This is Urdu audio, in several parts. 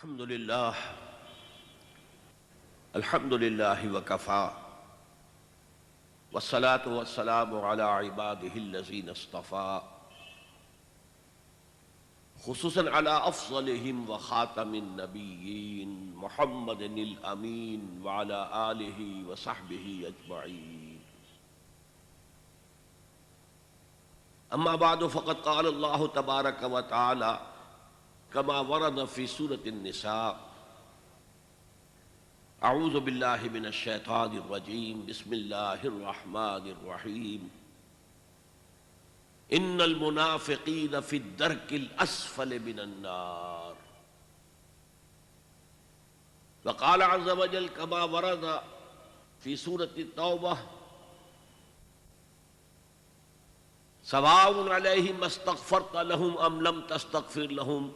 الحمد لله الحمد لله وكفى والصلاة والسلام على عباده الذين اصطفى خصوصا على أفضلهم وخاتم النبيين محمد الأمين وعلى آله وصحبه أجمعين. أما بعد فقد قال الله تبارك وتعالى كما ورد في سورة النساء: اعوذ باللہ من الشیطان الرجیم بسم اللہ الرحمن الرحیم ان المنافقین فی الدرک الاسفل من النار. وقال عز وجل كما ورد في سورة التوبہ: سواء علیہم استغفرت لهم ام لم تستغفر لهم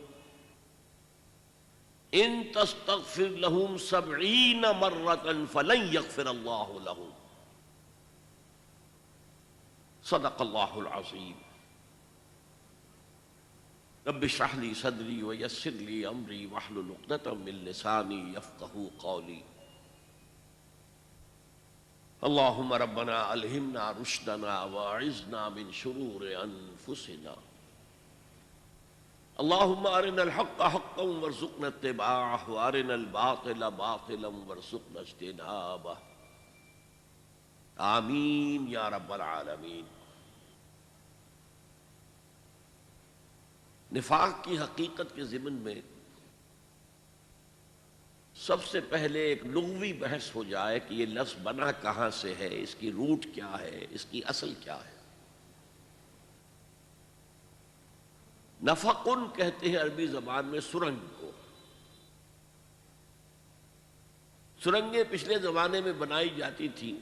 ان تستغفر لهم 70 مرة فلن يغفر الله لهم. صدق الله العظيم. رب اشرح لي صدري ويسر لي امري واحلل عقدة من لساني يفقهوا قولي. اللهم ربنا الهمنا رشدنا واعذنا من شرور انفسنا. اللهم ارنا الحق حقا وارزقنا اتباعه وارنا الباطل باطلا وارزقنا اجتنابه. آمین یا رب العالمین. نفاق کی حقیقت کے ضمن میں سب سے پہلے ایک لغوی بحث ہو جائے کہ یہ لفظ بنا کہاں سے ہے، اس کی روٹ کیا ہے، اس کی اصل کیا ہے. نفقن کہتے ہیں عربی زبان میں سرنگ کو. سرنگیں پچھلے زمانے میں بنائی جاتی تھیں.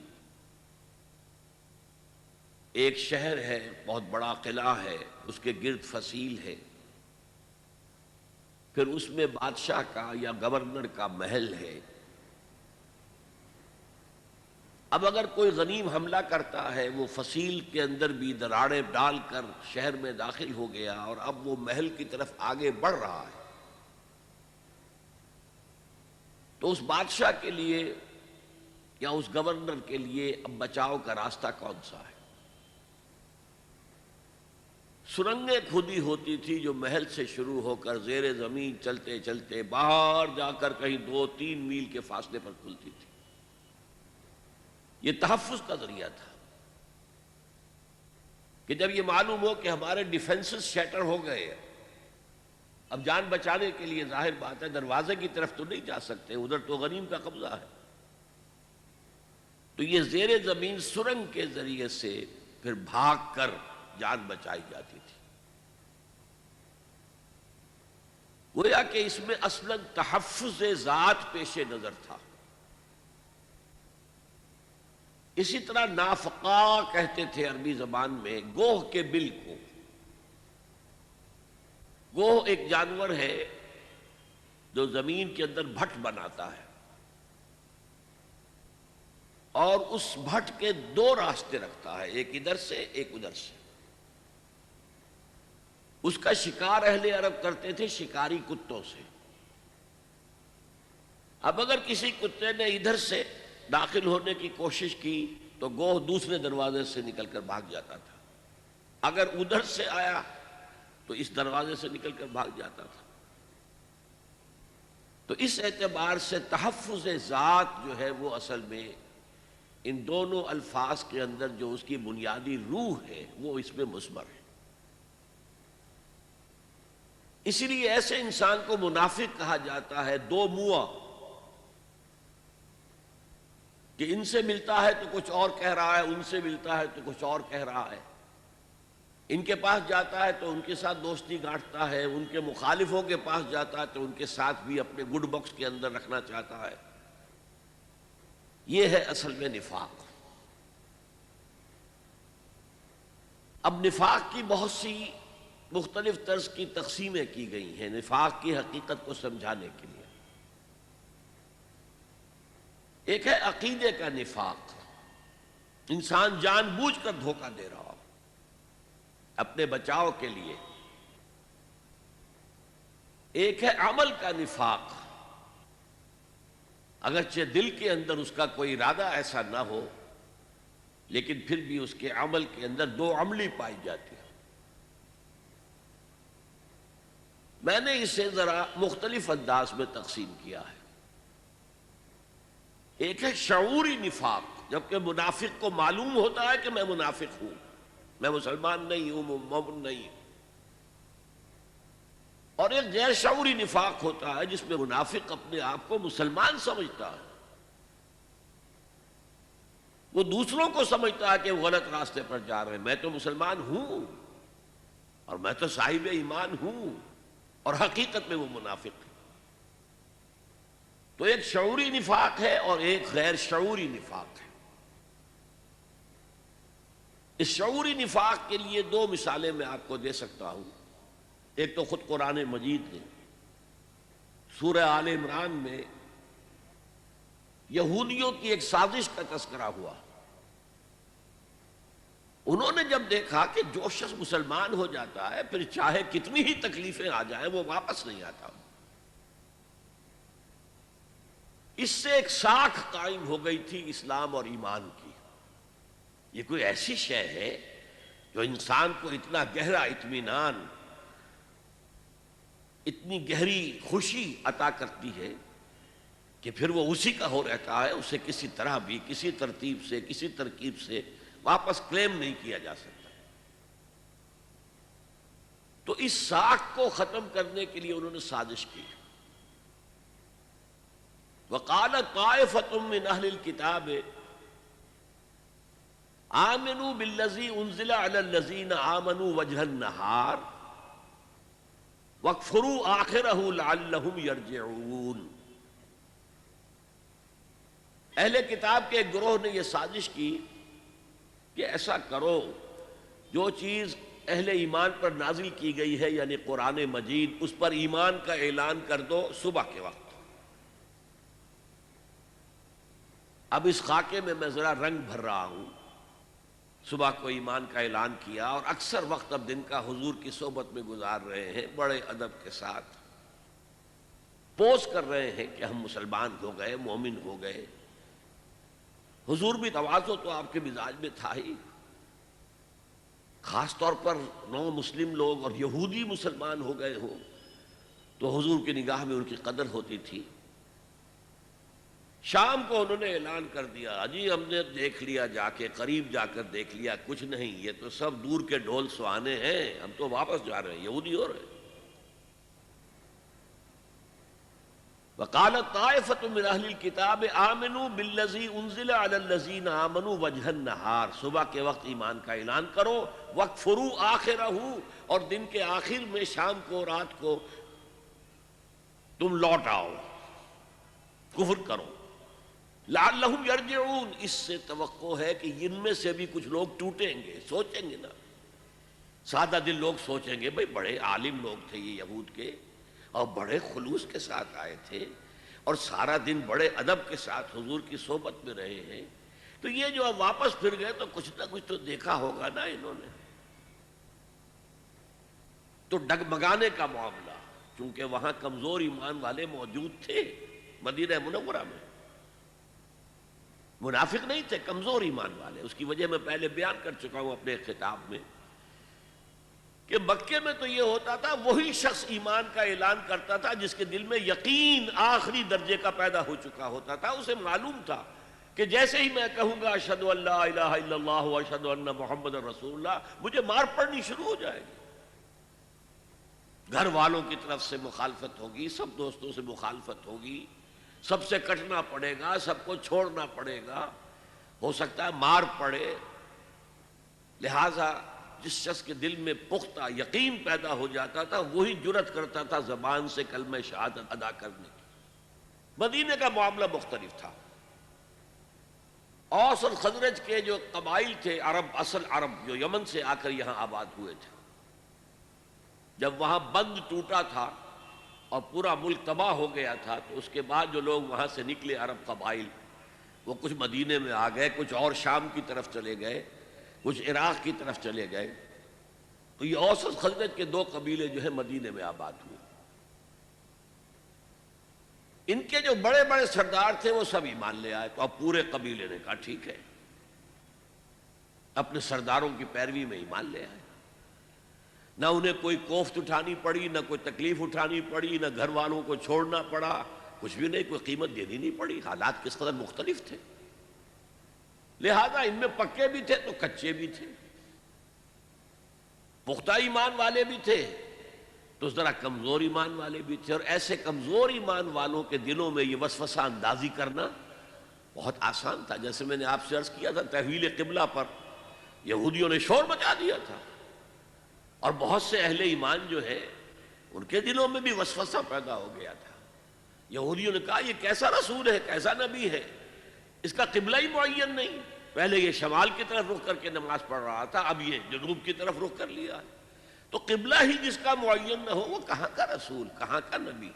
ایک شہر ہے، بہت بڑا قلعہ ہے، اس کے گرد فصیل ہے، پھر اس میں بادشاہ کا یا گورنر کا محل ہے. اب اگر کوئی غنیم حملہ کرتا ہے، وہ فصیل کے اندر بھی دراڑیں ڈال کر شہر میں داخل ہو گیا اور اب وہ محل کی طرف آگے بڑھ رہا ہے، تو اس بادشاہ کے لیے یا اس گورنر کے لیے اب بچاؤ کا راستہ کون سا ہے؟ سرنگیں کھودی ہوتی تھی جو محل سے شروع ہو کر زیر زمین چلتے چلتے باہر جا کر کہیں 2-3 میل کے فاصلے پر کھلتی تھی. یہ تحفظ کا ذریعہ تھا کہ جب یہ معلوم ہو کہ ہمارے ڈیفنسز شیٹر ہو گئے ہیں، اب جان بچانے کے لیے ظاہر بات ہے دروازے کی طرف تو نہیں جا سکتے، ادھر تو غنیم کا قبضہ ہے، تو یہ زیر زمین سرنگ کے ذریعے سے پھر بھاگ کر جان بچائی جاتی تھی. گویا کہ اس میں اصلاً تحفظ ذات پیش نظر تھا. اسی طرح نافقہ کہتے تھے عربی زبان میں گوہ کے بل کو. گوہ ایک جانور ہے جو زمین کے اندر بھٹ بناتا ہے اور اس بھٹ کے 2 راستے رکھتا ہے، ایک ادھر سے ایک ادھر سے. اس کا شکار اہل عرب کرتے تھے شکاری کتوں سے. اب اگر کسی کتے نے ادھر سے داخل ہونے کی کوشش کی تو گوہ دوسرے دروازے سے نکل کر بھاگ جاتا تھا، اگر ادھر سے آیا تو اس دروازے سے نکل کر بھاگ جاتا تھا. تو اس اعتبار سے تحفظ ذات جو ہے وہ اصل میں ان دونوں الفاظ کے اندر جو اس کی بنیادی روح ہے وہ اس میں مثمر ہے. اسی لیے ایسے انسان کو منافق کہا جاتا ہے، 2 منہ، کہ ان سے ملتا ہے تو کچھ اور کہہ رہا ہے، ان سے ملتا ہے تو کچھ اور کہہ رہا ہے. ان کے پاس جاتا ہے تو ان کے ساتھ دوستی گانٹتا ہے، ان کے مخالفوں کے پاس جاتا ہے تو ان کے ساتھ بھی اپنے گڈ باکس کے اندر رکھنا چاہتا ہے. یہ ہے اصل میں نفاق. اب نفاق کی بہت سی مختلف طرز کی تقسیمیں کی گئی ہیں نفاق کی حقیقت کو سمجھانے کے لیے. ایک ہے عقیدے کا نفاق، انسان جان بوجھ کر دھوکہ دے رہا ہو اپنے بچاؤ کے لیے. ایک ہے عمل کا نفاق، اگرچہ دل کے اندر اس کا کوئی ارادہ ایسا نہ ہو، لیکن پھر بھی اس کے عمل کے اندر دو عملی پائی جاتی ہے۔ میں نے اسے ذرا مختلف انداز میں تقسیم کیا ہے۔ ایک ہے شعوری نفاق، جبکہ منافق کو معلوم ہوتا ہے کہ میں منافق ہوں، میں مسلمان نہیں ہوں، مومن نہیں ہوں۔ اور ایک غیر شعوری نفاق ہوتا ہے جس میں منافق اپنے آپ کو مسلمان سمجھتا ہے، وہ دوسروں کو سمجھتا ہے کہ وہ غلط راستے پر جا رہے ہیں، میں تو مسلمان ہوں اور میں تو صاحب ایمان ہوں، اور حقیقت میں وہ منافق ہے۔ تو ایک شعوری نفاق ہے اور ایک غیر شعوری نفاق ہے۔ اس شعوری نفاق کے لیے دو مثالیں میں آپ کو دے سکتا ہوں۔ ایک تو خود قرآن مجید ہے، سورہ آل عمران میں یہودیوں کی ایک سازش کا تذکرہ ہوا۔ انہوں نے جب دیکھا کہ جو شخص مسلمان ہو جاتا ہے پھر چاہے کتنی ہی تکلیفیں آ جائیں وہ واپس نہیں آتا، اس سے ایک ساکھ قائم ہو گئی تھی اسلام اور ایمان کی۔ یہ کوئی ایسی شے ہے جو انسان کو اتنا گہرا اطمینان، اتنی گہری خوشی عطا کرتی ہے کہ پھر وہ اسی کا ہو رہتا ہے، اسے کسی طرح بھی، کسی ترتیب سے، کسی ترکیب سے واپس کلیم نہیں کیا جا سکتا۔ تو اس ساکھ کو ختم کرنے کے لیے انہوں نے سازش کی۔ وَقَالَ طَائِفَةٌ مِّنْ أَهْلِ الْكِتَابِ آمنوا بالذی انزل علی الذین آمنوا وجہ النہار واکفروا آخرہ لعلہم یرجعون۔ اہل کتاب کے ایک گروہ نے یہ سازش کی کہ ایسا کرو، جو چیز اہل ایمان پر نازل کی گئی ہے یعنی قرآن مجید، اس پر ایمان کا اعلان کر دو صبح کے وقت۔ اب اس خاکے میں میں ذرا رنگ بھر رہا ہوں۔ صبح کو ایمان کا اعلان کیا اور اکثر وقت اب دن کا حضور کی صحبت میں گزار رہے ہیں، بڑے ادب کے ساتھ پوز کر رہے ہیں کہ ہم مسلمان ہو گئے، مومن ہو گئے۔ حضور بھی تواضع تو آپ کے مزاج میں تھا ہی، خاص طور پر نو مسلم لوگ اور یہودی مسلمان ہو گئے ہوں تو حضور کی نگاہ میں ان کی قدر ہوتی تھی۔ شام کو انہوں نے اعلان کر دیا، جی ہم نے دیکھ لیا، جا کے قریب جا کر دیکھ لیا، کچھ نہیں، یہ تو سب دور کے ڈھول سہانے ہیں، ہم تو واپس جا رہے ہیں، یہودی ہو رہے ہیں۔ وَقَالَ طَائِفَةٌ مِّنْ أَهْلِ الْكِتَابِ آمِنُوا بِالَّذِي أُنزِلَ عَلَى الَّذِينَ آمَنُوا وَجْهَ النَّهَارِ، صبح کے وقت ایمان کا اعلان کرو، وَاكْفُرُوا آخِرَهُ، اور دن کے آخر میں شام کو، رات کو تم لوٹ آؤ، کفر کرو، لعلہم یرجعون، اس سے توقع ہے کہ ان میں سے بھی کچھ لوگ ٹوٹیں گے، سوچیں گے نا، سادہ دل لوگ سوچیں گے بھئی بڑے عالم لوگ تھے یہ یہود کے، اور بڑے خلوص کے ساتھ آئے تھے اور سارا دن بڑے ادب کے ساتھ حضور کی صحبت میں رہے ہیں، تو یہ جو اب واپس پھر گئے تو کچھ نہ کچھ تو دیکھا ہوگا نا انہوں نے۔ تو ڈگمگانے کا معاملہ، چونکہ وہاں کمزور ایمان والے موجود تھے مدینہ منورہ میں، منافق نہیں تھے، کمزور ایمان والے، اس کی وجہ میں پہلے بیان کر چکا ہوں اپنے خطاب میں کہ مکے میں تو یہ ہوتا تھا، وہی شخص ایمان کا اعلان کرتا تھا جس کے دل میں یقین آخری درجے کا پیدا ہو چکا ہوتا تھا، اسے معلوم تھا کہ جیسے ہی میں کہوں گا اشہد ان لا الہ الا اللہ واشہد ان محمد رسول اللہ، مجھے مار پڑنی شروع ہو جائے گی، گھر والوں کی طرف سے مخالفت ہوگی، سب دوستوں سے مخالفت ہوگی، سب سے کٹنا پڑے گا، سب کو چھوڑنا پڑے گا، ہو سکتا ہے مار پڑے۔ لہذا جس شخص کے دل میں پختہ یقین پیدا ہو جاتا تھا وہی جرأت کرتا تھا زبان سے کلمہ شہادت ادا کرنے کی۔ مدینے کا معاملہ مختلف تھا۔ اوس اور خزرج کے جو قبائل تھے، عرب، اصل عرب جو یمن سے آ کر یہاں آباد ہوئے تھے، جب وہاں بند ٹوٹا تھا اور پورا ملک تباہ ہو گیا تھا تو اس کے بعد جو لوگ وہاں سے نکلے عرب قبائل، وہ کچھ مدینے میں آ گئے، کچھ اور شام کی طرف چلے گئے، کچھ عراق کی طرف چلے گئے، تو یہ اوس اور خزرج کے دو قبیلے جو ہیں مدینے میں آباد ہوئے۔ ان کے جو بڑے بڑے سردار تھے وہ سب ایمان لے آئے، تو اب پورے قبیلے نے کہا ٹھیک ہے، اپنے سرداروں کی پیروی میں ایمان لے آئے۔ نہ انہیں کوئی کوفت اٹھانی پڑی، نہ کوئی تکلیف اٹھانی پڑی، نہ گھر والوں کو چھوڑنا پڑا، کچھ بھی نہیں، کوئی قیمت دینی نہیں پڑی۔ حالات کس قدر مختلف تھے، لہذا ان میں پکے بھی تھے تو کچے بھی تھے، پختہ ایمان والے بھی تھے تو ذرا کمزور ایمان والے بھی تھے، اور ایسے کمزور ایمان والوں کے دلوں میں یہ وسوسہ اندازی کرنا بہت آسان تھا۔ جیسے میں نے آپ سے عرض کیا تھا، تحویل قبلہ پر یہودیوں نے شور مچا دیا تھا، اور بہت سے اہل ایمان جو ہے ان کے دلوں میں بھی وسوسہ پیدا ہو گیا تھا۔ یہودیوں نے کہا یہ کیسا رسول ہے، کیسا نبی ہے، اس کا قبلہ ہی معین نہیں، پہلے یہ شمال کی طرف رخ کر کے نماز پڑھ رہا تھا، اب یہ جنوب کی طرف رخ کر لیا ہے، تو قبلہ ہی جس کا معین نہ ہو وہ کہاں کا رسول، کہاں کا نبی؟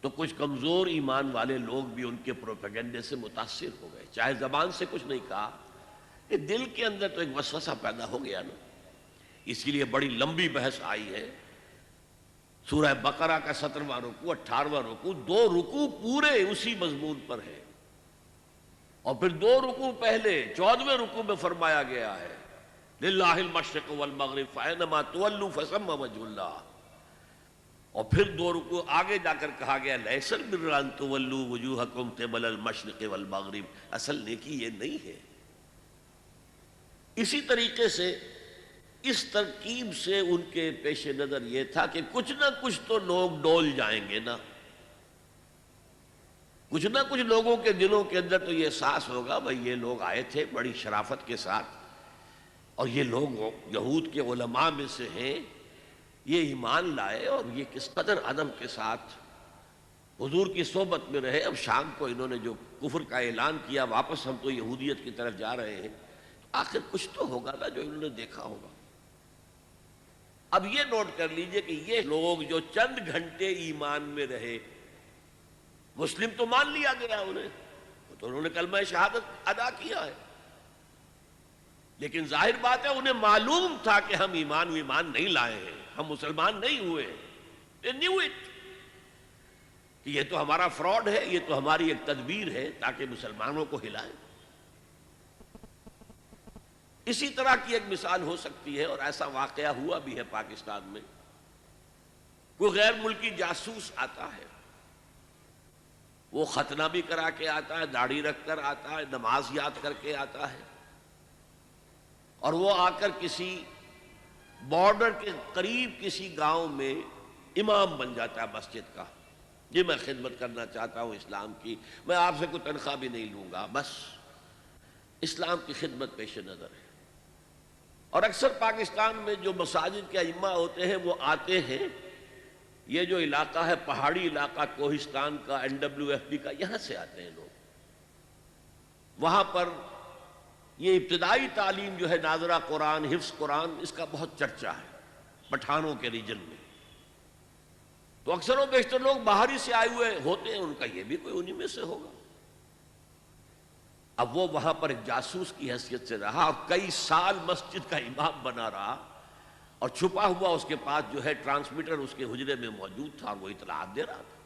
تو کچھ کمزور ایمان والے لوگ بھی ان کے پروپیگنڈے سے متاثر ہو گئے، چاہے زبان سے کچھ نہیں کہا، کہ دل کے اندر تو ایک وسوسہ پیدا ہو گیا نا۔ اسی لیے بڑی لمبی بحث آئی ہے، سورہ بقرہ کا 17واں رکوع 18واں رکوع، 2 رکوع پورے اسی مضمون پر ہے، اور پھر 2 رکوع پہلے 14ویں رکوع میں فرمایا گیا ہے للہ المشرق والمغرب فأینما تولوا فثم وجہ اللہ، اور پھر 2 رکوع آگے جا کر کہا گیا لیس البر ان تولوا وجوہکم قبل المشرق والمغرب، اصل نیکی یہ نہیں ہے۔ اسی طریقے سے اس ترکیب سے ان کے پیش نظر یہ تھا کہ کچھ نہ کچھ تو لوگ ڈول جائیں گے نا، کچھ نہ کچھ لوگوں کے دلوں کے اندر تو یہ احساس ہوگا بھئی یہ لوگ آئے تھے بڑی شرافت کے ساتھ، اور یہ لوگ یہود کے علماء میں سے ہیں، یہ ایمان لائے اور یہ کس قدر ادب کے ساتھ حضور کی صحبت میں رہے، اب شام کو انہوں نے جو کفر کا اعلان کیا واپس ہم تو یہودیت کی طرف جا رہے ہیں، آخر کچھ تو ہوگا نا جو انہوں نے دیکھا ہوگا۔ اب یہ نوٹ کر لیجئے کہ یہ لوگ جو چند گھنٹے ایمان میں رہے، مسلم تو مان لیا گیا انہیں، تو انہوں نے کلمہ شہادت ادا کیا ہے، لیکن ظاہر بات ہے انہیں معلوم تھا کہ ہم ایمان نہیں لائے ہیں، ہم مسلمان نہیں ہوئے ہیں۔ They knew it کہ یہ تو ہمارا فراڈ ہے، یہ تو ہماری ایک تدبیر ہے تاکہ مسلمانوں کو ہلائیں۔ اسی طرح کی ایک مثال ہو سکتی ہے، اور ایسا واقعہ ہوا بھی ہے پاکستان میں، کوئی غیر ملکی جاسوس آتا ہے، وہ ختنہ بھی کرا کے آتا ہے، داڑھی رکھ کر آتا ہے، نماز یاد کر کے آتا ہے، اور وہ آ کر کسی بارڈر کے قریب کسی گاؤں میں امام بن جاتا ہے مسجد کا، جی میں خدمت کرنا چاہتا ہوں اسلام کی، میں آپ سے کوئی تنخواہ بھی نہیں لوں گا، بس اسلام کی خدمت پیش نظر ہے۔ اور اکثر پاکستان میں جو مساجد کے ائمہ ہوتے ہیں وہ آتے ہیں، یہ جو علاقہ ہے پہاڑی علاقہ کوہستان کا، NWFB کا، یہاں سے آتے ہیں لوگ، وہاں پر یہ ابتدائی تعلیم جو ہے ناظرہ قرآن، حفظ قرآن، اس کا بہت چرچا ہے پٹھانوں کے ریجن میں، تو اکثر و بیشتر لوگ باہری سے آئے ہوئے ہوتے ہیں، ان کا یہ بھی کوئی انہی میں سے ہوگا۔ اب وہ وہاں پر ایک جاسوس کی حیثیت سے رہا، اور کئی سال مسجد کا امام بنا رہا، اور چھپا ہوا اس کے پاس جو ہے ٹرانسمیٹر اس کے حجرے میں موجود تھا، اور وہ اطلاعات دے رہا تھا۔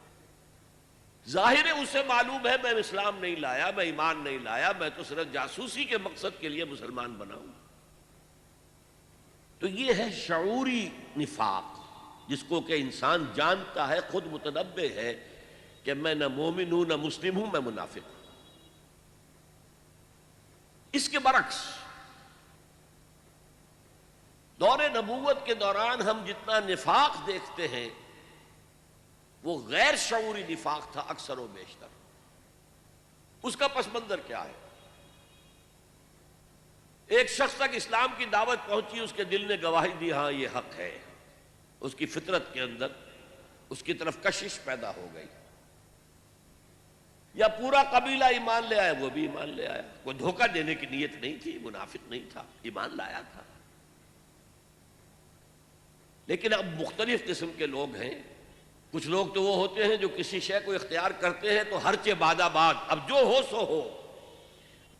ظاہر ہے اسے معلوم ہے میں اسلام نہیں لایا، میں ایمان نہیں لایا، میں تو صرف جاسوسی کے مقصد کے لیے مسلمان بنا ہوں۔ تو یہ ہے شعوری نفاق، جس کو کہ انسان جانتا ہے، خود متنبہ ہے کہ میں نہ مومن ہوں نہ مسلم ہوں، میں منافق ہوں۔ اس کے برعکس دور نبوت کے دوران ہم جتنا نفاق دیکھتے ہیں وہ غیر شعوری نفاق تھا اکثر و بیشتر۔ اس کا پس منظر کیا ہے؟ ایک شخص تک اسلام کی دعوت پہنچی، اس کے دل نے گواہی دی ہاں یہ حق ہے، اس کی فطرت کے اندر اس کی طرف کشش پیدا ہو گئی، یا پورا قبیلہ ایمان لے آیا، وہ بھی ایمان لے آیا، کوئی دھوکہ دینے کی نیت نہیں تھی، منافق نہیں تھا، ایمان لایا تھا۔ لیکن اب مختلف قسم کے لوگ ہیں، کچھ لوگ تو وہ ہوتے ہیں جو کسی شے کو اختیار کرتے ہیں تو ہرچے باد آباد، اب جو ہو سو ہو،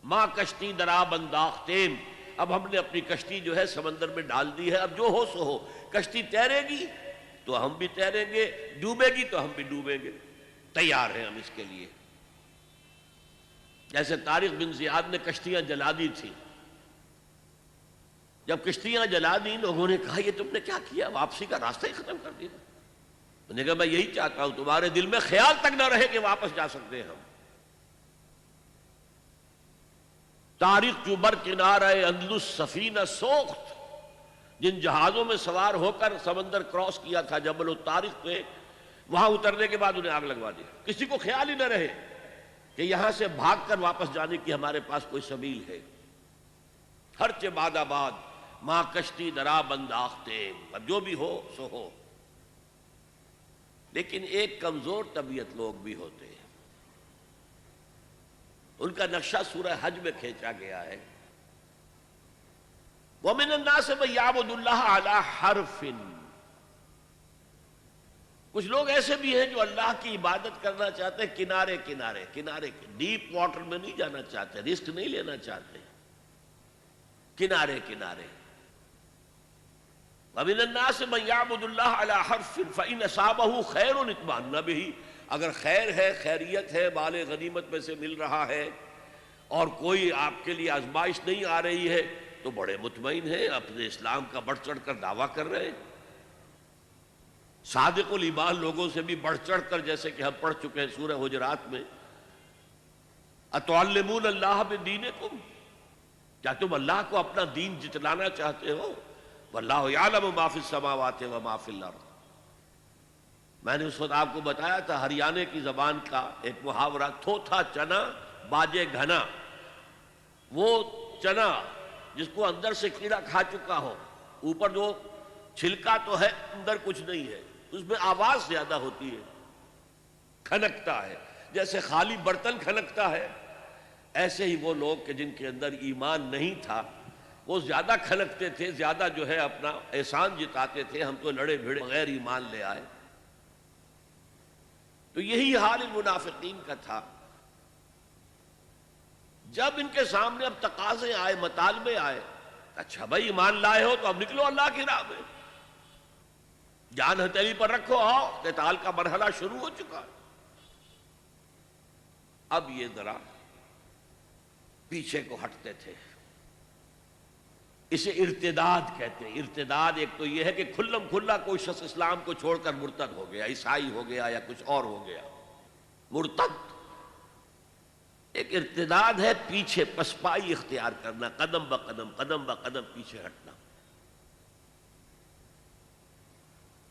ماں کشتی درآب انداختیم، اب ہم نے اپنی کشتی جو ہے سمندر میں ڈال دی ہے، اب جو ہو سو ہو، کشتی تیرے گی تو ہم بھی تیریں گے، ڈوبے گی تو ہم بھی ڈوبیں گے، تیار ہیں ہم اس کے لیے. جیسے طارق بن زیاد نے کشتیاں جلا دی تھی. جب کشتیاں جلا دی لوگوں نے کہا یہ تم نے کیا کیا، واپسی کا راستہ ہی ختم کر دیا. میں نے کہا میں یہی چاہتا ہوں تمہارے دل میں خیال تک نہ رہے کہ واپس جا سکتے ہیں ہم. طارق جو بر کنارہ اندلس سفینہ سوخت، جن جہازوں میں سوار ہو کر سمندر کراس کیا تھا جبل الطارق پہ، وہاں اترنے کے بعد انہیں آگ لگوا دی. کسی کو خیال ہی نہ رہے کہ یہاں سے بھاگ کر واپس جانے کی ہمارے پاس کوئی سبیل ہے. ہرچ باد آباد ماں کشتی درا بنداختے، اب جو بھی ہو سو ہو. لیکن ایک کمزور طبیعت لوگ بھی ہوتے ہیں، ان کا نقشہ سورہ حج میں کھینچا گیا ہے. وَمِنَ النَّاسِ مَن يَعْبُدُ اللَّهَ عَلَى حَرْفٍ. کچھ لوگ ایسے بھی ہیں جو اللہ کی عبادت کرنا چاہتے ہیں کنارے کنارے، ڈیپ واٹر میں نہیں جانا چاہتے، رسک نہیں لینا چاہتے، کنارے کنارے. وَمِنَ النَّاسِ مَن يَعْبُدُ اللَّهَ عَلَى حَرْفٍ فَإِنْ أَصَابَهُ خَيْرٌ اطْمَأَنَّ بِهِ. اگر خیر ہے، خیریت ہے، مال غنیمت میں سے مل رہا ہے اور کوئی آپ کے لیے آزمائش نہیں آ رہی ہے تو بڑے مطمئن ہیں، اپنے اسلام کا بڑھ چڑھ کر دعویٰ کر رہے ہیں. صادق الایمان لوگوں سے بھی بڑھ چڑھ کر، جیسے کہ ہم پڑھ چکے ہیں سورہ حجرات میں، اتعلمون اللہ بدینکم، کیا تم اللہ کو اپنا دین جتلانا چاہتے ہو؟ واللہ یعلم ما فی السماوات وما فی الارض. میں نے اس وقت آپ کو بتایا تھا ہریانے کی زبان کا ایک محاورہ، تھوتھا چنا باجے گھنا. وہ چنا جس کو اندر سے کیڑا کھا چکا ہو، اوپر جو چھلکا تو ہے اندر کچھ نہیں ہے، اس میں آواز زیادہ ہوتی ہے، کھنکتا ہے. جیسے خالی برتن کھنکتا ہے، ایسے ہی وہ لوگ کہ جن کے اندر ایمان نہیں تھا وہ زیادہ کھنکتے تھے، زیادہ جو ہے اپنا احسان جتاتے تھے، ہم تو لڑے بھیڑے بغیر ایمان لے آئے. تو یہی حال المنافقین کا تھا. جب ان کے سامنے اب تقاضے آئے، مطالبے آئے، اچھا بھائی ایمان لائے ہو تو اب نکلو اللہ کی راہ میں، جان ہتھیلی پر رکھو، آؤ قتال کا مرحلہ شروع ہو چکا. اب یہ ذرا پیچھے کو ہٹتے تھے. اسے ارتداد کہتے ہیں. ارتداد ایک تو یہ ہے کہ کھلم کھلا کوئی شخص اسلام کو چھوڑ کر مرتد ہو گیا، عیسائی ہو گیا یا کچھ اور ہو گیا، مرتد. ایک ارتداد ہے پیچھے پسپائی اختیار کرنا، قدم بقدم پیچھے ہٹنا.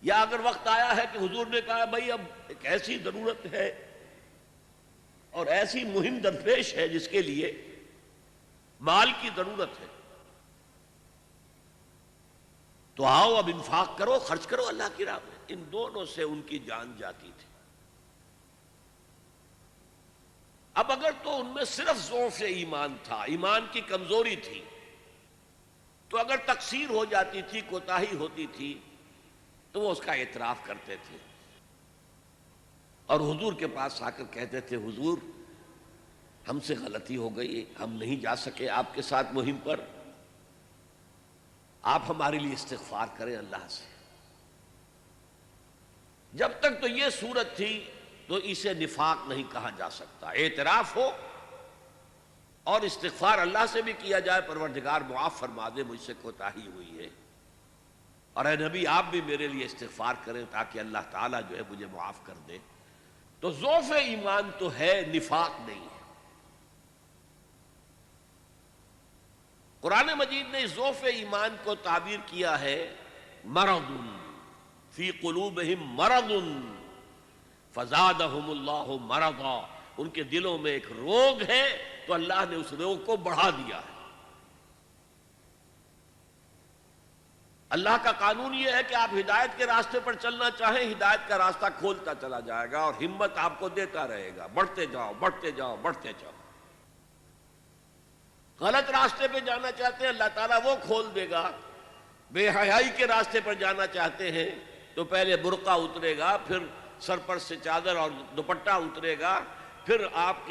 یا اگر وقت آیا ہے کہ حضور نے کہا بھائی اب ایک ایسی ضرورت ہے اور ایسی مہم درپیش ہے جس کے لیے مال کی ضرورت ہے، تو آؤ اب انفاق کرو، خرچ کرو اللہ کی راہ میں. ان دونوں سے ان کی جان جاتی تھی. اب اگر تو ان میں صرف ضعف ایمان تھا، ایمان کی کمزوری تھی، تو اگر تقصیر ہو جاتی تھی، کوتاہی ہوتی تھی، تو وہ اس کا اعتراف کرتے تھے اور حضور کے پاس آ کر کہتے تھے حضور ہم سے غلطی ہو گئی، ہم نہیں جا سکے آپ کے ساتھ مہم پر، آپ ہمارے لیے استغفار کریں اللہ سے. جب تک تو یہ صورت تھی تو اسے نفاق نہیں کہا جا سکتا. اعتراف ہو اور استغفار اللہ سے بھی کیا جائے، پروردگار معاف فرما دے، مجھ سے کوتاہی ہوئی ہے، اور اے نبی آپ بھی میرے لیے استغفار کریں تاکہ اللہ تعالیٰ جو ہے مجھے معاف کر دے. تو ضعف ایمان تو ہے، نفاق نہیں ہے. قرآن مجید نے ضعف ایمان کو تعبیر کیا ہے مرض فی قلوبہم مرض فزادہم اللہ مرضا. ان کے دلوں میں ایک روگ ہے تو اللہ نے اس روگ کو بڑھا دیا ہے. اللہ کا قانون یہ ہے کہ آپ ہدایت کے راستے پر چلنا چاہیں، ہدایت کا راستہ کھولتا چلا جائے گا اور ہمت آپ کو دیتا رہے گا، بڑھتے جاؤ بڑھتے جاؤ بڑھتے جاؤ. غلط راستے پہ جانا چاہتے ہیں اللہ تعالیٰ وہ کھول دے گا. بے حیائی کے راستے پر جانا چاہتے ہیں تو پہلے برقع اترے گا، پھر سر پر سے چادر اور دوپٹہ اترے گا، پھر آپ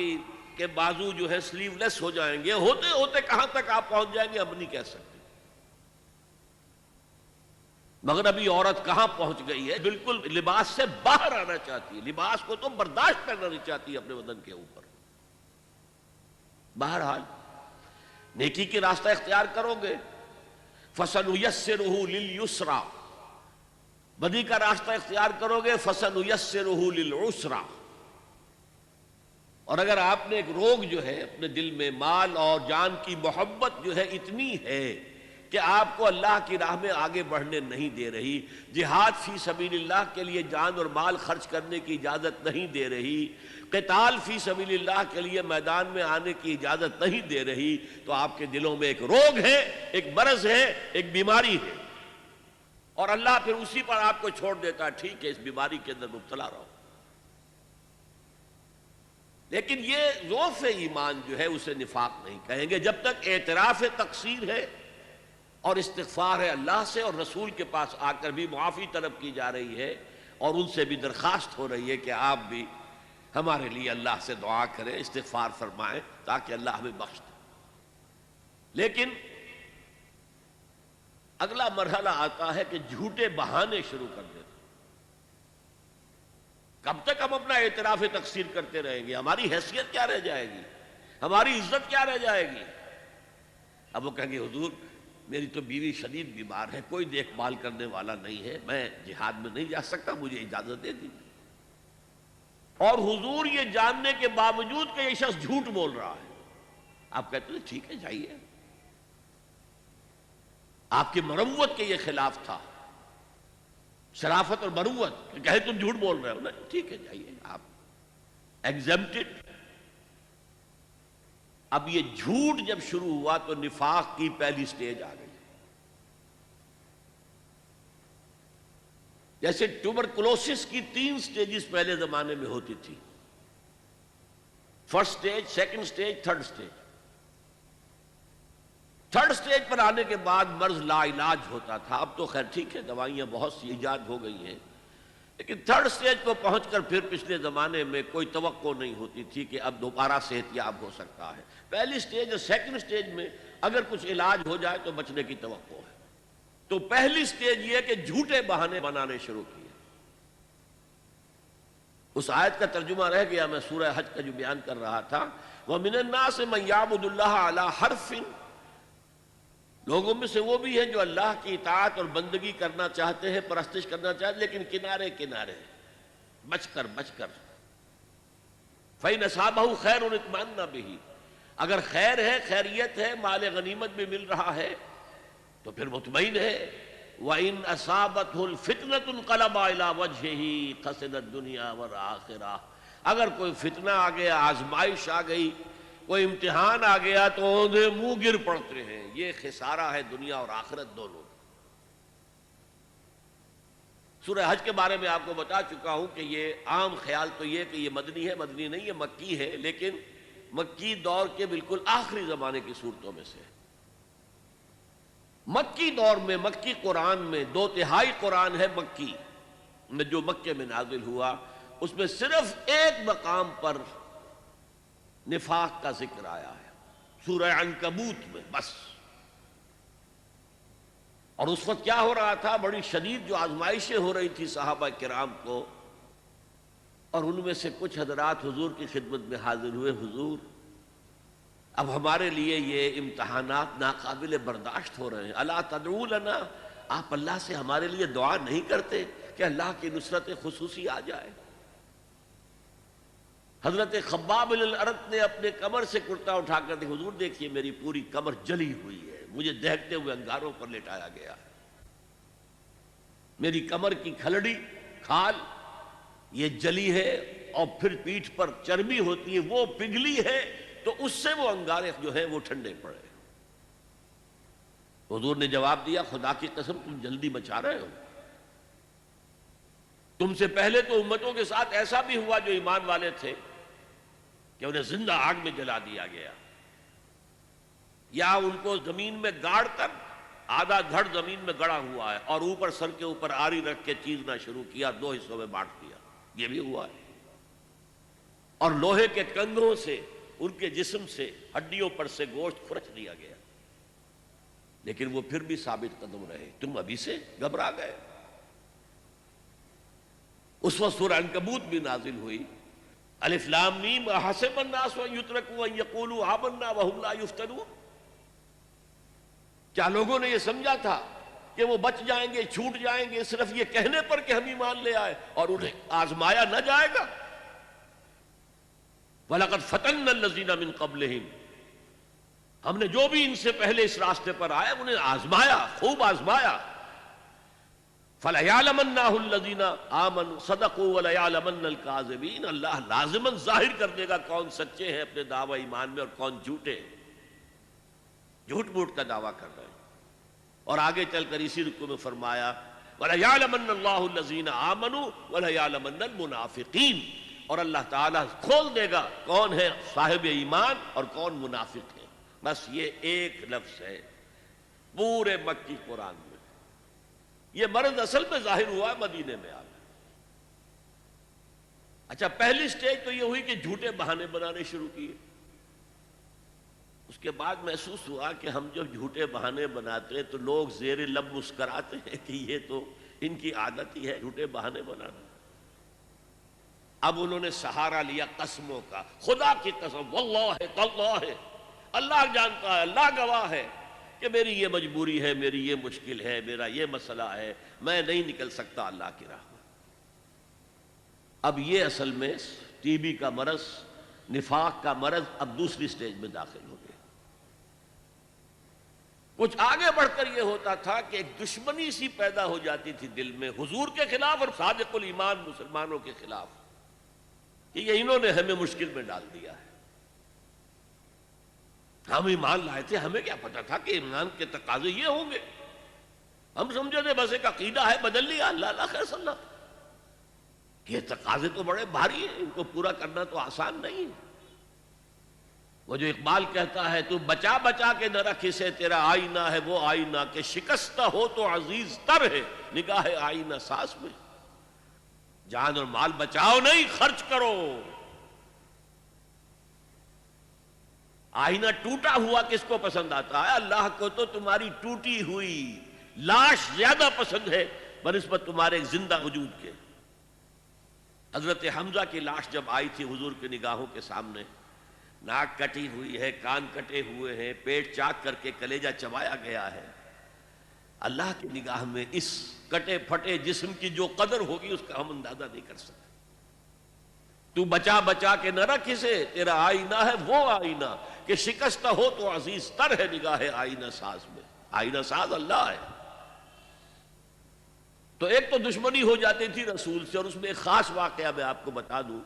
کے بازو جو ہے سلیو لیس ہو جائیں گے. ہوتے ہوتے کہاں تک آپ پہنچ جائیں گے اب نہیں کہہ سکتے. مغربی عورت کہاں پہنچ گئی ہے، بالکل لباس سے باہر آنا چاہتی ہے، لباس کو تو برداشت کرنا نہیں چاہتی اپنے بدن کے اوپر۔ بہرحال نیکی کی راستہ اختیار کرو گے فَسَنُيَسِّرُهُ لِلْيُسْرَى، بدی کا راستہ اختیار کرو گے فَسَنُيَسِّرُهُ لِلْعُسْرَى۔ اور اگر آپ نے ایک روگ جو ہے اپنے دل میں مال اور جان کی محبت جو ہے اتنی ہے کہ آپ کو اللہ کی راہ میں آگے بڑھنے نہیں دے رہی، جہاد فی سبیل اللہ کے لیے جان اور مال خرچ کرنے کی اجازت نہیں دے رہی، قتال فی سبیل اللہ کے لیے میدان میں آنے کی اجازت نہیں دے رہی، تو آپ کے دلوں میں ایک روگ ہے، ایک مرض ہے، ایک بیماری ہے، اور اللہ پھر اسی پر آپ کو چھوڑ دیتا ہے، ٹھیک ہے اس بیماری کے اندر مبتلا رہو۔ لیکن یہ ضعف ایمان جو ہے اسے نفاق نہیں کہیں گے جب تک اعتراف تقصیر ہے اور استغفار ہے اللہ سے، اور رسول کے پاس آ کر بھی معافی طلب کی جا رہی ہے اور ان سے بھی درخواست ہو رہی ہے کہ آپ بھی ہمارے لیے اللہ سے دعا کریں، استغفار فرمائیں تاکہ اللہ ہمیں بخش دے۔ لیکن اگلا مرحلہ آتا ہے کہ جھوٹے بہانے شروع کر دیتے۔ کب تک ہم اپنا اعتراف تقصیر کرتے رہیں گے؟ ہماری حیثیت کیا رہ جائے گی؟ ہماری عزت کیا رہ جائے گی؟ اب وہ کہیں گے حضور میری تو بیوی شدید بیمار ہے، کوئی دیکھ بھال کرنے والا نہیں ہے، میں جہاد میں نہیں جا سکتا، مجھے اجازت دے دیجیے۔ اور حضور یہ جاننے کے باوجود کہ یہ شخص جھوٹ بول رہا ہے، آپ کہتے ہیں ٹھیک ہے جائیے۔ آپ کی مروت کے یہ خلاف تھا، شرافت اور مروت کہ کہے تم جھوٹ بول رہے ہو، نا ٹھیک ہے جائیے آپ ایگزمپٹڈ۔ اب یہ جھوٹ جب شروع ہوا تو نفاق کی پہلی سٹیج آ گئی۔ جیسے ٹوبرکلوسس کی 3 سٹیجز پہلے زمانے میں ہوتی تھی، first stage, second stage, third stage. Third stage پر آنے کے بعد مرض لا علاج ہوتا تھا، اب تو خیر ٹھیک ہے دوائیاں بہت سی ایجاد ہو گئی ہیں، لیکن تھرڈ سٹیج کو پہنچ کر پھر پچھلے زمانے میں کوئی توقع نہیں ہوتی تھی کہ اب دوبارہ صحت یاب ہو سکتا ہے۔ پہلی سٹیج اور سیکنڈ سٹیج میں اگر کچھ علاج ہو جائے تو بچنے کی توقع ہے۔ تو پہلی سٹیج یہ کہ جھوٹے بہانے بنانے شروع کیے۔ اس آیت کا ترجمہ رہ گیا، میں سورہ حج کا جو بیان کر رہا تھا، وَمِنَ النَّاسِ مَن يَعْبُدُ اللَّهَ عَلَى حَرْفٍ، لوگوں میں سے وہ بھی ہیں جو اللہ کی اطاعت اور بندگی کرنا چاہتے ہیں، پرستش کرنا چاہتے ہیں، لیکن کنارے کنارے بچ کر فَإِنْ أَصَابَهُ خَيْرٌ اطْمَأَنَّ بِهِ، اگر خیر ہے، خیریت ہے، مال غنیمت بھی مل رہا ہے تو پھر مطمئن ہے۔ وَإِنْ أَصَابَتْهُ الْفِتْنَةُ انقلب إِلَى وَجْهِهِ خَسِرَ الدُّنْيَا وَالْآخِرَةَ، اگر کوئی فتنہ آ گیا، آزمائش آ گئی، کوئی امتحان آ گیا تو اوندھے منہ گر پڑتے ہیں، یہ خسارہ ہے دنیا اور آخرت دونوں۔ سورہ حج کے بارے میں آپ کو بتا چکا ہوں کہ یہ عام خیال تو یہ کہ یہ مدنی ہے، مدنی نہیں، یہ مکی ہے، لیکن مکی دور کے بالکل آخری زمانے کی صورتوں میں سے۔ مکی دور میں، مکی قرآن میں 2/3 قرآن ہے مکی میں، جو مکے میں نازل ہوا، اس میں صرف ایک مقام پر نفاق کا ذکر آیا ہے، سورہ عنکبوت میں بس۔ اور اس وقت کیا ہو رہا تھا؟ بڑی شدید جو آزمائشیں ہو رہی تھی صحابہ کرام کو، اور ان میں سے کچھ حضرات حضور کی خدمت میں حاضر ہوئے، حضور اب ہمارے لیے یہ امتحانات ناقابل برداشت ہو رہے ہیں، الا تدعو لنا، آپ اللہ سے ہمارے لیے دعا نہیں کرتے کہ اللہ کی نصرت خصوصی آ جائے؟ حضرت خباب بن الارت نے اپنے کمر سے کرتا اٹھا کر دیکھا، حضور دیکھیے میری پوری کمر جلی ہوئی ہے، مجھے دہکتے ہوئے انگاروں پر لٹایا گیا ہے، میری کمر کی کھلڑی کھال یہ جلی ہے، اور پھر پیٹھ پر چربی ہوتی ہے وہ پگھلی ہے، تو اس سے وہ انگارے جو ہیں وہ ٹھنڈے پڑے۔ حضور نے جواب دیا، خدا کی قسم تم جلدی مچا رہے ہو، تم سے پہلے تو امتوں کے ساتھ ایسا بھی ہوا جو ایمان والے تھے کہ انہیں زندہ آگ میں جلا دیا گیا، یا ان کو زمین میں گاڑ کر آدھا دھڑ زمین میں گڑا ہوا ہے اور اوپر سر کے اوپر آری رکھ کے چیرنا شروع کیا، 2 حصوں میں بانٹ دیا، یہ بھی ہوا ہے۔ اور لوہے کے کنگھوں سے ان کے جسم سے ہڈیوں پر سے گوشت کھرچ دیا گیا، لیکن وہ پھر بھی ثابت قدم رہے. تم ابھی سے گھبرا گئے. اس وقت سورہ عنکبوت بھی نازل ہوئی. الف لام میم احسب الناس ان یترکوا ان یقولوا آمنا وهم لا یفتنون. کیا لوگوں نے یہ سمجھا تھا کہ وہ بچ جائیں گے, چھوٹ جائیں گے صرف یہ کہنے پر کہ ہم ایمان لے آئے, اور انہیں آزمایا نہ جائے گا؟ وَلَقَدْ فَتَنَّا الَّذِينَ مِن قَبْلِهِمْ, ہم نے جو بھی ان سے پہلے اس راستے پر آئے انہیں آزمایا, خوب آزمایا. فَلَيَعْلَمَنَّهُ الَّذِينَ آمَنُوا صَدَقُوا وَلَيَعْلَمَنَّ الْكَاذِبِينَ. اللہ لازماً ظاہر کر دے گا کون سچے ہیں اپنے دعوی ایمان میں اور کون جھوٹے, جھوٹ موٹ کا دعویٰ کر رہے ہیں. اور آگے چل کر اسی رکوع میں فرمایا وَلَيَعْلَمَنَّ اللَّهُ الَّذِينَ آمَنُوا وَلَيَعْلَمَنَّ الْمُنَافِقِينَ. اور اللہ تعالیٰ کھول دے گا کون ہے صاحب ایمان اور کون منافق ہے. بس یہ ایک لفظ ہے پورے مکی قرآن میں. یہ مرض اصل میں ظاہر ہوا ہے مدینے میں آ کر. اچھا, پہلی سٹیج تو یہ ہوئی کہ جھوٹے بہانے بنانے شروع کیے. اس کے بعد محسوس ہوا کہ ہم جب جھوٹے بہانے بناتے ہیں تو لوگ زیر لب مسکراتے ہیں کہ یہ تو ان کی عادت ہی ہے جھوٹے بہانے بنانا. اب انہوں نے سہارا لیا قسموں کا. خدا کی قسم, واللہ تاللہ, اللہ جانتا ہے, اللہ گواہ ہے کہ میری یہ مجبوری ہے, میری یہ مشکل ہے, میرا یہ مسئلہ ہے, میں نہیں نکل سکتا اللہ کی راہ میں. اب یہ اصل میں ٹی بی کا مرض, نفاق کا مرض اب دوسری سٹیج میں داخل ہو گیا. کچھ آگے بڑھ کر یہ ہوتا تھا کہ ایک دشمنی سی پیدا ہو جاتی تھی دل میں حضور کے خلاف اور صادق الایمان مسلمانوں کے خلاف, کہ یہ انہوں نے ہمیں مشکل میں ڈال دیا ہے. ہم ایمان لائے تھے, ہمیں کیا پتا تھا کہ ایمان کے تقاضے یہ ہوں گے. ہم سمجھے تھے بس ایک عقیدہ ہے, بدل لیا, اللہ اللہ خیر صلی اللہ. یہ تقاضے تو بڑے بھاری ہیں, ان کو پورا کرنا تو آسان نہیں ہے. وہ جو اقبال کہتا ہے تو بچا بچا کے نہ رکھ اسے, تیرا آئینہ ہے وہ آئینہ کہ شکستہ ہو تو عزیز تر ہے نگاہ آئینہ ساز میں. جان اور مال بچاؤ نہیں, خرچ کرو. آئینہ ٹوٹا ہوا کس کو پسند آتا ہے؟ اللہ کو تو تمہاری ٹوٹی ہوئی لاش زیادہ پسند ہے بنسبت تمہارے زندہ وجود کے. حضرت حمزہ کی لاش جب آئی تھی حضور کی نگاہوں کے سامنے, ناک کٹی ہوئی ہے, کان کٹے ہوئے ہیں, پیٹ چاک کر کے کلیجہ چبایا گیا ہے. اللہ کی نگاہ میں اس کٹے پھٹے جسم کی جو قدر ہوگی اس کا ہم اندازہ نہیں کر سکتے. تو بچا بچا کے نہ رکھ اسے, تیرا آئینہ ہے وہ آئینہ کہ شکستہ ہو تو عزیز تر ہے نگاہ آئینہ ساز میں. آئینہ ساز اللہ ہے. تو ایک تو دشمنی ہو جاتی تھی رسول سے, اور اس میں ایک خاص واقعہ میں آپ کو بتا دوں.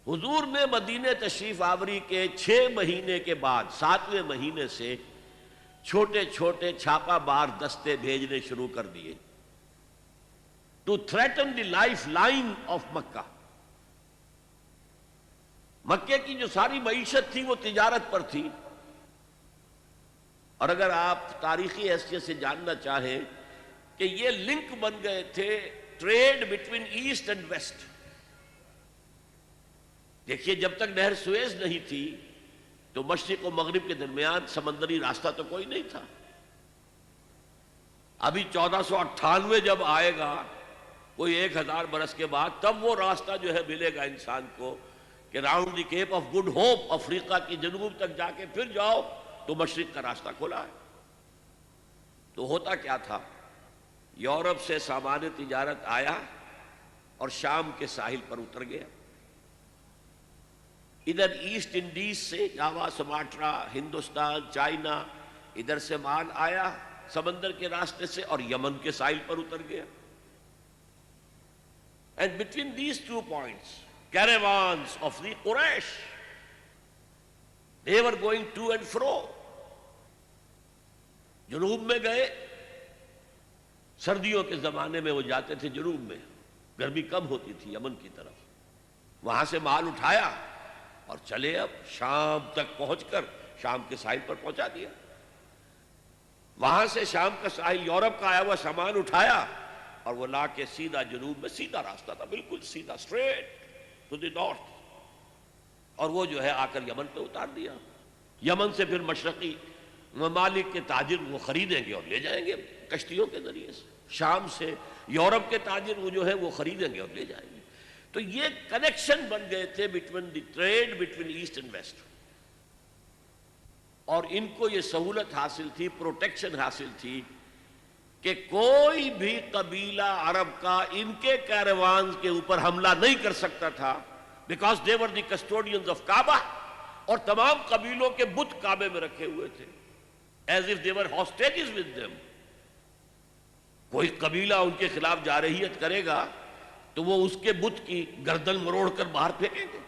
حضور نے مدینہ تشریف آوری کے 6 مہینے کے بعد 7ویں مہینے سے چھوٹے چھوٹے چھاپا بار دستے بھیجنے شروع کر دیے to threaten the lifeline of Mecca. مکے کی جو ساری معیشت تھی وہ تجارت پر تھی. اور اگر آپ تاریخی حیثیت سے جاننا چاہیں کہ یہ لنک بن گئے تھے trade between east and west. دیکھیے, جب تک نہر سویز نہیں تھی تو مشرق و مغرب کے درمیان سمندری راستہ تو کوئی نہیں تھا. ابھی 1498 جب آئے گا, کوئی 1000 برس کے بعد, تب وہ راستہ جو ہے ملے گا انسان کو کہ round the Cape of Good Hope, افریقہ کی جنوب تک جا کے پھر جاؤ تو مشرق کا راستہ کھلا ہے. تو ہوتا کیا تھا, یورپ سے سامان تجارت آیا اور شام کے ساحل پر اتر گیا. ادھر ایسٹ انڈیز سے جاوا, سماٹرا, ہندوستان, چائنا, ادھر سے مال آیا سمندر کے راستے سے اور یمن کے ساحل پر اتر گیا. And between these 2 points caravans of the Quraysh, they were going to and fro. جنوب میں گئے, سردیوں کے زمانے میں وہ جاتے تھے جنوب میں, گرمی کم ہوتی تھی یمن کی طرف. وہاں سے مال اٹھایا اور چلے اب شام تک پہنچ کر شام کے ساحل پر پہنچا دیا. وہاں سے شام کا ساحل یورپ کا آیا ہوا سامان اٹھایا اور وہ لا کے سیدھا جنوب میں, سیدھا راستہ تھا بالکل سیدھا, اسٹریٹ ٹو دی نارتھ, اور وہ جو ہے آ کر یمن پہ اتار دیا. یمن سے پھر مشرقی ممالک کے تاجر وہ خریدیں گے اور لے جائیں گے کشتیوں کے ذریعے سے، شام سے یورپ کے تاجر وہ جو ہے وہ خریدیں گے اور لے جائیں گے۔ تو یہ کنیکشن بن گئے تھے between the trade between east and west, اور ان کو یہ سہولت حاصل تھی، پروٹیکشن حاصل تھی کہ کوئی بھی قبیلہ عرب کا ان کے کیروانز کے اوپر حملہ نہیں کر سکتا تھا، because they were the custodians of Kaaba, اور تمام قبیلوں کے بت کعبے میں رکھے ہوئے تھے as if they were hostages with them. کوئی قبیلہ ان کے خلاف جارحیت کرے گا تو وہ اس کے بت کی گردن مروڑ کر باہر پھینکیں گے۔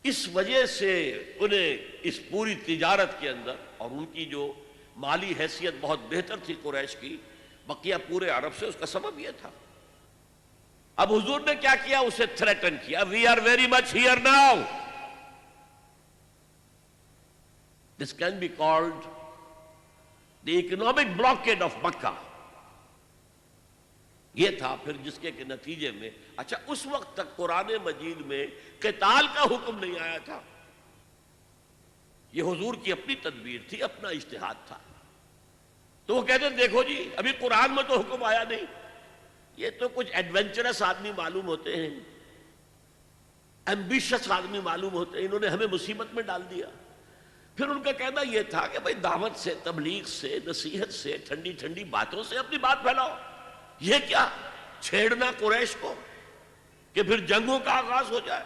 اس وجہ سے انہیں اس پوری تجارت کے اندر، اور ان کی جو مالی حیثیت بہت بہتر تھی قریش کی بقیہ پورے عرب سے، اس کا سبب یہ تھا۔ اب حضور نے کیا کیا؟ اسے تھریٹن کیا، we are very much here now, this can be called the economic blockade of Mecca. یہ تھا پھر جس کے نتیجے میں، اچھا اس وقت تک قرآن مجید میں قتال کا حکم نہیں آیا تھا، یہ حضور کی اپنی تدبیر تھی، اپنا اجتہاد تھا۔ تو وہ کہتے ہیں دیکھو جی ابھی قرآن میں تو حکم آیا نہیں، یہ تو کچھ ایڈونچرس آدمی معلوم ہوتے ہیں، ایمبیشس آدمی معلوم ہوتے ہیں، انہوں نے ہمیں مصیبت میں ڈال دیا۔ پھر ان کا کہنا یہ تھا کہ بھائی دعوت سے، تبلیغ سے، نصیحت سے، ٹھنڈی ٹھنڈی باتوں سے اپنی بات پھیلاؤ، یہ کیا چھیڑنا قریش کو کہ پھر جنگوں کا آغاز ہو جائے۔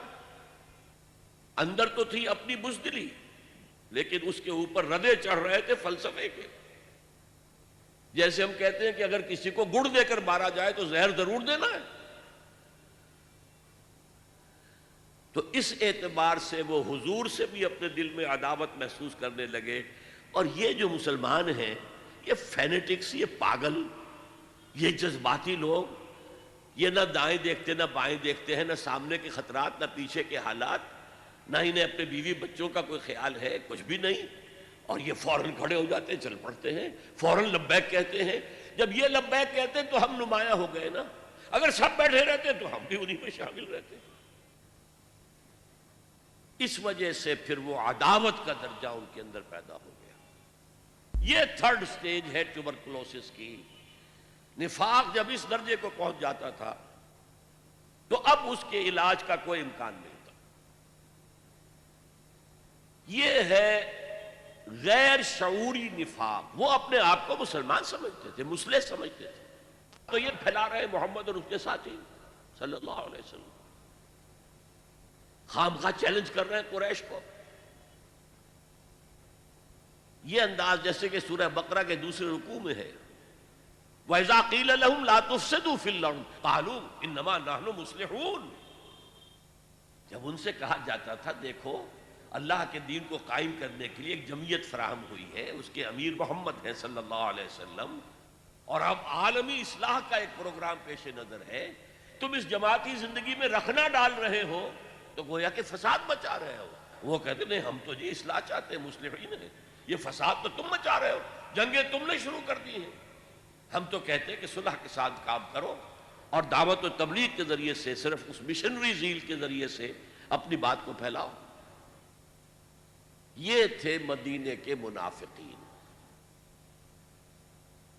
اندر تو تھی اپنی بزدلی، لیکن اس کے اوپر ردے چڑھ رہے تھے فلسفے کے۔ جیسے ہم کہتے ہیں کہ اگر کسی کو گڑ دے کر مارا جائے تو زہر ضرور دینا ہے۔ تو اس اعتبار سے وہ حضور سے بھی اپنے دل میں عداوت محسوس کرنے لگے، اور یہ جو مسلمان ہیں یہ فینیٹکس، یہ پاگل، یہ جذباتی لوگ، یہ نہ دائیں دیکھتے نہ بائیں دیکھتے ہیں، نہ سامنے کے خطرات نہ پیچھے کے حالات، نہ انہیں اپنے بیوی بچوں کا کوئی خیال ہے، کچھ بھی نہیں، اور یہ فوراً کھڑے ہو جاتے ہیں، چل پڑتے ہیں، فوراً لبیک کہتے ہیں۔ جب یہ لبیک کہتے ہیں تو ہم نمایاں ہو گئے نا، اگر سب بیٹھے رہتے تو ہم بھی انہی میں شامل رہتے۔ اس وجہ سے پھر وہ عداوت کا درجہ ان کے اندر پیدا ہو گیا۔ یہ تھرڈ سٹیج ہے ٹیوبرکلوسس کی۔ نفاق جب اس درجے کو پہنچ جاتا تھا تو اب اس کے علاج کا کوئی امکان نہیں تھا۔ یہ ہے غیر شعوری نفاق، وہ اپنے آپ کو مسلمان سمجھتے تھے، مسلح سمجھتے تھے، تو یہ پھیلا رہے محمد اور اس کے ساتھی صلی اللہ علیہ وسلم، خامخواہ چیلنج کر رہے ہیں قریش کو۔ یہ انداز جیسے کہ سورہ بقرہ کے دوسرے رکوع میں ہے، وَإِذَا قِيلَ لَهُمْ لَا تُفْسِدُوا فِي الْأَرْضِ قَالُوا إِنَّمَا نَحْنُ مُصْلِحُونَ۔ جب ان سے کہا جاتا تھا دیکھو اللہ کے دین کو قائم کرنے کے لیے ایک جمعیت فراہم ہوئی ہے، اس کے امیر محمد ہیں صلی اللہ علیہ وسلم، اور اب عالمی اصلاح کا ایک پروگرام پیش نظر ہے، تم اس جماعتی زندگی میں رکھنا ڈال رہے ہو تو گویا کہ فساد مچا رہے ہو۔ وہ کہتے نہیں ہم تو جی اصلاح چاہتے ہیں، مصلحین ہیں، یہ فساد تو تم مچا رہے ہو، جنگیں تم نے شروع کر دی ہیں، ہم تو کہتے ہیں کہ صلح کے ساتھ کام کرو اور دعوت و تبلیغ کے ذریعے سے، صرف اس مشنری زیل کے ذریعے سے اپنی بات کو پھیلاؤ۔ یہ تھے مدینے کے منافقین۔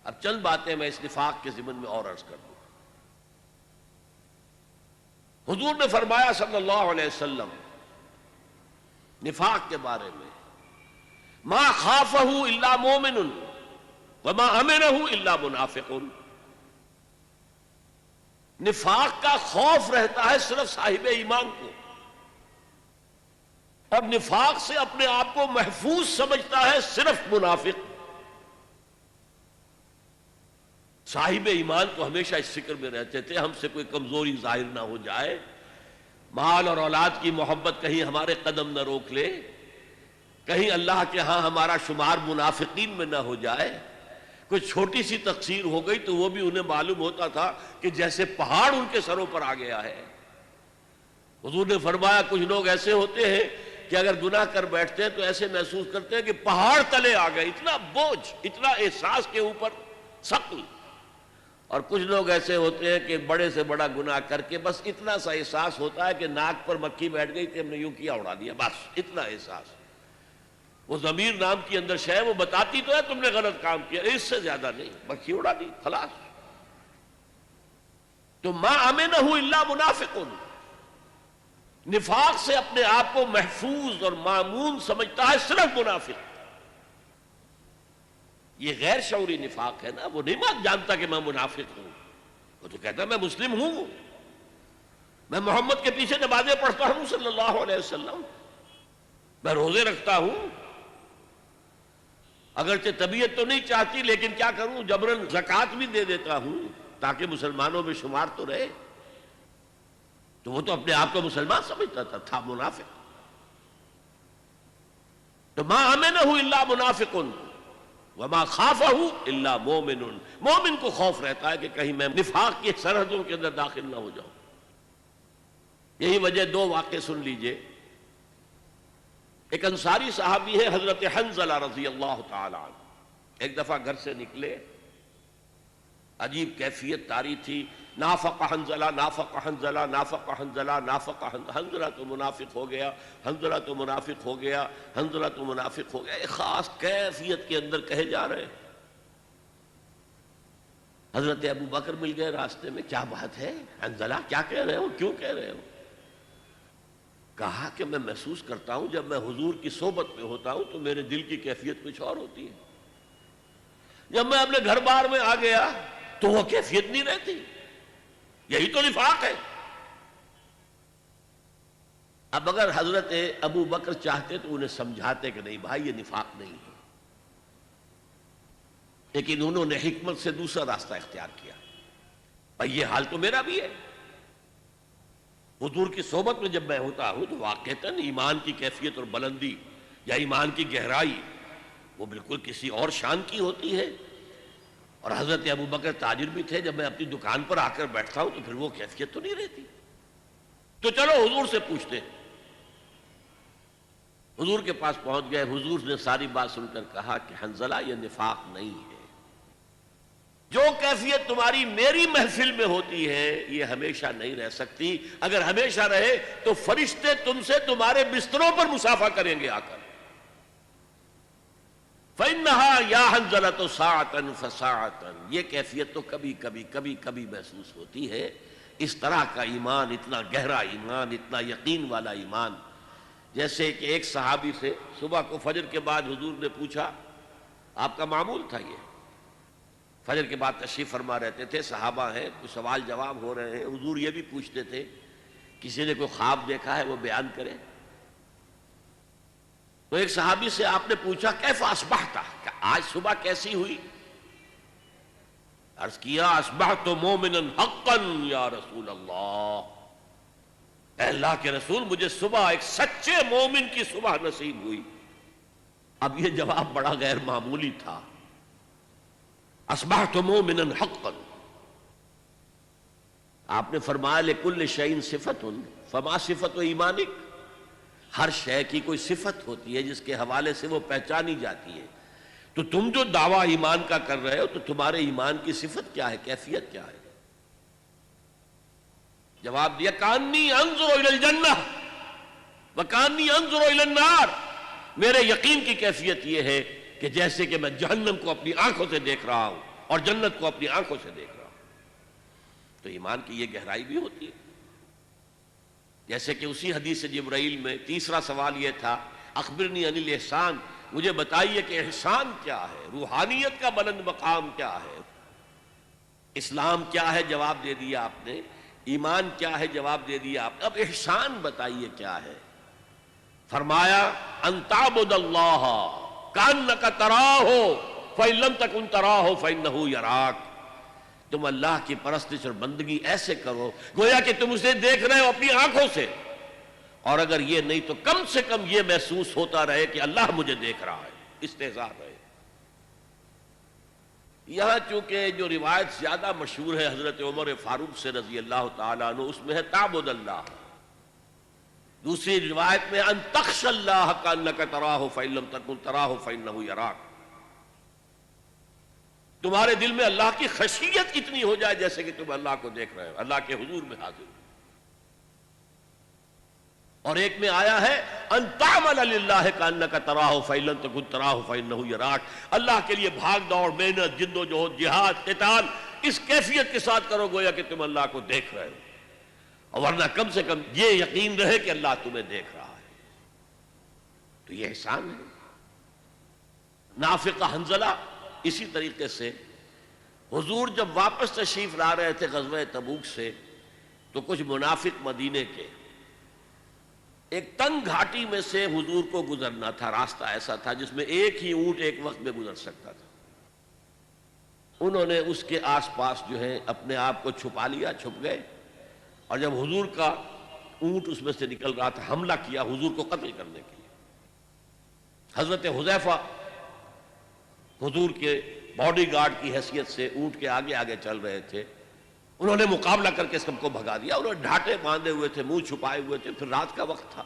اب چند باتیں میں اس نفاق کے ضمن میں اور عرض کر دوں۔ حضور نے فرمایا صلی اللہ علیہ وسلم نفاق کے بارے میں، ما خافہ الا مومن وما امنہ الا منافق۔ نفاق کا خوف رہتا ہے صرف صاحب ایمان کو، اور نفاق سے اپنے آپ کو محفوظ سمجھتا ہے صرف منافق۔ صاحب ایمان تو ہمیشہ اس فکر میں رہتے تھے ہم سے کوئی کمزوری ظاہر نہ ہو جائے، مال اور اولاد کی محبت کہیں ہمارے قدم نہ روک لے، کہیں اللہ کے ہاں ہمارا شمار منافقین میں نہ ہو جائے۔ کوئی چھوٹی سی تقصیر ہو گئی تو وہ بھی انہیں معلوم ہوتا تھا کہ جیسے پہاڑ ان کے سروں پر آ گیا ہے۔ حضور نے فرمایا کچھ لوگ ایسے ہوتے ہیں کہ اگر گناہ کر بیٹھتے ہیں تو ایسے محسوس کرتے ہیں کہ پہاڑ تلے آ گئے، اتنا بوجھ، اتنا احساس کے اوپر ثقل۔ اور کچھ لوگ ایسے ہوتے ہیں کہ بڑے سے بڑا گناہ کر کے بس اتنا سا احساس ہوتا ہے کہ ناک پر مکھی بیٹھ گئی کہ ہم نے یوں کیا اڑا دیا، بس اتنا احساس۔ وہ ضمیر نام کی اندر شے وہ بتاتی تو ہے تم نے غلط کام کیا، اس سے زیادہ نہیں، بس اڑا دی خلاص. تو ما امنہ الا منافق، نفاق سے اپنے آپ کو محفوظ اور مامون سمجھتا ہے صرف منافق. یہ غیر شعوری نفاق ہے نا، وہ نہیں جانتا کہ میں منافق ہوں، وہ تو کہتا ہے میں مسلم ہوں، میں محمد کے پیچھے نمازیں پڑھتا ہوں صلی اللہ علیہ وسلم، میں روزے رکھتا ہوں، اگرچہ طبیعت تو نہیں چاہتی لیکن کیا کروں، جبرن زکوٰۃ بھی دے دیتا ہوں تاکہ مسلمانوں میں شمار تو رہے. تو وہ تو اپنے آپ کو مسلمان سمجھتا تھا منافق. تو ما امنہ الا منافق وما خافہ الا مومن، مومن کو خوف رہتا ہے کہ کہیں میں نفاق کی سرحدوں کے اندر داخل نہ ہو جاؤں. یہی وجہ دو واقعے سن لیجئے. ایک انصاری صحابی ہے حضرت حنظلہ رضی اللہ تعالی عنہ، ایک دفعہ گھر سے نکلے، عجیب کیفیت طاری تھی، نافق حنظلہ نافق حنظلہ نافق حنظلہ نافق حنظلہ تو منافق ہو گیا، حنظلہ تو منافق ہو گیا، حنظلہ تو منافق ہو گیا، ایک خاص کیفیت کے اندر کہے جا رہے ہیں. حضرت ابو بکر مل گئے راستے میں، کیا بات ہے حنظلہ، کیا کہہ رہے ہو، کیوں کہہ رہے ہو؟ کہا کہ میں محسوس کرتا ہوں جب میں حضور کی صحبت میں ہوتا ہوں تو میرے دل کی کیفیت کچھ اور ہوتی ہے، جب میں اپنے گھر بار میں آ گیا تو وہ کیفیت نہیں رہتی. یہی تو نفاق ہے. اب اگر حضرت ابو بکر چاہتے تو انہیں سمجھاتے کہ نہیں بھائی یہ نفاق نہیں ہے، لیکن انہوں نے حکمت سے دوسرا راستہ اختیار کیا. بھائی یہ حال تو میرا بھی ہے، حضور کی صحبت میں جب میں ہوتا ہوں تو واقعتاً ایمان کی کیفیت اور بلندی یا ایمان کی گہرائی وہ بالکل کسی اور شان کی ہوتی ہے. اور حضرت ابو بکر تاجر بھی تھے، جب میں اپنی دکان پر آ کر بیٹھتا ہوں تو پھر وہ کیفیت تو نہیں رہتی. تو چلو حضور سے پوچھتے. حضور کے پاس پہنچ گئے، حضور نے ساری بات سن کر کہا کہ حنظلہ یہ نفاق نہیں ہے، جو کیفیت تمہاری میری محفل میں ہوتی ہے یہ ہمیشہ نہیں رہ سکتی. اگر ہمیشہ رہے تو فرشتے تم سے تمہارے بستروں پر مسافہ کریں گے آ کر. فَإِنَّهَا يَا حَنْظَلَةُ سَاعَةً فَسَاعَةً، یہ کیفیت تو کبھی کبھی محسوس ہوتی ہے. اس طرح کا ایمان، اتنا گہرا ایمان، اتنا یقین والا ایمان، جیسے کہ ایک صحابی سے صبح کو فجر کے بعد حضور نے پوچھا، آپ کا معمول تھا یہ، فجر کے بعد تشریف فرما رہتے تھے، صحابہ ہیں، کوئی سوال جواب ہو رہے ہیں، حضور یہ بھی پوچھتے تھے کسی نے کوئی خواب دیکھا ہے وہ بیان کرے. تو ایک صحابی سے آپ نے پوچھا کیف اصبحت، کہ آج صبح کیسی ہوئی؟ عرض کیا اصبحت مومنا حقا یا رسول اللہ، اے اللہ کے رسول مجھے صبح ایک سچے مومن کی صبح نصیب ہوئی. اب یہ جواب بڑا غیر معمولی تھا، اصبحت مومنا حقا. آپ نے فرمایا لکل شیء صفت فما صفت ایمانک، ہر شے کی کوئی صفت ہوتی ہے جس کے حوالے سے وہ پہچانی جاتی ہے. تو تم جو دعویٰ ایمان کا کر رہے ہو تو تمہارے ایمان کی صفت کیا ہے، کیفیت کیا ہے؟ جواب دیا کانی انظر الی الجنہ وکانی انظر الی النار، میرے یقین کی کیفیت یہ ہے کہ جیسے کہ میں جہنم کو اپنی آنکھوں سے دیکھ رہا ہوں اور جنت کو اپنی آنکھوں سے دیکھ رہا ہوں. تو ایمان کی یہ گہرائی بھی ہوتی ہے. جیسے کہ اسی حدیث جبرائیل میں تیسرا سوال یہ تھا اخبرنی عن الاحسان، مجھے بتائیے کہ احسان کیا ہے، روحانیت کا بلند مقام کیا ہے. اسلام کیا ہے جواب دے دیا آپ نے، ایمان کیا ہے جواب دے دیا آپ نے، اب احسان بتائیے کیا ہے. فرمایا ان تعبد اللہ کانک تراہ فإن لم تکن تراہ فإنہ یراک، تم اللہ کی پرستش اور بندگی ایسے کرو گویا کہ تم اسے دیکھ رہے ہو اپنی آنکھوں سے، اور اگر یہ نہیں تو کم سے کم یہ محسوس ہوتا رہے کہ اللہ مجھے دیکھ رہا ہے، استحضار رہے. یہاں چونکہ جو روایت زیادہ مشہور ہے حضرت عمر فاروق سے رضی اللہ تعالیٰ عنہ، اس میں ہے تعبد اللہ. دوسری روایت میں ان تخشى اللہ کانک تراہ فإن لم تکن تراہ فإنہ یراک، تمہارے دل میں اللہ کی خشیت اتنی ہو جائے جیسے کہ تم اللہ کو دیکھ رہے ہو، اللہ کے حضور میں حاضر ہو. اور ایک میں آیا ہے ان تعمل للہ کانک تراہ فإن لم تکن تراہ فإنہ یراک، اللہ کے لیے بھاگ دوڑ، محنت، جد و جہد، جہاد، قتال اس کیفیت کے ساتھ کرو گویا کہ تم اللہ کو دیکھ رہے ہو، اور ورنہ کم سے کم یہ یقین رہے کہ اللہ تمہیں دیکھ رہا ہے۔ تو یہ احسان ہے۔ نافقہ حنظلہ اسی طریقے سے حضور جب واپس تشریف لا رہے تھے غزوہ تبوک سے، تو کچھ منافق مدینے کے ایک تنگ گھاٹی میں سے حضور کو گزرنا تھا، راستہ ایسا تھا جس میں ایک ہی اونٹ ایک وقت میں گزر سکتا تھا۔ انہوں نے اس کے آس پاس جو ہے اپنے آپ کو چھپا لیا، چھپ گئے، اور جب حضور کا اونٹ اس میں سے نکل رہا تھا حملہ کیا حضور کو قتل کرنے کے لیے۔ حضرت حذیفہ حضور کے باڈی گارڈ کی حیثیت سے اونٹ کے آگے آگے چل رہے تھے، انہوں نے مقابلہ کر کے سب کو بھگا دیا۔ انہوں نے ڈھاٹے باندھے ہوئے تھے، منہ چھپائے ہوئے تھے، پھر رات کا وقت تھا۔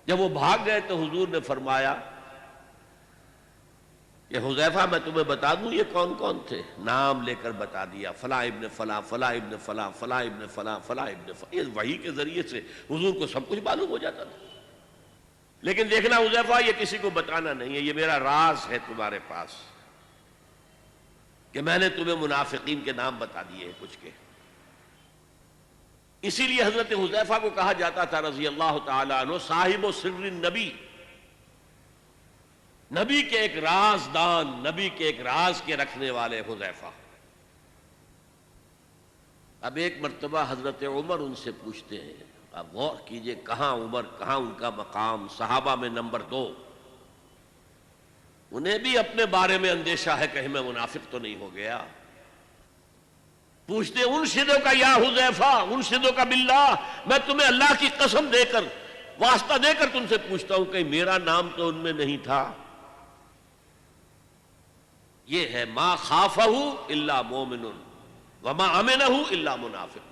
جب وہ بھاگ گئے تو حضور نے فرمایا کہ حذیفہ میں تمہیں بتا دوں یہ کون کون تھے؟ نام لے کر بتا دیا، فلاں ابن فلاں، فلاں ابن فلاں، فلاں ابن فلاں، فلاں ابن فلاں۔ یہ وحی کے ذریعے سے حضور کو سب کچھ معلوم ہو جاتا تھا۔ لیکن دیکھنا حذیفہ، یہ کسی کو بتانا نہیں ہے، یہ میرا راز ہے تمہارے پاس، کہ میں نے تمہیں منافقین کے نام بتا دیے ہیں کچھ کے۔ اسی لیے حضرت حذیفہ کو کہا جاتا تھا رضی اللہ تعالی عنہ صاحب و سر النبی، نبی کے ایک رازدان، نبی کے ایک راز کے رکھنے والے حذیفہ۔ اب ایک مرتبہ حضرت عمر ان سے پوچھتے ہیں، اب غور کیجئے کہاں عمر، کہاں ان کا مقام، صحابہ میں نمبر 2، انہیں بھی اپنے بارے میں اندیشہ ہے کہیں میں منافق تو نہیں ہو گیا۔ پوچھتے انشدو کا یا حذیفہ، انشدو کا باللہ، میں تمہیں اللہ کی قسم دے کر، واسطہ دے کر تم سے پوچھتا ہوں کہیں میرا نام تو ان میں نہیں تھا۔ یہ ہے ما خافہ الا مومن وما امنہ الا منافق۔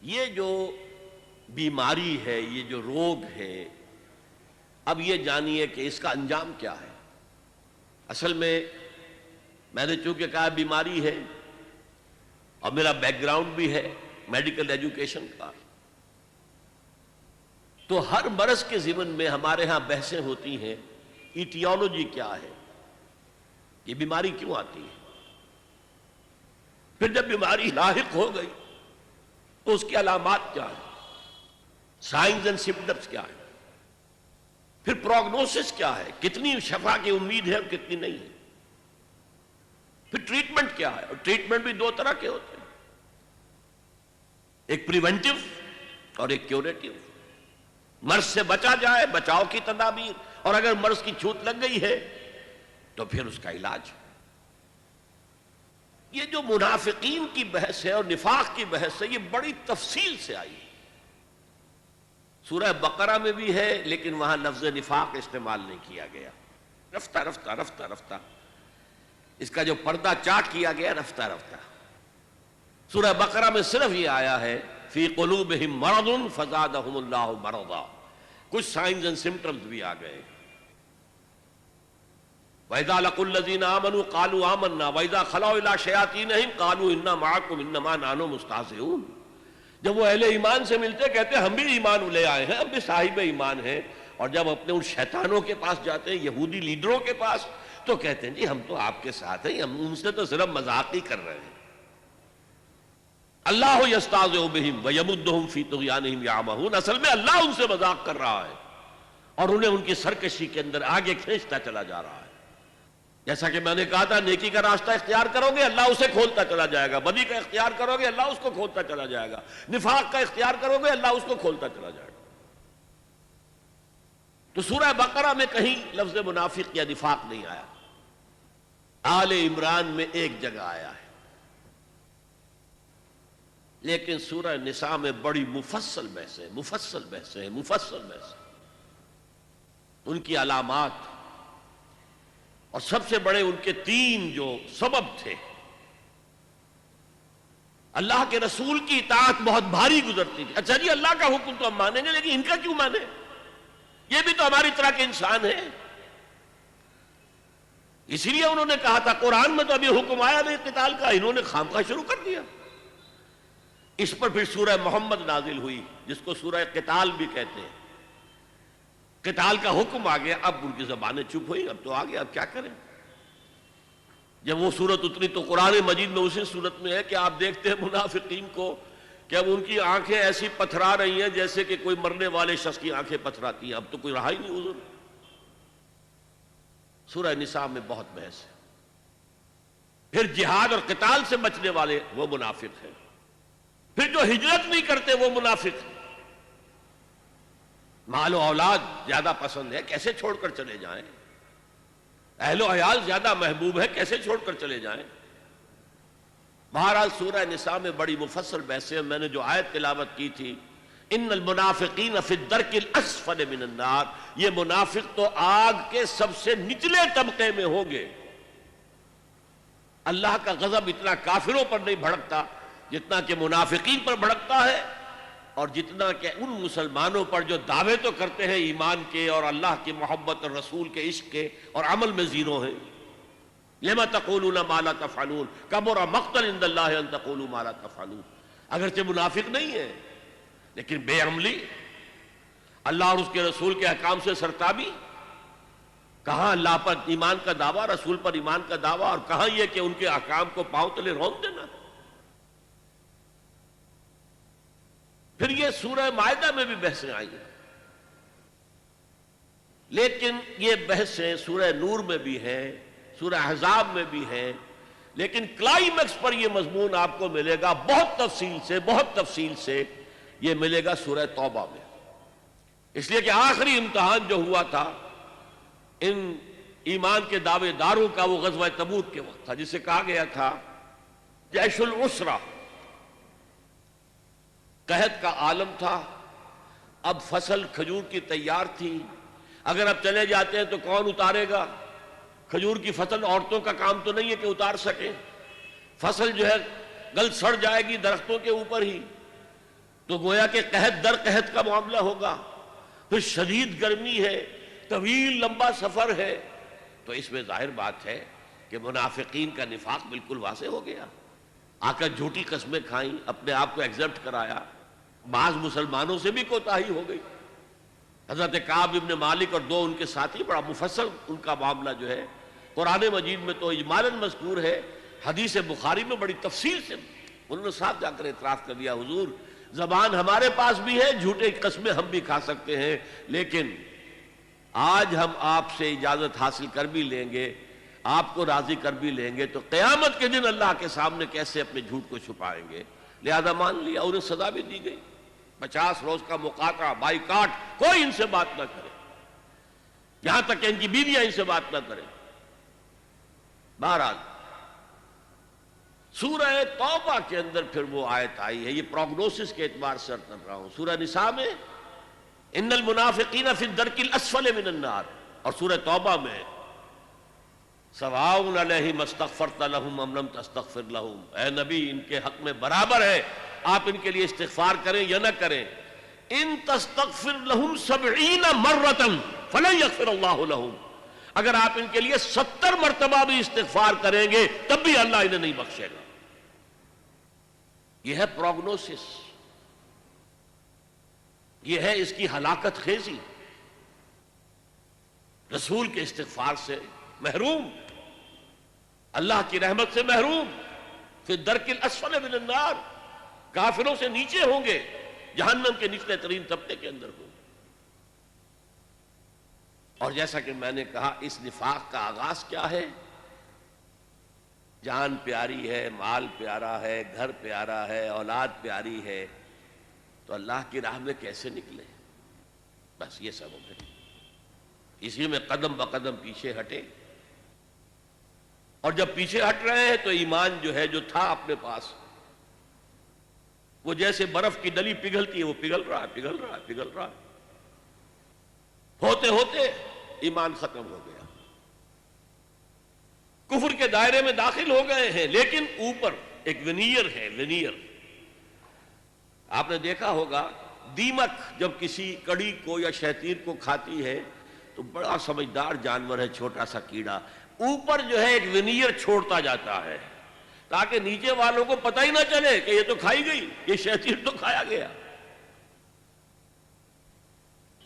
یہ جو بیماری ہے، یہ جو روگ ہے، اب یہ جانیے کہ اس کا انجام کیا ہے۔ اصل میں نے چونکہ کہا بیماری ہے، اور میرا بیک گراؤنڈ بھی ہے میڈیکل ایجوکیشن کا، تو ہر مرض کے ضمن میں ہمارے ہاں بحثیں ہوتی ہیں، ایٹیولوجی کیا ہے، یہ بیماری کیوں آتی ہے۔ پھر جب بیماری لاحق ہو گئی تو اس کی علامات کیا ہیں، سائنز اینڈ سمپٹمز کیا ہیں، پھر پروگنوسس کیا ہے، کتنی شفا کی امید ہے اور کتنی نہیں ہے، پھر ٹریٹمنٹ کیا ہے، اور ٹریٹمنٹ بھی 2 طرح کے ہوتے ہیں، ایک پریونٹیو اور ایک کیوریٹیو۔ مرض سے بچا جائے، بچاؤ کی تدابیر، اور اگر مرض کی چھوٹ لگ گئی ہے تو پھر اس کا علاج۔ یہ جو منافقین کی بحث ہے اور نفاق کی بحث ہے، یہ بڑی تفصیل سے آئی ہے۔ سورہ بقرہ میں بھی ہے لیکن وہاں لفظ نفاق استعمال نہیں کیا گیا، رفتہ رفتہ رفتہ رفتہ اس کا جو پردہ چاٹ کیا گیا رفتہ رفتہ۔ سورہ بقرہ میں صرف یہ آیا ہے فی قلوبہم مرض فزادہم اللہ مرضا، کچھ سائنز اینڈ سمپٹمز بھی آ گئے۔ وَإِذَا لَقُوا الَّذِينَ آمَنُوا قَالُوا آمَنَّا وَإِذَا خَلَوْا إِلَىٰ شَيَاطِينِهِمْ قَالُوا إِنَّا مَعَكُمْ إِنَّمَا نَحْنُ مُسْتَهْزِئُونَ، جب وہ اہل ایمان سے ملتے کہتے ہم بھی ایمان لے آئے ہیں، ہم بھی صاحب ایمان ہیں، اور جب اپنے ان شیطانوں کے پاس جاتے ہیں، یہودی لیڈروں کے پاس، تو کہتے ہیں جی ہم تو آپ کے ساتھ ہیں، ہم ان سے تو صرف مذاق ہی کر رہے ہیں۔ اللہ یستہزئ بہم ویمدہم فی طغیانہم یعمہون، اصل میں اللہ ان سے مذاق کر رہا ہے اور انہیں ان کی سرکشی کے اندر آگے کھینچتا چلا جا رہا ہے۔ جیسا کہ میں نے کہا تھا، نیکی کا راستہ اختیار کرو گے اللہ اسے کھولتا چلا جائے گا، بدی کا اختیار کرو گے اللہ اس کو کھولتا چلا جائے گا، نفاق کا اختیار کرو گے اللہ اس کو کھولتا چلا جائے گا۔ تو سورہ بقرہ میں کہیں لفظ منافق یا نفاق نہیں آیا، آل عمران میں ایک جگہ آیا ہے، لیکن سورہ نساء میں بڑی مفصل بحثیں ان کی علامات، اور سب سے بڑے ان کے 3 جو سبب تھے۔ اللہ کے رسول کی اطاعت بہت بھاری گزرتی تھی، اچھا جی اللہ کا حکم تو ہم مانیں گے لیکن ان کا کیوں مانیں، یہ بھی تو ہماری طرح کے انسان ہیں۔ اسی لیے انہوں نے کہا تھا قرآن میں تو ابھی حکم آیا نہیں قتال کا، انہوں نے خامخواہ شروع کر دیا۔ اس پر پھر سورہ محمد نازل ہوئی جس کو سورہ قتال بھی کہتے ہیں. قتال کا حکم آ گیا، اب ان کی زبانیں چپ ہوئی، اب تو آ گیا، اب کیا کریں. جب وہ صورت اتری تو قرآن مجید میں اسی صورت میں ہے کہ آپ دیکھتے ہیں منافقین کو کہ اب ان کی آنکھیں ایسی پتھرا رہی ہیں جیسے کہ کوئی مرنے والے شخص کی آنکھیں پتھراتی ہیں، اب تو کوئی رہا ہی نہیں حضور. سورہ نساء میں بہت بحث ہے. پھر جہاد اور قتال سے بچنے والے وہ منافق ہیں. پھر جو ہجرت نہیں کرتے وہ منافق ہیں. مال و اولاد زیادہ پسند ہے، کیسے چھوڑ کر چلے جائیں. اہل و عیال زیادہ محبوب ہے، کیسے چھوڑ کر چلے جائیں. بہرحال سورہ نساء میں بڑی مفصل بحثیں. میں نے جو آیت تلاوت کی تھی، ان المنافقین فی الدرک الاسفل من النار، یہ منافق تو آگ کے سب سے نچلے طبقے میں ہوں گے. اللہ کا غضب اتنا کافروں پر نہیں بھڑکتا جتنا کہ منافقین پر بھڑکتا ہے، اور جتنا کہ ان مسلمانوں پر جو دعوے تو کرتے ہیں ایمان کے اور اللہ کی محبت اور رسول کے عشق کے اور عمل میں زیرو ہیں. لما تقولون ما لا تفعلون کبر مقتا عند اللہ ان تقولوا ما لا تفعلون. اگرچہ منافق نہیں ہے لیکن بے عملی، اللہ اور اس کے رسول کے احکام سے سرتابی. کہاں اللہ پر ایمان کا دعویٰ، رسول پر ایمان کا دعویٰ، اور کہاں یہ کہ ان کے احکام کو پاؤں تلے رون دینا. پھر یہ سورہ مائدہ میں بھی بحثیں آئی ہیں، لیکن یہ بحثیں سورہ نور میں بھی ہیں، سورہ احزاب میں بھی ہیں، لیکن کلائمیکس پر یہ مضمون آپ کو ملے گا بہت تفصیل سے یہ ملے گا سورہ توبہ میں. اس لیے کہ آخری امتحان جو ہوا تھا ان ایمان کے دعوے داروں کا وہ غزوہ تبوک کے وقت تھا، جسے کہا گیا تھا جیش العسرہ. قحط کا عالم تھا، اب فصل کھجور کی تیار تھی. اگر اب چلے جاتے ہیں تو کون اتارے گا؟ کھجور کی فصل عورتوں کا کام تو نہیں ہے کہ اتار سکیں. فصل جو ہے گل سڑ جائے گی درختوں کے اوپر ہی. تو گویا کہ قحط در قحط کا معاملہ ہوگا. پھر شدید گرمی ہے، طویل لمبا سفر ہے. تو اس میں ظاہر بات ہے کہ منافقین کا نفاق بالکل واضح ہو گیا. آ کر جھوٹی قسمیں کھائیں، اپنے آپ کو ایگزیپٹ کرایا. بعض مسلمانوں سے بھی کوتاہی ہو گئی. حضرت کعب ابن مالک اور دو ان کے ساتھی، بڑا مفصل ان کا معاملہ جو ہے قرآن مجید میں تو اجمالاً مذکور ہے، حدیث بخاری میں بڑی تفصیل سے انہوں نے صاحب جا کر اعتراف کر دیا، حضور زبان ہمارے پاس بھی ہے، جھوٹے قسمیں ہم بھی کھا سکتے ہیں، لیکن آج ہم آپ سے اجازت حاصل کر بھی لیں گے، آپ کو راضی کر بھی لیں گے، تو قیامت کے دن اللہ کے سامنے کیسے اپنے جھوٹ کو چھپائیں گے. لہذا مان لیا. انہیں سزا بھی دی گئی، 50 روز کا مقاطعہ، بائیکاٹ، کوئی ان سے بات نہ کرے، یہاں تک کہ ان کی بیویاں ان سے بات نہ کریں. بہرحال سورہ توبہ کے اندر پھر وہ آیت آئی ہے. یہ پروگنوسس کے اعتبار سے کر رہا ہوں. سورہ نساء میں ان المنافقین فی الدرک الاسفل من النار، اور سورہ توبہ میں سواء علیہم استغفرت لہم ام لم تستغفر لہم. اے نبی ان کے حق میں برابر ہے آپ ان کے لیے استغفار کریں یا نہ کریں. ان تستغفر لہم 70 مرۃ فلن یغفر اللہ لہم. اگر آپ ان کے لیے 70 مرتبہ بھی استغفار کریں گے تب بھی اللہ انہیں نہیں بخشے گا. یہ ہے پروگنوسس، یہ ہے اس کی ہلاکت خیزی. رسول کے استغفار سے محروم، اللہ کی رحمت سے محروم، فی الدرک الاسفل من النار، کافروں سے نیچے ہوں گے، جہنم کے نچلے ترین طبقے کے اندر ہوں. اور جیسا کہ میں نے کہا اس نفاق کا آغاز کیا ہے؟ جان پیاری ہے، مال پیارا ہے، گھر پیارا ہے، اولاد پیاری ہے، تو اللہ کی راہ میں کیسے نکلے؟ بس یہ سبب ہے. اسی میں قدم بقدم پیچھے ہٹے، اور جب پیچھے ہٹ رہے ہیں تو ایمان جو ہے جو تھا اپنے پاس، وہ جیسے برف کی ڈلی پگھلتی ہے، وہ پگھل رہا ہے. ہوتے ہوتے ایمان ختم ہو گیا، کفر کے دائرے میں داخل ہو گئے ہیں. لیکن اوپر ایک ونیئر ہے، ونیئر. آپ نے دیکھا ہوگا دیمک جب کسی کڑی کو یا شیطیر کو کھاتی ہے تو بڑا سمجھدار جانور ہے، چھوٹا سا کیڑا، اوپر جو ہے ایک ونیئر چھوڑتا جاتا ہے تاکہ نیچے والوں کو پتہ ہی نہ چلے کہ یہ تو کھائی گئی، یہ شیطان تو کھایا گیا۔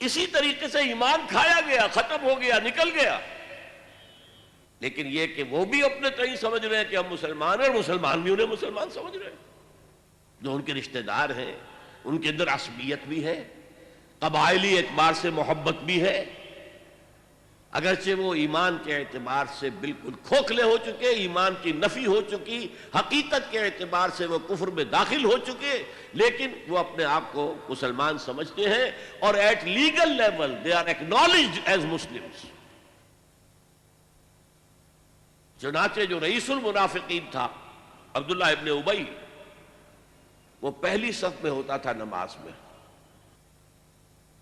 اسی طریقے سے ایمان کھایا گیا، ختم ہو گیا، نکل گیا، لیکن یہ کہ وہ بھی اپنے تئیں سمجھ رہے ہیں کہ ہم مسلمان ہیں، اور مسلمان بھی انہیں مسلمان سمجھ رہے ہیں، جو ان کے رشتہ دار ہیں، ان کے اندر عصبیت بھی ہے، قبائلی اعتبار سے محبت بھی ہے، اگرچہ وہ ایمان کے اعتبار سے بالکل کھوکھلے ہو چکے، ایمان کی نفی ہو چکی، حقیقت کے اعتبار سے وہ کفر میں داخل ہو چکے، لیکن وہ اپنے آپ کو مسلمان سمجھتے ہیں، اور at legal level they are acknowledged as Muslims. چنانچہ جو رئیس المنافقین تھا عبداللہ ابن ابی، وہ پہلی صف میں ہوتا تھا نماز میں،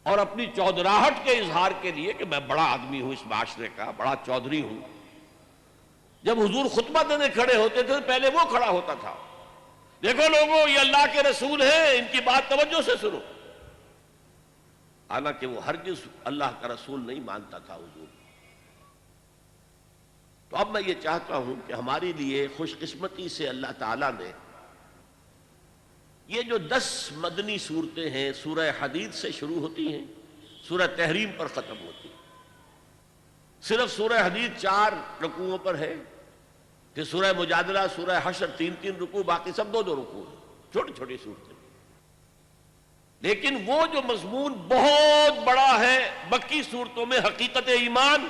اور اپنی چودراہٹ کے اظہار کے لیے کہ میں بڑا آدمی ہوں اس معاشرے کا، بڑا چودھری ہوں، جب حضور خطبہ دینے کھڑے ہوتے تھے پہلے وہ کھڑا ہوتا تھا، دیکھو لوگوں یہ اللہ کے رسول ہیں، ان کی بات توجہ سے سنو، حالانکہ وہ ہرگز اللہ کا رسول نہیں مانتا تھا حضور۔ تو اب میں یہ چاہتا ہوں کہ ہمارے لیے خوش قسمتی سے اللہ تعالیٰ نے یہ جو 10 مدنی صورتیں ہیں، سورہ حدید سے شروع ہوتی ہیں، سورہ تحریم پر ختم ہوتی ہیں، صرف سورہ حدید 4 رکوعوں پر ہے، کہ سورہ مجادلہ، سورہ حشر 3 رکوع، باقی سب 2 رکوع ہیں، چھوٹی چھوٹی صورتیں، لیکن وہ جو مضمون بہت بڑا ہے مکی صورتوں میں، حقیقت ایمان،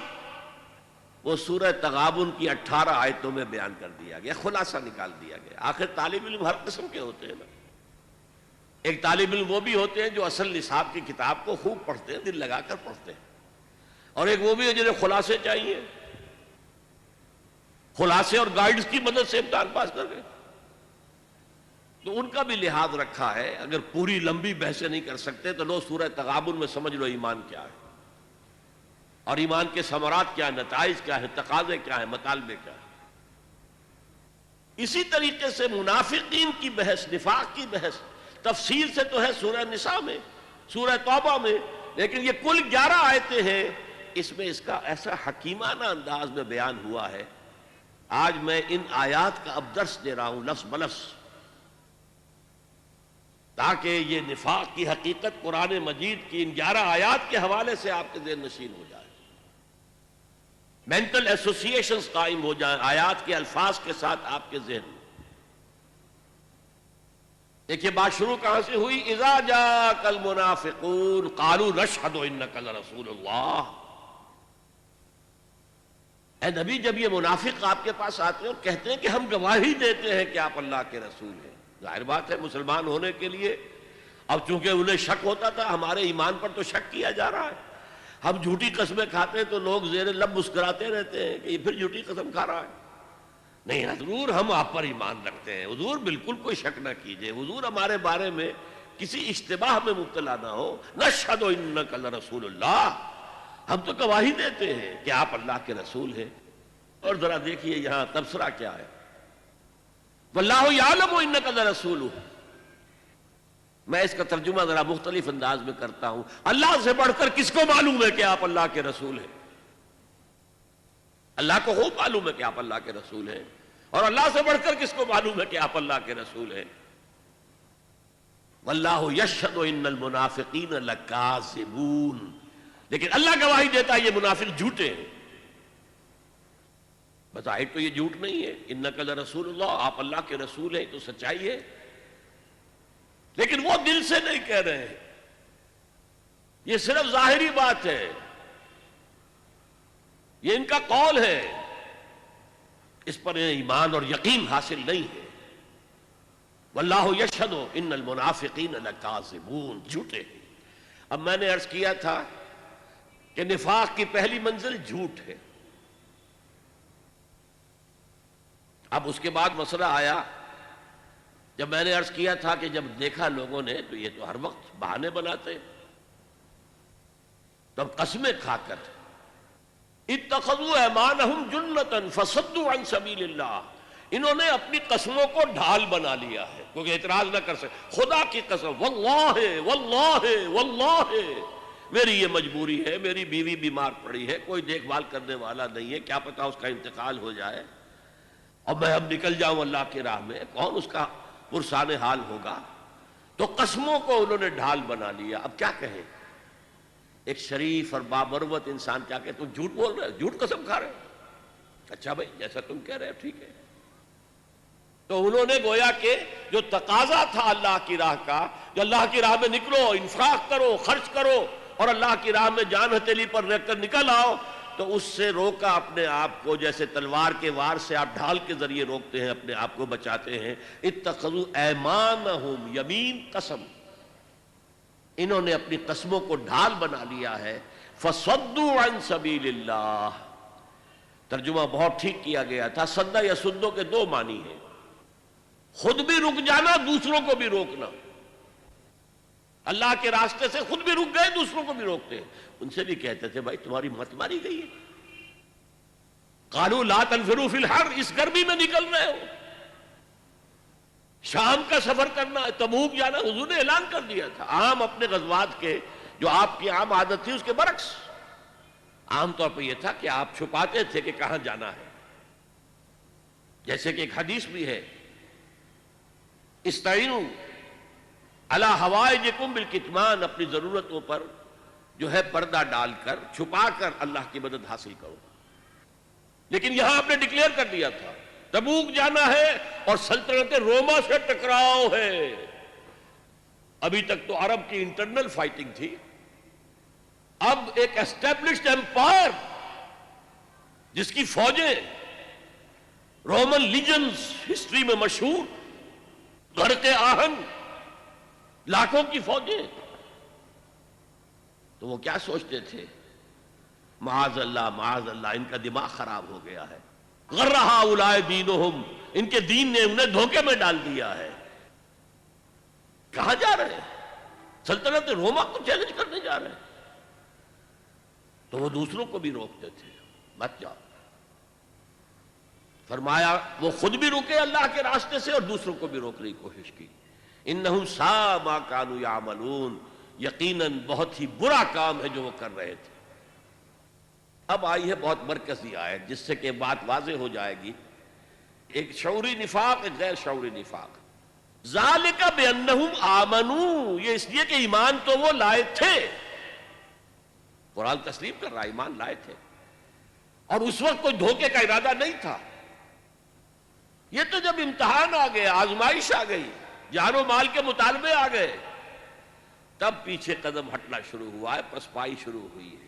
وہ سورہ تغابن کی 18 آیتوں میں بیان کر دیا گیا، خلاصہ نکال دیا گیا۔ آخر طالب علم ہر قسم کے ہوتے ہیں نا، ایک طالب علم وہ بھی ہوتے ہیں جو اصل نصاب کی کتاب کو خوب پڑھتے ہیں، دل لگا کر پڑھتے ہیں، اور ایک وہ بھی ہے جنہیں خلاصے چاہیے، خلاصے اور گائیڈز کی مدد سے امتحان پاس کر گئے، تو ان کا بھی لحاظ رکھا ہے۔ اگر پوری لمبی بحثیں نہیں کر سکتے تو لو سورہ تغابن میں سمجھ لو ایمان کیا ہے، اور ایمان کے ثمرات کیا ہیں، نتائج کیا ہیں، تقاضے کیا ہیں، مطالبے کیا ہیں۔ اسی طریقے سے منافقین کی بحث، نفاق کی بحث تفصیل سے تو ہے سورہ نساء میں، سورہ توبہ میں، لیکن یہ کل 11 آیتیں ہیں، اس میں اس کا ایسا حکیمانہ انداز میں بیان ہوا ہے۔ آج میں ان آیات کا اب درس دے رہا ہوں لفظ بلفظ، تاکہ یہ نفاق کی حقیقت قرآن مجید کی ان 11 آیات کے حوالے سے آپ کے ذہن نشین ہو جائے، مینٹل ایسوسیشنز قائم ہو جائیں آیات کے الفاظ کے ساتھ آپ کے ذہن میں۔ دیکھیے بات شروع کہاں سے ہوئی؟ اذا جاءک المنافقون قالوا نشہد انک لرسول اللہ۔ اے نبی، جب یہ منافق آپ کے پاس آتے ہیں اور کہتے ہیں کہ ہم گواہی دیتے ہیں کہ آپ اللہ کے رسول ہیں، ظاہر بات ہے مسلمان ہونے کے لیے اب چونکہ انہیں شک ہوتا تھا، ہمارے ایمان پر تو شک کیا جا رہا ہے، ہم جھوٹی قسمیں کھاتے ہیں تو لوگ زیر لب مسکراتے رہتے ہیں کہ یہ پھر جھوٹی قسم کھا رہا ہے۔ نہیں حضور، ہم آپ پر ایمان رکھتے ہیں، حضور بالکل کوئی شک نہ کیجئے، حضور ہمارے بارے میں کسی اشتباہ میں مبتلا نہ ہو، نشہد انک لرسول اللہ، ہم تو گواہی دیتے ہیں کہ آپ اللہ کے رسول ہیں۔ اور ذرا دیکھیے یہاں تبصرہ کیا ہے، واللہ یعلم انک لرسولہ۔ میں اس کا ترجمہ ذرا مختلف انداز میں کرتا ہوں، اللہ سے بڑھ کر کس کو معلوم ہے کہ آپ اللہ کے رسول ہیں؟ اللہ کو خوب معلوم ہے کہ آپ اللہ کے رسول ہیں، اور اللہ سے بڑھ کر کس کو معلوم ہے کہ آپ اللہ کے رسول ہیں؟ واللہ یشہد ان المنافقین لکاذبون، لیکن اللہ گواہی دیتا ہے یہ منافق جھوٹے ہیں۔ بظاہر تو یہ جھوٹ نہیں ہے، انک لرسول اللہ، آپ اللہ کے رسول ہیں، تو سچائی ہے، لیکن وہ دل سے نہیں کہہ رہے ہیں، یہ صرف ظاہری بات ہے، یہ ان کا قول ہے، اس پر ایمان اور یقین حاصل نہیں ہے۔ واللہ یشہد ان المنافقین لکاذبون، جھوٹے ہیں۔ اب میں نے عرض کیا تھا کہ نفاق کی پہلی منزل جھوٹ ہے، اب اس کے بعد مسئلہ آیا، جب میں نے عرض کیا تھا کہ جب دیکھا لوگوں نے تو یہ تو ہر وقت بہانے بناتے، تب قسمیں کھا کر اتخذوا ایمانہم جنتا فصدوا عن سبیل اللہ، انہوں نے اپنی قسموں کو ڈھال بنا لیا ہے، کیونکہ اعتراض نہ کر سکے۔ خدا کی قسم، واللہ واللہ واللہ میری یہ مجبوری ہے، میری بیوی بیمار پڑی ہے، کوئی دیکھ بھال کرنے والا نہیں ہے، کیا پتا اس کا انتقال ہو جائے، اور میں اب نکل جاؤں اللہ کی راہ میں، کون اس کا پرسان حال ہوگا؟ تو قسموں کو انہوں نے ڈھال بنا لیا۔ اب کیا کہیں ایک شریف اور بامروت انسان، کیا کہ تم جھوٹ بول رہے ہو، جھوٹ قسم کھا رہے ہو؟ اچھا بھائی جیسا تم کہہ رہے ہو ٹھیک ہے۔ تو انہوں نے گویا کہ جو تقاضا تھا اللہ کی راہ کا، جو اللہ کی راہ میں نکلو، انفاق کرو، خرچ کرو اور اللہ کی راہ میں جان ہتھیلی پر رکھ کر نکل آؤ، تو اس سے روکا اپنے آپ کو، جیسے تلوار کے وار سے آپ ڈھال کے ذریعے روکتے ہیں، اپنے آپ کو بچاتے ہیں۔ اتخذوا ایمانہم، یمین قسم، انہوں نے اپنی قسموں کو ڈھال بنا لیا ہے۔ فصدوا عن سبیل اللہ، ترجمہ بہت ٹھیک کیا گیا تھا۔ صدہ یا سدو کے دو معنی ہیں، خود بھی رک جانا، دوسروں کو بھی روکنا۔ اللہ کے راستے سے خود بھی رک گئے، دوسروں کو بھی روکتے ہیں۔ ان سے بھی کہتے تھے بھائی تمہاری مت ماری گئی ہے، قالوا لا تنفروا فی الحر، اس گرمی میں نکل رہے ہو، شام کا سفر کرنا ہے، تبوک جانا، حضور نے اعلان کر دیا تھا۔ عام اپنے غزوات کے جو آپ کی عام عادت تھی اس کے برعکس عام طور پہ یہ تھا کہ آپ چھپاتے تھے کہ کہاں جانا ہے۔ جیسے کہ ایک حدیث بھی ہے، استعینوا علی حوائجکم بالکتمان، اپنی ضرورتوں پر جو ہے پردہ ڈال کر، چھپا کر اللہ کی مدد حاصل کرو۔ لیکن یہاں آپ نے ڈکلیئر کر دیا تھا تبوک جانا ہے اور سلطنت روما سے ٹکراؤ ہے۔ ابھی تک تو عرب کی انٹرنل فائٹنگ تھی، اب ایک اسٹیبلشڈ ایمپائر جس کی فوجیں رومن لیجنز ہسٹری میں مشہور، غرق آہن، لاکھوں کی فوجیں، تو وہ کیا سوچتے تھے؟ معاذ اللہ ان کا دماغ خراب ہو گیا ہے، غر ہؤلاء دینہم، ان کے دین نے انہیں دھوکے میں ڈال دیا ہے۔ کہاں جا رہے ہیں؟ سلطنت روما کو چیلنج کرنے جا رہے ہیں۔ تو وہ دوسروں کو بھی روکتے تھے، مت جاؤ۔ فرمایا وہ خود بھی رکے اللہ کے راستے سے اور دوسروں کو بھی روکنے کی کوشش کی۔ انہم ساء ما کانوا یعملون، یقیناً بہت ہی برا کام ہے جو وہ کر رہے تھے۔ اب آئی ہے بہت مرکزی آیت جس سے کہ بات واضح ہو جائے گی، ایک شعوری نفاق، ایک غیر شعوری نفاق۔ ذالک بانہم آمنوا، یہ اس لیے کہ ایمان تو وہ لائے تھے، قرآن تسلیم کر رہا ہے ایمان لائے تھے، اور اس وقت کوئی دھوکے کا ارادہ نہیں تھا۔ یہ تو جب امتحان آ گیا، آزمائش آ گئی، جان و مال کے مطالبے آ گئے، تب پیچھے قدم ہٹنا شروع ہوا ہے، پسپائی شروع ہوئی ہے،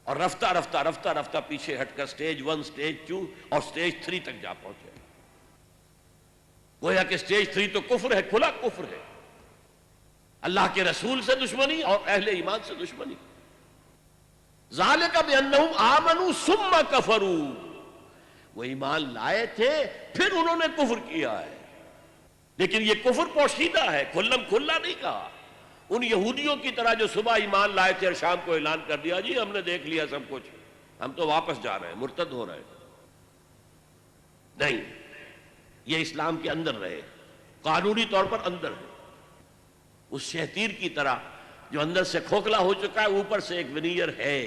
اور رفتہ رفتہ پیچھے ہٹ کر سٹیج 1، سٹیج 2 اور سٹیج 3 تک جا پہنچے۔ گویا کہ سٹیج 3 تو کفر ہے، کھلا کفر ہے، اللہ کے رسول سے دشمنی اور اہل ایمان سے دشمنی۔ ذالک بانہم آمنوا ثم کفروا، وہ ایمان لائے تھے پھر انہوں نے کفر کیا ہے، لیکن یہ کفر پوشیدہ ہے، کھلم کھلا نہیں کہا۔ ان یہودیوں کی طرح جو صبح ایمان لائے تھے اور شام کو اعلان کر دیا جی ہم نے دیکھ لیا سب کچھ، ہم تو واپس جا رہے ہیں، مرتد ہو رہے ہیں، نہیں، یہ اسلام کے اندر رہے، قانونی طور پر اندر ہے، اس شہتیر کی طرح جو اندر سے کھوکھلا ہو چکا ہے، اوپر سے ایک ونیئر ہے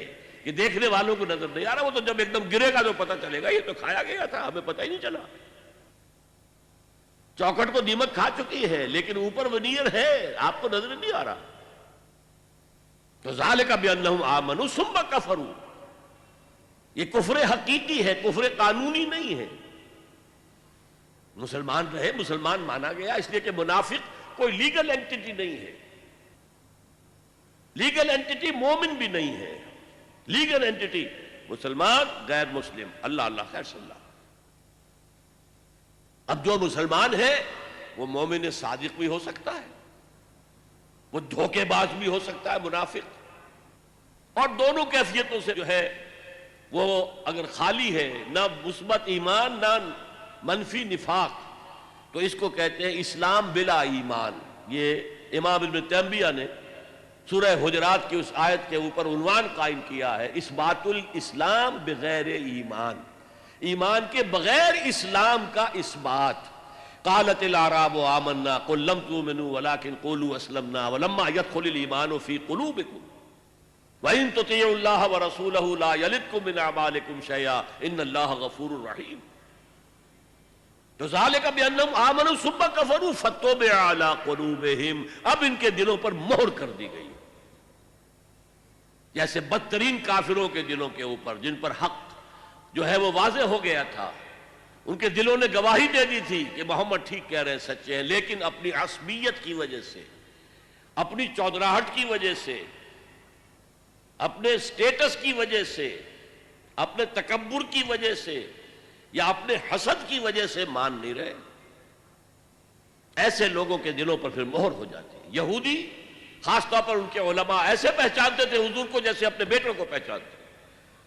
کہ دیکھنے والوں کو نظر نہیں آ رہا، وہ تو جب ایک دم گرے گا تو پتہ چلے گا یہ تو کھایا گیا تھا، ہمیں پتہ ہی نہیں چلا۔ چوکھٹ کو دیمک کھا چکی ہے لیکن اوپر ونیئر ہے، آپ کو نظر نہیں آ رہا۔ تو ذالک بانہم آمنوا ثم کفروا، یہ کفر حقیقی ہے، کفر قانونی نہیں ہے۔ مسلمان رہے، مسلمان مانا گیا، اس لیے کہ منافق کوئی لیگل اینٹیٹی نہیں ہے، لیگل اینٹیٹی مومن بھی نہیں ہے، لیگل اینٹیٹی مسلمان، غیر مسلم، اللہ اللہ خیر صلی اللہ۔ اب جو مسلمان ہے وہ مومن صادق بھی ہو سکتا ہے، وہ دھوکے باز بھی ہو سکتا ہے، منافق، اور دونوں کیفیتوں سے جو ہے وہ اگر خالی ہے، نہ مثبت ایمان نہ منفی نفاق، تو اس کو کہتے ہیں اسلام بلا ایمان۔ یہ امام ابن تیمیہ نے سورہ حجرات کی اس آیت کے اوپر عنوان قائم کیا ہے، اثبات الاسلام بغیر ایمان، ایمان کے بغیر اسلام کا اثبات۔ قالت الاعراب آمنا قل لم تؤمنوا ولكن قولوا اسلمنا ولما يدخل الايمان في قلوبكم، وَإِن تُطِيعُوا اللَّهَ وَرَسُولَهُ لَا يَلِدْكُم مِّنْ أَعْمَالِكُمْ شَيْئًا إِنَّ اللَّهَ غَفُورٌ رَحِيمٌ۔ تو ذَلِكَ بِأَنَّهُمْ آمَنُوا ثُمَّ كَفَرُوا فَطُبِعَ عَلَىٰ قُلُوبِهِمْ، اب ان کے دلوں پر مہر کر دی گئی، جیسے بدترین کافروں کے دلوں کے اوپر، جن پر حق جو ہے وہ واضح ہو گیا تھا، ان کے دلوں نے گواہی دے دی تھی کہ محمد ٹھیک کہہ رہے ہیں، سچے ہیں، لیکن اپنی عصبیت کی وجہ سے، اپنی چودراہٹ کی وجہ سے، اپنے سٹیٹس کی وجہ سے، اپنے تکبر کی وجہ سے یا اپنے حسد کی وجہ سے مان نہیں رہے۔ ایسے لوگوں کے دلوں پر پھر مہر ہو جاتی ہے۔ یہودی خاص طور پر ان کے علماء ایسے پہچانتے تھے حضور کو جیسے اپنے بیٹوں کو پہچانتے،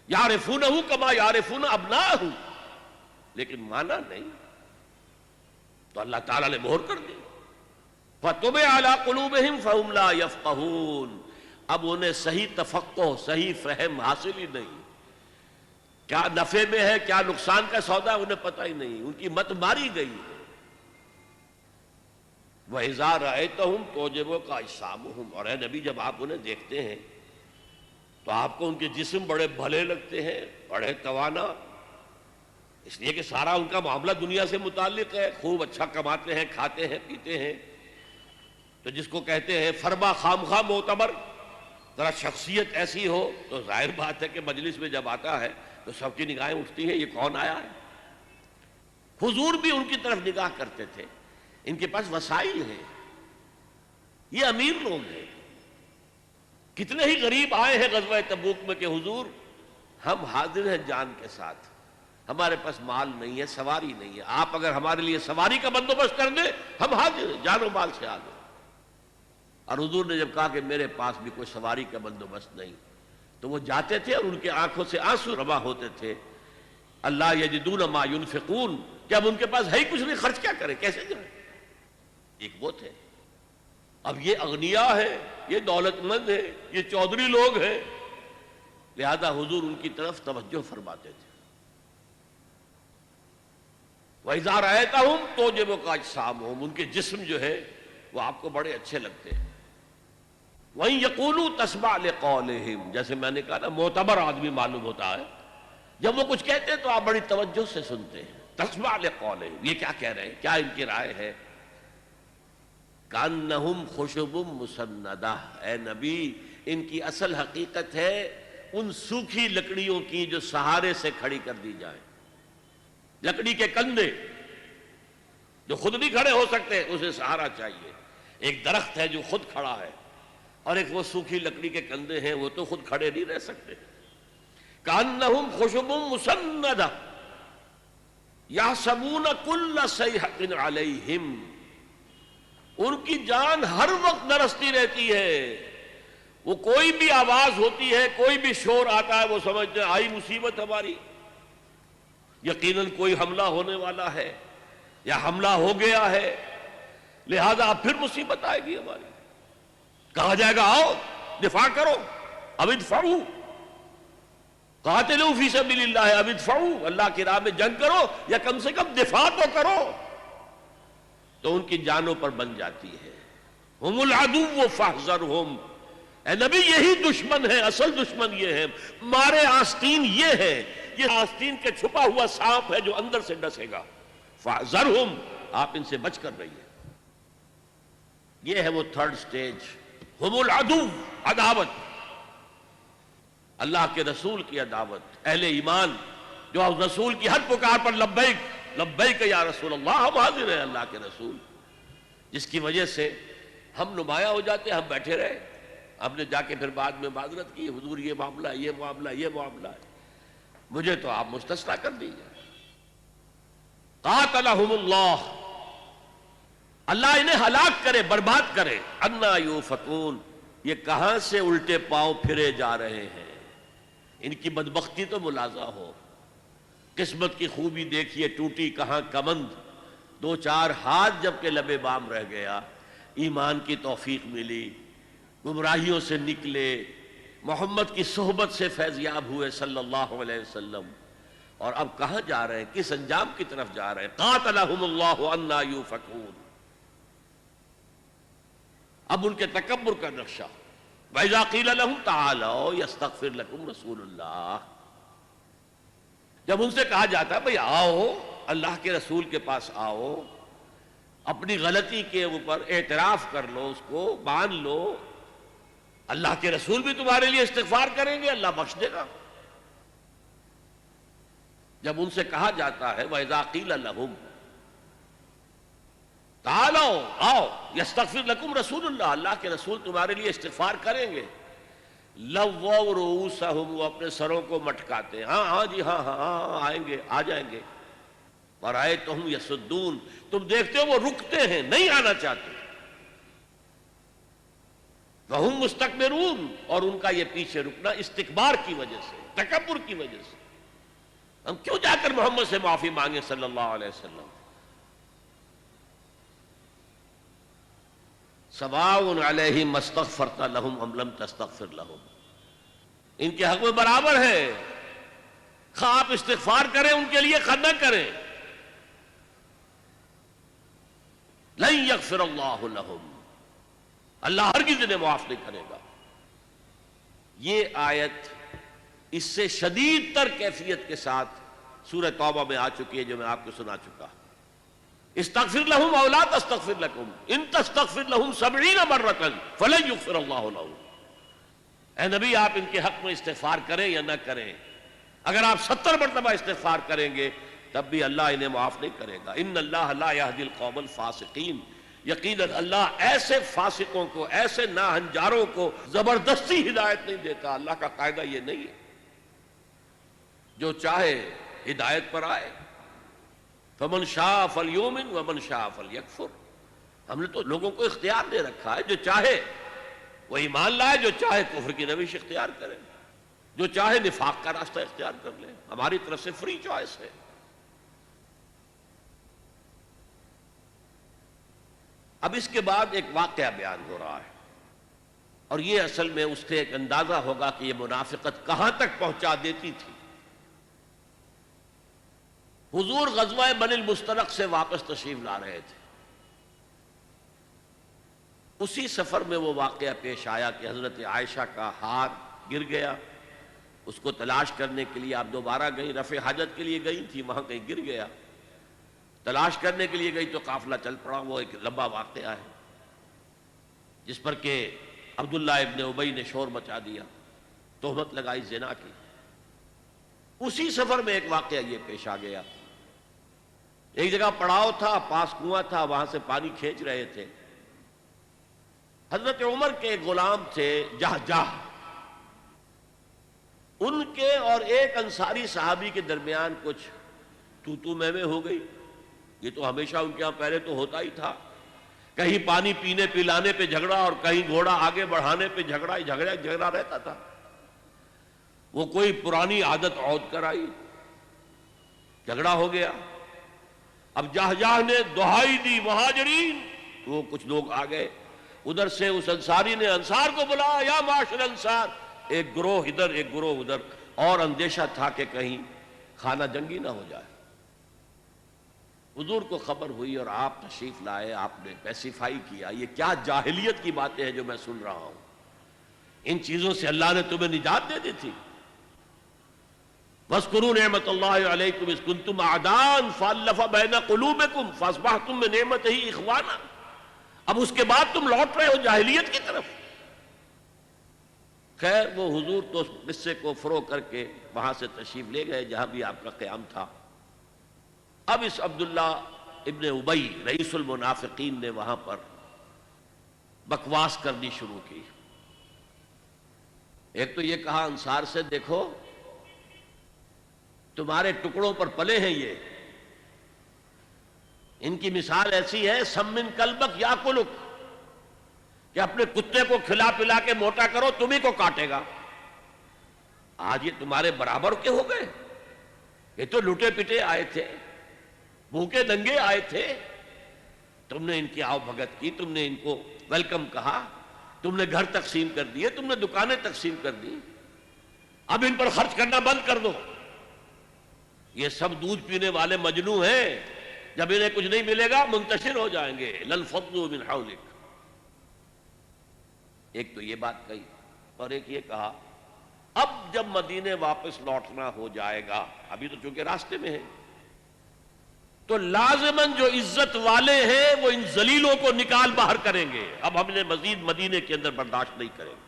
یعرفونہ کما یعرفون ابناءہ، لیکن مانا نہیں، تو اللہ تعالیٰ نے مہر کر دی۔ فَطُبِعَ عَلَىٰ قُلُوبِهِمْ فَهُمْ لَا يَفْقَهُونَ، اب انہیں صحیح تفقہ، صحیح فہم حاصل ہی نہیں، کیا نفع میں ہے کیا نقصان کا سودا انہیں پتہ ہی نہیں، ان کی مت ماری گئی ہے۔ وَإِذَا رَأَيْتَهُمْ تُعْجِبُكَ أَجْسَامُهُمْ، اور اے نبی جب آپ انہیں دیکھتے ہیں تو آپ کو ان کے جسم بڑے بھلے لگتے ہیں، بڑے توانا، اس لیے کہ سارا ان کا معاملہ دنیا سے متعلق ہے، خوب اچھا کماتے ہیں، کھاتے ہیں، پیتے ہیں، تو جس کو کہتے ہیں فرما خامخواہ معتبر، ذرا شخصیت ایسی ہو تو ظاہر بات ہے کہ مجلس میں جب آتا ہے تو سب کی نگاہیں اٹھتی ہیں، یہ کون آیا ہے۔ حضور بھی ان کی طرف نگاہ کرتے تھے، ان کے پاس وسائل ہیں، یہ امیر لوگ ہیں، کتنے ہی غریب آئے ہیں غزوہ تبوک میں کہ حضور ہم حاضر ہیں جان کے ساتھ، ہمارے پاس مال نہیں ہے، سواری نہیں ہے، آپ اگر ہمارے لیے سواری کا بندوبست کر دیں ہم حاضر ہیں، جان و مال سے حاضر۔ اور حضور نے جب کہا کہ میرے پاس بھی کوئی سواری کا بندوبست نہیں، تو وہ جاتے تھے اور ان کے آنکھوں سے آنسو رواں ہوتے تھے، اللہ یجدون ما ینفقون، کہ اب ان کے پاس ہے ہی کچھ نہیں، خرچ کیا کریں، کیسے جائیں۔ ایک وہ تھے، اب یہ اغنیاء ہے، یہ دولت مند ہے، یہ چودھری لوگ ہیں، لہذا حضور ان کی طرف توجہ فرماتے تھے۔ وَإِذَا رَأَيْتَهُمْ تُعْجِبُكَ أَجْسَامُهُمْ، ان کے جسم جو ہے وہ آپ کو بڑے اچھے لگتے ہیں۔ وَإِن يَقُولُوا تَسْمَعْ لِقَوْلِهِمْ، جیسے میں نے کہا نا معتبر آدمی معلوم ہوتا ہے، جب وہ کچھ کہتے ہیں تو آپ بڑی توجہ سے سنتے ہیں۔ تَسْمَعْ لِقَوْلِهِمْ، یہ کیا کہہ رہے ہیں، کیا ان کی رائے ہے۔ كَأَنَّهُمْ خُشُبٌ مُّسَنَّدَةٌ، اے نبی ان کی اصل حقیقت ہے ان سوکھی لکڑیوں کی جو سہارے سے کھڑی کر دی جائیں، لکڑی کے کندھے جو خود نہیں کھڑے ہو سکتے، اسے سہارا چاہیے۔ ایک درخت ہے جو خود کھڑا ہے، اور ایک وہ سوکھی لکڑی کے کندھے ہیں، وہ تو خود کھڑے نہیں رہ سکتے۔ كَأَنَّهُمْ خُشُبٌ مُّسَنَّدَةٌ يَحْسَبُونَ كُلَّ صَيْحَةٍ عَلَيْهِمْ، ان کی جان ہر وقت نرستی رہتی ہے، وہ کوئی بھی آواز ہوتی ہے، کوئی بھی شور آتا ہے، وہ سمجھتے ہیں آئی مصیبت ہماری، یقیناً کوئی حملہ ہونے والا ہے یا حملہ ہو گیا ہے، لہذا اب پھر مصیبت آئے گی ہماری۔ کہا جائے گا آؤ دفاع کرو، اب ادفعوا قاتلوا فی سبیل اللہ، اب ادفعوا، اللہ کی راہ میں جنگ کرو یا کم سے کم دفاع تو کرو، تو ان کی جانوں پر بن جاتی ہے۔ ہم العدو فاحذرہم، اے نبی یہی دشمن ہے، اصل دشمن یہ ہے، مارے آستین یہ ہے، یہ آستین کے چھپا ہوا سانپ ہے جو اندر سے ڈسے گا۔ فاحذرہم، آپ ان سے بچ کر رہیے۔ یہ ہے وہ تھرڈ سٹیج، ہم العدو، عداوت، اللہ کے رسول کی عداوت۔ اہل ایمان جو رسول کی ہر پکار پر لبیک لبیک یا رسول اللہ، ہم حاضر ہیں اللہ کے رسول، جس کی وجہ سے ہم نمایاں ہو جاتے ہیں، ہم بیٹھے رہے، ہم نے جا کے پھر بعد میں معذرت کی، حضور یہ معاملہ ہے، یہ معاملہ ہے، یہ معاملہ ہے، مجھے تو آپ مستثنیٰ کر دیجئے۔ قاتلہم اللہ، اللہ انہیں ہلاک کرے، برباد کرے۔ انا یوفکون، یہ کہاں سے الٹے پاؤں پھرے جا رہے ہیں، ان کی بدبختی تو ملاحظہ ہو، قسمت کی خوبی دیکھیے، ٹوٹی کہاں کمند، دو چار ہاتھ جب کہ لبے بام رہ گیا، ایمان کی توفیق ملی، گمراہیوں سے نکلے، محمد کی صحبت سے فیضیاب ہوئے صلی اللہ علیہ وسلم، اور اب کہاں جا رہے ہیں، کس انجام کی طرف جا رہے ہیں۔ قاتلہم اللہ انا یوفکون، اب ان کے تکبر کا نقشہ، وَإِذَا قِيلَ لَهُمْ تَعَالَوْا يَسْتَغْفِرْ لَكُمْ رَسُولُ اللَّهِ، جب ان سے کہا جاتا ہے بھئی آؤ اللہ کے رسول کے پاس آؤ، اپنی غلطی کے اوپر اعتراف کر لو، اس کو مان لو، اللہ کے رسول بھی تمہارے لیے استغفار کریں گے، اللہ بخش دے گا۔ جب ان سے کہا جاتا ہے وَإِذَا قِيلَ لَهُمْ تعالوا آؤ یستغفر لکم رسول اللہ، اللہ کے رسول تمہارے لیے استغفار کریں گے، لووا رؤوسہم، وہ اپنے سروں کو مٹکاتے ہیں، ہاں ہاں جی ہاں ہاں ہاں آئیں گے، آ جائیں گے، ورأیتہم یصدون، تم دیکھتے ہو وہ رکتے ہیں، نہیں آنا چاہتے، وہم مستکبرون، اور ان کا یہ پیچھے رکنا استکبار کی وجہ سے، تکبر کی وجہ سے۔ ہم کیوں جا کر محمد سے معافی مانگے صلی اللہ علیہ وسلم؟ سواء علیہم استغفرت لہم ام لم تستغفر لہم، ان کے حق میں برابر ہے، خواہ آپ استغفار کریں ان کے لیے، خواہ نہ کریں، لن یغفر اللہ لہم، اللہ ہرگز انہیں معاف نہیں کرے گا۔ یہ آیت اس سے شدید تر کیفیت کے ساتھ سورہ توبہ میں آ چکی ہے، جو میں آپ کو سنا چکا۔ استغفر لہم او لا تستغفر لکم ان تستغفر لہم 70 مرۃ فلن یغفر اللہ لہم، اے نبی آپ ان کے حق میں استغفار کریں یا نہ کریں، اگر آپ 70 مرتبہ استغفار کریں گے تب بھی اللہ انہیں معاف نہیں کرے گا۔ ان اللہ لا یہدی القوم الفاسقین، یقیناً اللہ ایسے فاسقوں کو، ایسے ناہنجاروں کو زبردستی ہدایت نہیں دیتا، اللہ کا قاعدہ یہ نہیں ہے، جو چاہے ہدایت پر آئے، فمن شاء فلیؤمن ومن شاء فلیکفر، ہم نے تو لوگوں کو اختیار دے رکھا ہے، جو چاہے وہ ایمان لائے، جو چاہے کفر کی روش اختیار کرے، جو چاہے نفاق کا راستہ اختیار کر لے، ہماری طرف سے فری چوائس ہے۔ اب اس کے بعد ایک واقعہ بیان ہو رہا ہے، اور یہ اصل میں اس سے ایک اندازہ ہوگا کہ یہ منافقت کہاں تک پہنچا دیتی تھی۔ حضور غزوہ بنی المستلق سے واپس تشریف لا رہے تھے، اسی سفر میں وہ واقعہ پیش آیا کہ حضرت عائشہ کا ہار گر گیا، اس کو تلاش کرنے کے لیے آپ دوبارہ گئیں، رفع حاجت کے لیے گئی تھی، وہاں کہیں گر گیا، تلاش کرنے کے لیے گئی تو قافلہ چل پڑا۔ وہ ایک لمبا واقعہ ہے جس پر کہ عبداللہ ابن ابی نے شور مچا دیا، تہمت لگائی زنا کی۔ اسی سفر میں ایک واقعہ یہ پیش آ گیا، ایک جگہ پڑاؤ تھا، پاس کنواں تھا، وہاں سے پانی کھینچ رہے تھے، حضرت عمر کے غلام تھے جہجہ، ان کے اور ایک انصاری صحابی کے درمیان کچھ تو میں ہو گئی۔ یہ تو ہمیشہ ان کے ہاں پہلے تو ہوتا ہی تھا، کہیں پانی پینے پلانے پہ جھگڑا، اور کہیں گھوڑا آگے بڑھانے پہ جھگڑا رہتا تھا۔ وہ کوئی پرانی عادت عود کر آئی، جھگڑا ہو گیا۔ اب جہجہ نے دہائی دی مہاجرین، وہ کچھ لوگ آ گئے، ادھر سے اس انصاری نے انصار کو بلایا، یا معاشر انصار، ایک گروہ ادھر ایک گروہ ادھر، اور اندیشہ تھا کہ کہیں خانہ جنگی نہ ہو جائے۔ حضور کو خبر ہوئی اور آپ تشریف لائے، آپ نے پیسیفائی کیا، یہ کیا جاہلیت کی باتیں ہیں جو میں سن رہا ہوں، ان چیزوں سے اللہ نے تمہیں نجات دے دی تھی۔ وَاذْكُرُوا نِعْمَةَ اللَّهِ عَلَيْكُمْ إِذْ كُنْتُمْ أَعْدَاءً فَأَلَّفَ بَيْنَ قُلُوبِكُمْ فَأَصْبَحْتُمْ بِنِعْمَتِهِ إِخْوَانًا، اب اس کے بعد تم لوٹ رہے ہو جاہلیت کی طرف۔ خیر وہ حضور تو اس قصے کو فروغ کر کے وہاں سے تشریف لے گئے جہاں بھی آپ کا قیام تھا۔ اب اس عبداللہ ابن ابی رئیس المنافقین نے وہاں پر بکواس کرنی شروع کی۔ ایک تو یہ کہا انصار سے، دیکھو تمہارے ٹکڑوں پر پلے ہیں یہ، ان کی مثال ایسی ہے سمن کلبک یاکلک، کہ اپنے کتے کو کھلا پلا کے موٹا کرو تمہیں کو کاٹے گا۔ آج یہ تمہارے برابر کے ہو گئے، یہ تو لٹے پٹے آئے تھے، بھوکے ننگے آئے تھے، تم نے ان کی آؤ بھگت کی، تم نے ان کو ویلکم کہا، تم نے گھر تقسیم کر دیے، تم نے دکانیں تقسیم کر دی، اب ان پر خرچ کرنا بند کر دو۔ یہ سب دودھ پینے والے مجنو ہیں، جب انہیں کچھ نہیں ملے گا منتشر ہو جائیں گے، لَلْفَضُّ مِنْ حَوْلِكَ۔ ایک تو یہ بات کہی۔ اور ایک یہ کہا اب جب مدینے واپس لوٹنا ہو جائے گا، ابھی تو چونکہ راستے میں ہے، تو لازماً جو عزت والے ہیں وہ ان ذلیلوں کو نکال باہر کریں گے، اب ہم نے مزید مدینے کے اندر برداشت نہیں کریں گے۔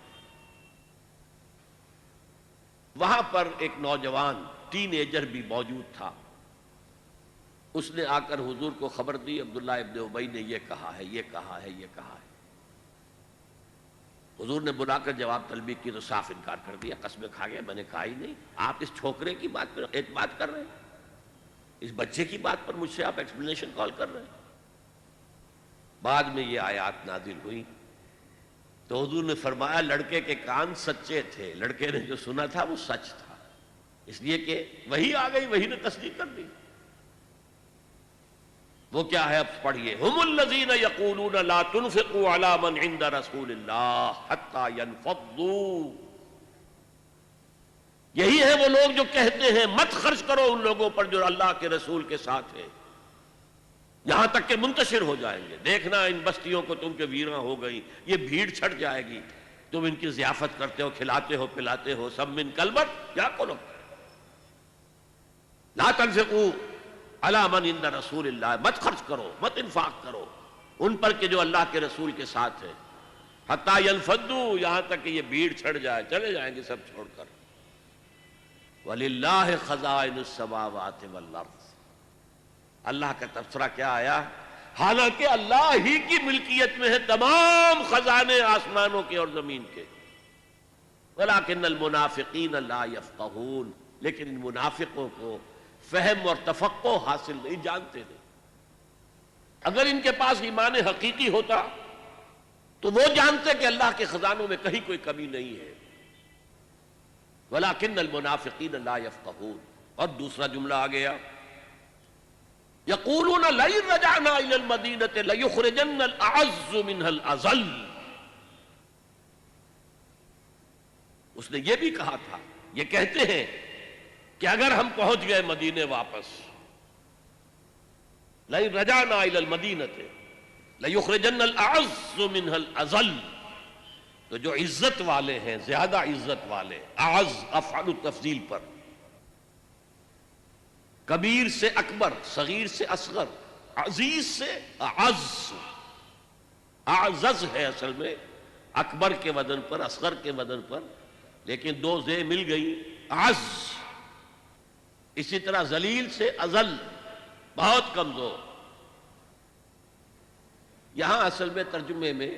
وہاں پر ایک نوجوان ٹین ایجر بھی موجود تھا، اس نے آ کر حضور کو خبر دی عبداللہ ابن ابی نے یہ کہا ہے، یہ کہا ہے، یہ کہا ہے۔ حضور نے بلا کر جواب طلبی کی تو صاف انکار کر دیا، قسمیں کھا گیا، میں نے کہا ہی نہیں۔ آپ اس چھوکرے کی بات پر اعتماد کر رہے ہیں، اس بچے کی بات پر مجھ سے آپ ایکسپلینیشن کال کر رہے ہیں۔ بعد میں یہ آیات نازل ہوئی تو حضور نے فرمایا لڑکے کے کان سچے تھے، لڑکے نے جو سنا تھا وہ سچ تھا، اس لیے کہ وہی آ گئی، وہی نے تصدیق کر دی۔ وہ کیا ہے اب پڑھیے، ہم الذین یقولون لا تنفقوا علی من عند رسول اللہ حتی ینفضوا، یہی ہے وہ لوگ جو کہتے ہیں مت خرچ کرو ان لوگوں پر جو اللہ کے رسول کے ساتھ ہیں، یہاں تک کہ منتشر ہو جائیں گے۔ دیکھنا ان بستیوں کو تم کے ویراں ہو گئی، یہ بھیڑ چھٹ جائے گی، تم ان کی ضیافت کرتے ہو، کھلاتے ہو، پلاتے ہو، سب من کلبت کیا کرو، لا تنفقوا علی من عند رسول اللہ، مت خرچ کرو، مت انفاق کرو ان پر کہ جو اللہ کے رسول کے ساتھ ہے، حتی ینفضوا، یہاں تک کہ یہ بھیڑ چھٹ جائے، چلے جائیں گے سب چھوڑ کر۔ وَلِلَّهِ خَزَائِنُ السَّمَاوَاتِ وَالْأَرْضِ، اللہ کا تبصرہ کیا آیا، حالانکہ اللہ ہی کی ملکیت میں ہے تمام خزانے آسمانوں کے اور زمین کے۔ وَلَكِنَّ الْمُنَافِقِينَ لَا يَفْقَهُونَ، لیکن ان منافقوں کو فہم اور تفقہ حاصل نہیں، جانتے نہیں۔ اگر ان کے پاس ایمان حقیقی ہوتا تو وہ جانتے کہ اللہ کے خزانوں میں کہیں کوئی کمی نہیں ہے۔ وَلَكِنَّ الْمُنَافِقِينَ لَا يَفْقَهُونَ، اور دوسرا جملہ آ گیا، يَقُولُونَ لَئِن رَجَعْنَا إِلَى الْمَدِينَةِ لَيُخْرِجَنَّ الْأَعَزُّ مِنْهَا الْأَذَلَّ، اس نے یہ بھی کہا تھا، یہ کہتے ہیں کہ اگر ہم پہنچ گئے مدینے واپس، لَئِن رَجَعْنَا إِلَى الْمَدِينَةِ لَيُخْرِجَنَّ الْأَعَزُّ مِنْهَا الْأَذَلَّ، تو جو عزت والے ہیں، زیادہ عزت والے، اعز افعل التفضیل پر، کبیر سے اکبر، صغیر سے اصغر، عزیز سے اعز، اعزز ہے اصل میں، اکبر کے وزن پر، اصغر کے وزن پر، لیکن دو زے مل گئی، اعز۔ اسی طرح ذلیل سے اذل، بہت کمزور۔ یہاں اصل میں ترجمے میں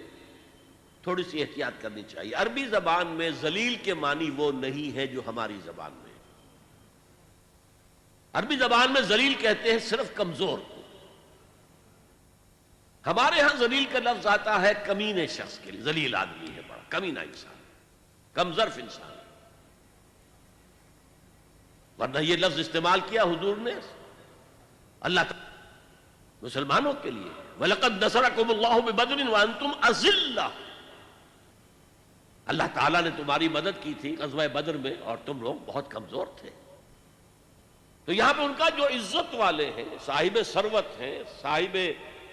تھوڑی سی احتیاط کرنی چاہیے، عربی زبان میں ذلیل کے معنی وہ نہیں ہے جو ہماری زبان میں۔ عربی زبان میں ذلیل کہتے ہیں صرف کمزور کو، ہمارے ہاں ذلیل کا لفظ آتا ہے کمینے شخص کے لیے، ذلیل آدمی ہے، بڑا کمینہ انسان، کمظرف انسان، ورنہ یہ لفظ استعمال کیا حضور نے اللہ تعالی مسلمانوں کے لیے، وَلَقَدْ نَصَرَكُمُ اللَّهُ بِبَدْرٍ وَأَنْتُمْ أَذِلَّةٌ، اللہ تعالیٰ نے تمہاری مدد کی تھی غزوہ بدر میں اور تم لوگ بہت کمزور تھے۔ تو یہاں پہ ان کا جو عزت والے ہیں، صاحب ثروت ہیں، صاحب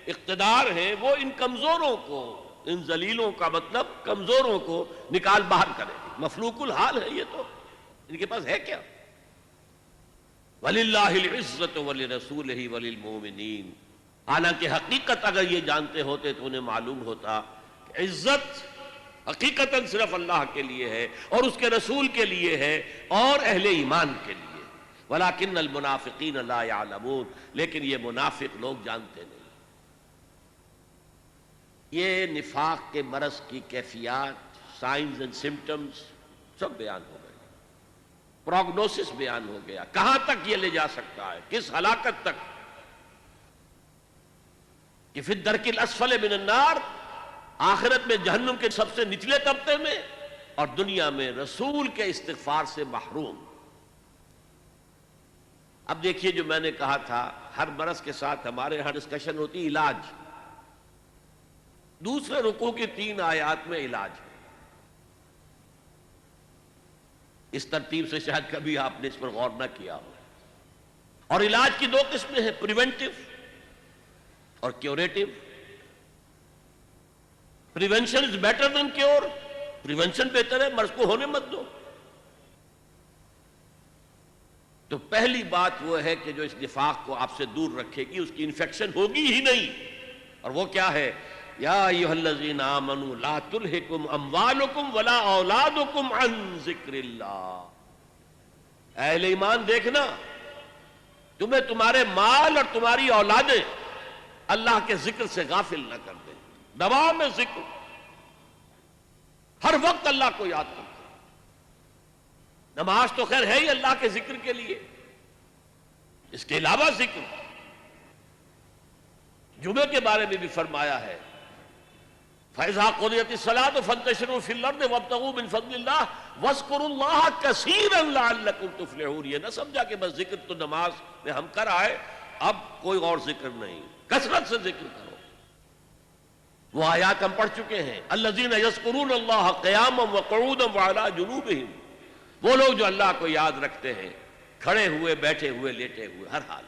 اقتدار ہیں، وہ ان کمزوروں کو، ان ذلیلوں کا مطلب کمزوروں کو نکال باہر کریں، مفلوق الحال ہے یہ، تو ان کے پاس ہے کیا؟ وَلِلَّهِ الْعِزَّةُ وَلِرَسُولِهِ وَلِلْمُؤْمِنِينَ، حالانکہ حقیقت اگر یہ جانتے ہوتے تو انہیں معلوم ہوتا کہ عزت حقیقتاً صرف اللہ کے لیے ہے اور اس کے رسول کے لیے ہے اور اہل ایمان کے لیے۔ وَلَكِنَّ الْمُنَافِقِينَ لَا يَعْلَمُونَ، لیکن یہ منافق لوگ جانتے نہیں۔ یہ نفاق کے مرض کی کیفیات، سائنز اینڈ سمٹمز سب بیان ہو گئے، پروگنوسس بیان ہو گیا، کہاں تک یہ لے جا سکتا ہے، کس ہلاکت تک، کہ فی الدرک الاسفل من النار، آخرت میں جہنم کے سب سے نچلے طبقے میں، اور دنیا میں رسول کے استغفار سے محروم۔ اب دیکھیے جو میں نے کہا تھا، ہر مرض کے ساتھ ہمارے ہاں ڈسکشن ہوتی علاج، دوسرے رکوع کی 3 آیات میں علاج ہے۔ اس ترتیب سے شاید کبھی آپ نے اس پر غور نہ کیا ہو۔ اور علاج کی 2 قسمیں ہیں، پریونٹیو اور curative. Prevention is better than cure, prevention بہتر ہے، مرض کو ہونے مت دو۔ تو پہلی بات وہ ہے کہ جو اس نفاق کو آپ سے دور رکھے گی اس کی انفیکشن ہوگی ہی نہیں، اور وہ کیا ہے؟ یا ایھا الذین آمنوا لا تلھکم اموالکم ولا اولادکم عن ذکر اللہ۔ اہل ایمان دیکھنا، تمہیں تمہارے مال اور تمہاری اولادیں اللہ کے ذکر سے غافل نہ کر دیں۔ دوام ذکر، ہر وقت اللہ کو یاد کرتے۔ نماز تو خیر ہے ہی اللہ کے ذکر کے لیے، اس کے علاوہ ذکر، جمعے کے بارے میں بھی فرمایا ہے فَإِذَا قُضِيَتِ الصَّلَاةُ فَانتَشِرُوا فِي الْأَرْضِ وَابْتَغُوا مِنْ فَضْلِ اللَّهِ وَاذْكُرُوا اللَّهَ كَثِيرًا لَعَلَّكُمْ تُفْلِحُونَ۔ یہ نہ سمجھا کہ بس ذکر تو نماز میں ہم کر آئے، اب کوئی اور ذکر نہیں، کثرت سے ذکر کرو۔ وہ آیات ہم پڑھ چکے ہیں، الَّذِينَ يَذْكُرُونَ اللَّهَ قِيَامًا وَقُعُودًا وَعَلَى جُنُوبِهِمْ، وہ لوگ جو اللہ کو یاد رکھتے ہیں کھڑے ہوئے، بیٹھے ہوئے، لیٹے ہوئے، ہر حال۔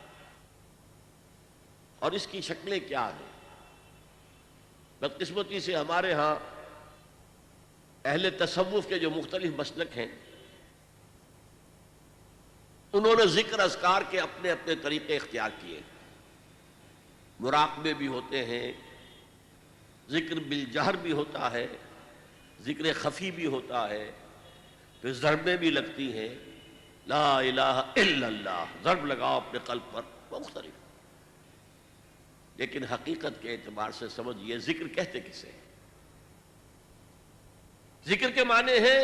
اور اس کی شکلیں کیا ہیں؟ بدقسمتی سے ہمارے ہاں اہل تصوف کے جو مختلف مسلک ہیں، انہوں نے ذکر اذکار کے اپنے اپنے طریقے اختیار کیے۔ مراقبے بھی ہوتے ہیں، ذکر بالجہر بھی ہوتا ہے، ذکر خفی بھی ہوتا ہے، پھر ضربیں بھی لگتی ہیں، لا الہ الا اللہ، ضرب لگاؤ اپنے قلب پر، مختلف۔ لیکن حقیقت کے اعتبار سے سمجھئے ذکر کہتے کسے؟ ذکر کے معنی ہے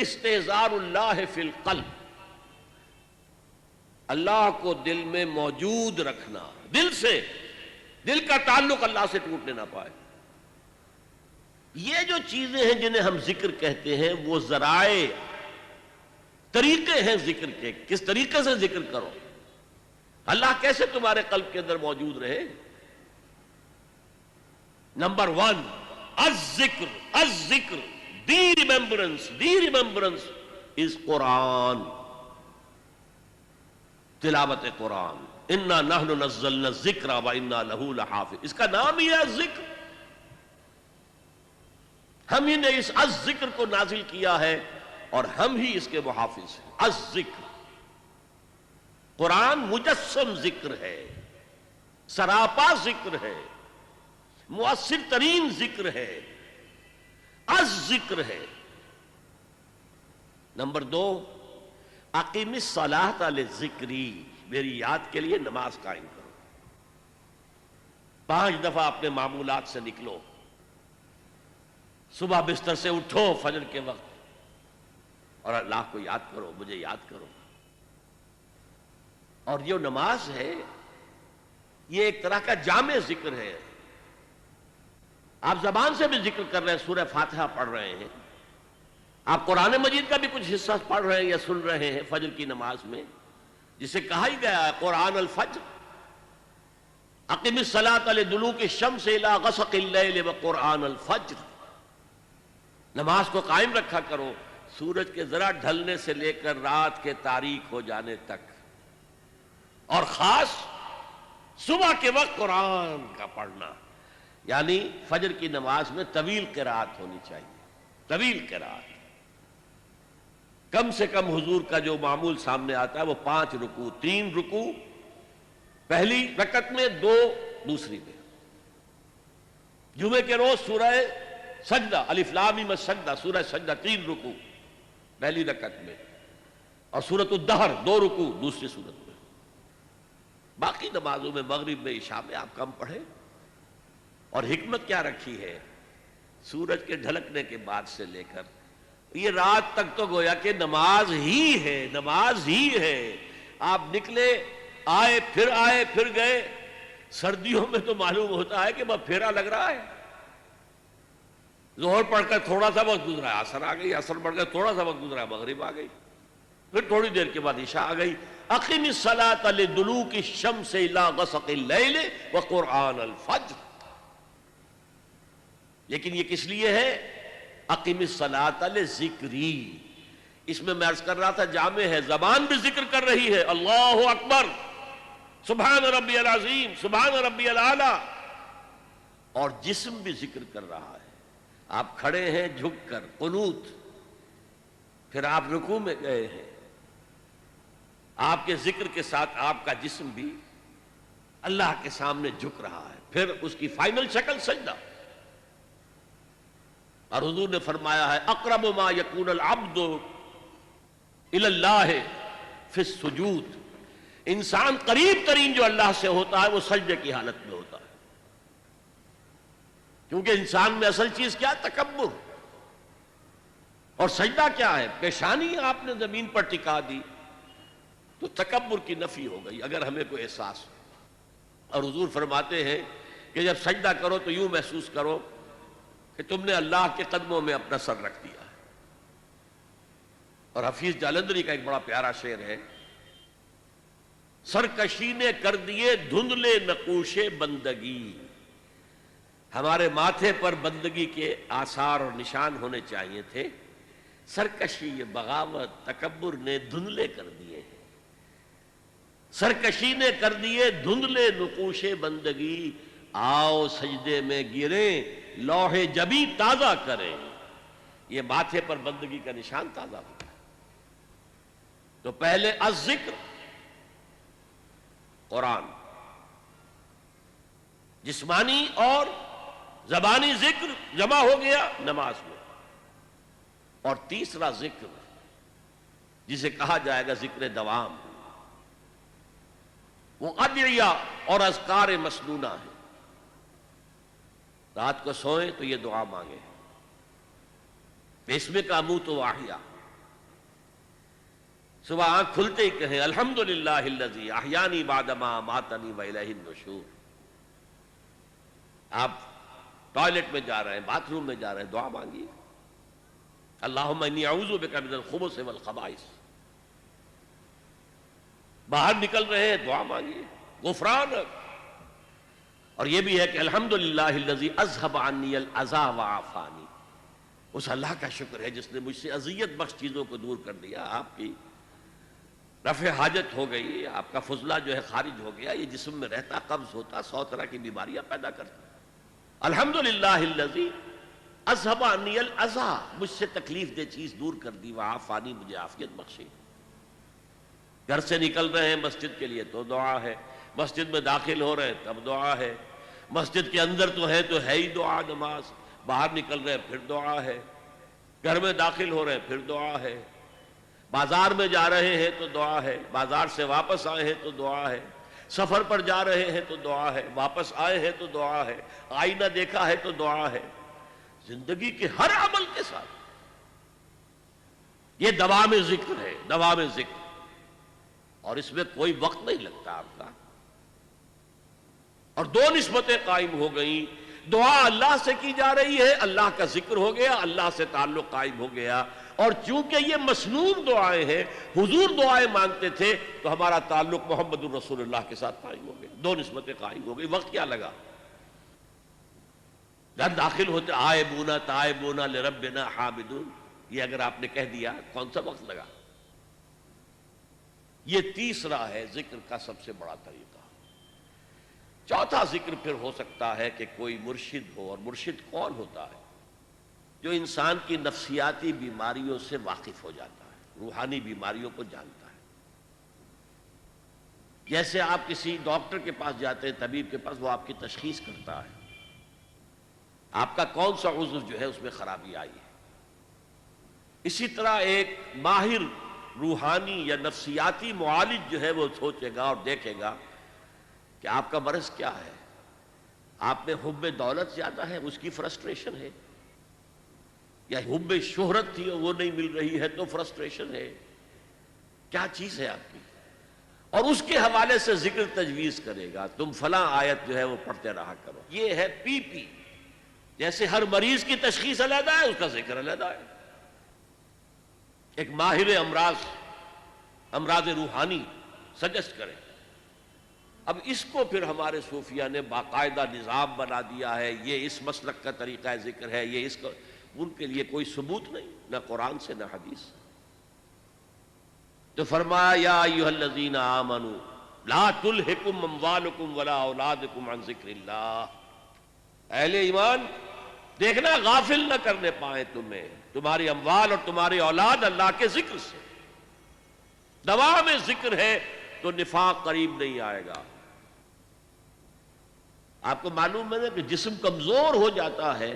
استحضار اللہ فی القلب، اللہ کو دل میں موجود رکھنا، دل سے، دل کا تعلق اللہ سے ٹوٹنے نہ پائے۔ یہ جو چیزیں ہیں جنہیں ہم ذکر کہتے ہیں، وہ ذرائع، طریقے ہیں ذکر کے، کس طریقے سے ذکر کرو، اللہ کیسے تمہارے قلب کے اندر موجود رہے۔ نمبر 1، الذکر، الذکر، دی ریممبرنس از قرآن، تلاوت قرآن۔ انا نحن نزلنا الذکر وانا لہ لحافظ، اس کا نام ہی ہے ذکر۔ ہم ہی نے اس الذکر کو نازل کیا ہے اور ہم ہی اس کے محافظ ہیں۔ الذکر، قرآن مجسم ذکر ہے، سراپا ذکر ہے، مؤثر ترین ذکر ہے، الذکر ہے۔ نمبر 2، اقیم الصلاۃ لذکری، میری یاد کے لیے نماز قائم کرو۔ 5 دفعہ اپنے معمولات سے نکلو، صبح بستر سے اٹھو فجر کے وقت اور اللہ کو یاد کرو، مجھے یاد کرو۔ اور یہ نماز ہے، یہ ایک طرح کا جامع ذکر ہے۔ آپ زبان سے بھی ذکر کر رہے ہیں، سورہ فاتحہ پڑھ رہے ہیں، آپ قرآن مجید کا بھی کچھ حصہ پڑھ رہے ہیں یا سن رہے ہیں فجر کی نماز میں، جسے کہا ہی گیا ہے قرآن الفجر، اقم الصلاۃ لدلوک الشمس الی غسق اللیل وقرآن الفجر۔ نماز کو قائم رکھا کرو سورج کے ذرا ڈھلنے سے لے کر رات کے تاریک ہو جانے تک، اور خاص صبح کے وقت قرآن کا پڑھنا، یعنی فجر کی نماز میں طویل قرات ہونی چاہیے، طویل قرات۔ کم سے کم حضور کا جو معمول سامنے آتا ہے وہ 5 رکوع، 3 رکوع پہلی رکعت میں، 2 دوسری میں۔ جمعے کے روز سورہ سجدہ، الف لام میم السجدہ، سورہ سجدہ 3 رکوع پہلی رکعت میں، اور سورۃ الدہر 2 رکوع دوسری سورت میں۔ باقی نمازوں میں، مغرب میں، عشاء میں آپ کم پڑھیں۔ اور حکمت کیا رکھی ہے؟ سورج کے ڈھلکنے کے بعد سے لے کر یہ رات تک تو گویا کہ نماز ہی ہے، نماز ہی ہے۔ آپ نکلے، آئے پھر گئے۔ سردیوں میں تو معلوم ہوتا ہے کہ بس پھیرا لگ رہا ہے، ظہر پڑھ کر تھوڑا سا وقت گزرا، عصر آ گئی، عصر پڑھ کر تھوڑا سا وقت گزرا، مغرب آ گئی، پھر تھوڑی دیر کے بعد عشاء آ گئی۔ اقم الصلاۃ لدلوک الشمس الی غسق اللیل وقرآن الفجر۔ لیکن یہ کس لیے ہے؟ اقیم الصلاۃ لذکری۔ اس میں عرض کر رہا تھا جامع ہے، زبان بھی ذکر کر رہی ہے، اللہ اکبر، سبحان ربی العظیم، سبحان ربی الاعلی، اور جسم بھی ذکر کر رہا ہے۔ آپ کھڑے ہیں جھک کر قنوت، پھر آپ رکوع میں گئے ہیں، آپ کے ذکر کے ساتھ آپ کا جسم بھی اللہ کے سامنے جھک رہا ہے، پھر اس کی فائنل شکل سجدہ۔ اور حضور نے فرمایا ہے اقرب ما یکون العبد الی اللہ فی السجود، انسان قریب ترین جو اللہ سے ہوتا ہے وہ سجدے کی حالت میں ہوتا ہے، کیونکہ انسان میں اصل چیز کیا؟ تکبر۔ اور سجدہ کیا ہے؟ پیشانی آپ نے زمین پر ٹکا دی تو تکبر کی نفی ہو گئی، اگر ہمیں کوئی احساس ہو۔ اور حضور فرماتے ہیں کہ جب سجدہ کرو تو یوں محسوس کرو کہ تم نے اللہ کے قدموں میں اپنا سر رکھ دیا ہے۔ اور حفیظ جالندری کا ایک بڑا پیارا شعر ہے، سرکشی نے کر دیے دھندلے نقوش بندگی، ہمارے ماتھے پر بندگی کے آثار اور نشان ہونے چاہیے تھے، سرکشی، یہ بغاوت، تکبر نے دھندلے کر دیے ہیں۔ سرکشی نے کر دیے دھندلے نقوش بندگی، آؤ سجدے میں گریں لوح جبی تازہ کریں، یہ ماتھے پر بندگی کا نشان تازہ ہو گیا۔ تو پہلے الذکر قرآن، جسمانی اور زبانی ذکر جمع ہو گیا نماز میں، اور تیسرا ذکر جسے کہا جائے گا ذکر دوام، وہ ادعیہ اور اذکار مسنونہ ہے۔ رات کو سوئیں تو یہ دعا مانگے، بسمک اموت واحیا، صبح آنکھ کھلتے ہی کہیں الحمدللہ الذی احیانی بعدما اماتنی والیہ النشور۔ آپ ٹوائلٹ میں جا رہے ہیں، باتھ روم میں جا رہے ہیں، دعا مانگیے، اللہم انی اعوذ بک من الخبث والخبائث۔ باہر نکل رہے ہیں، دعا مانگیے غفرانک۔ اور یہ بھی ہے کہ الحمدللہ الذی اذھب عنی الاذی وعافانی، اس اللہ کا شکر ہے جس نے مجھ سے اذیت بخش چیزوں کو دور کر دیا۔ آپ کی رفع حاجت ہو گئی، آپ کا فضلہ جو ہے خارج ہو گیا، یہ جسم میں رہتا، قبض ہوتا، 100 طرح کی بیماریاں پیدا کرتا۔ الحمدللہ الذی اذھب عنی الاذی، مجھ سے تکلیف دہ چیز دور کر دی، وعافانی، مجھے عافیت بخشی۔ گھر سے نکل رہے ہیں مسجد کے لیے تو دعا ہے، مسجد میں داخل ہو رہے ہیں تب دعا ہے، مسجد کے اندر تو ہے ہی دعا نماز، باہر نکل رہے ہیں پھر دعا ہے، گھر میں داخل ہو رہے ہیں پھر دعا ہے، بازار میں جا رہے ہیں تو دعا ہے، بازار سے واپس آئے ہیں تو دعا ہے، سفر پر جا رہے ہیں تو دعا ہے، واپس آئے ہیں تو دعا ہے، آئینہ دیکھا ہے تو دعا ہے، زندگی کے ہر عمل کے ساتھ یہ دوام ذکر ہے، دوام ذکر، اور اس میں کوئی وقت نہیں لگتا آپ کا۔ اور دو نسبتیں قائم ہو گئیں، دعا اللہ سے کی جا رہی ہے، اللہ کا ذکر ہو گیا، اللہ سے تعلق قائم ہو گیا۔ اور چونکہ یہ مسنون دعائیں ہیں، حضور دعائیں مانگتے تھے، تو ہمارا تعلق محمد الرسول اللہ کے ساتھ قائم ہو گیا، دو نسبتیں قائم ہو گئی، وقت کیا لگا؟ گھر داخل ہوتے آئبون تائبون لربنا حامدون، یہ اگر آپ نے کہہ دیا کون سا وقت لگا؟ یہ تیسرا ہے ذکر کا سب سے بڑا طریقہ۔ چوتھا ذکر پھر ہو سکتا ہے کہ کوئی مرشد ہو، اور مرشد کون ہوتا ہے؟ جو انسان کی نفسیاتی بیماریوں سے واقف ہو جاتا ہے، روحانی بیماریوں کو جانتا ہے۔ جیسے آپ کسی ڈاکٹر کے پاس جاتے ہیں، طبیب کے پاس، وہ آپ کی تشخیص کرتا ہے، آپ کا کون سا عضو جو ہے اس میں خرابی آئی ہے۔ اسی طرح ایک ماہر روحانی یا نفسیاتی معالج جو ہے وہ سوچے گا اور دیکھے گا کہ آپ کا مرض کیا ہے، آپ میں حب دولت زیادہ ہے، اس کی فرسٹریشن ہے، یا حب شہرت تھی اور وہ نہیں مل رہی ہے تو فرسٹریشن ہے، کیا چیز ہے آپ کی، اور اس کے حوالے سے ذکر تجویز کرے گا، تم فلاں آیت جو ہے وہ پڑھتے رہا کرو۔ یہ ہے پی پی، جیسے ہر مریض کی تشخیص علیحدہ ہے، اس کا ذکر علیحدہ ہے۔ ایک ماہر امراض روحانی سجسٹ کرے۔ اب اس کو پھر ہمارے صوفیہ نے باقاعدہ نظام بنا دیا ہے، یہ اس مسلک کا طریقہ ذکر ہے، یہ اس کا، ان کے لیے کوئی ثبوت نہیں، نہ قرآن سے نہ حدیث سے۔ تو فرمایا یا ایھا الذین آمنوا لا تلھکم اموالکم ولا اولادکم عن ذکر اللہ، اہل ایمان دیکھنا غافل نہ کرنے پائیں تمہیں تمہاری اموال اور تمہاری اولاد اللہ کے ذکر سے. دوا میں ذکر ہے تو نفاق قریب نہیں آئے گا. آپ کو معلوم ہے نا کہ جسم کمزور ہو جاتا ہے،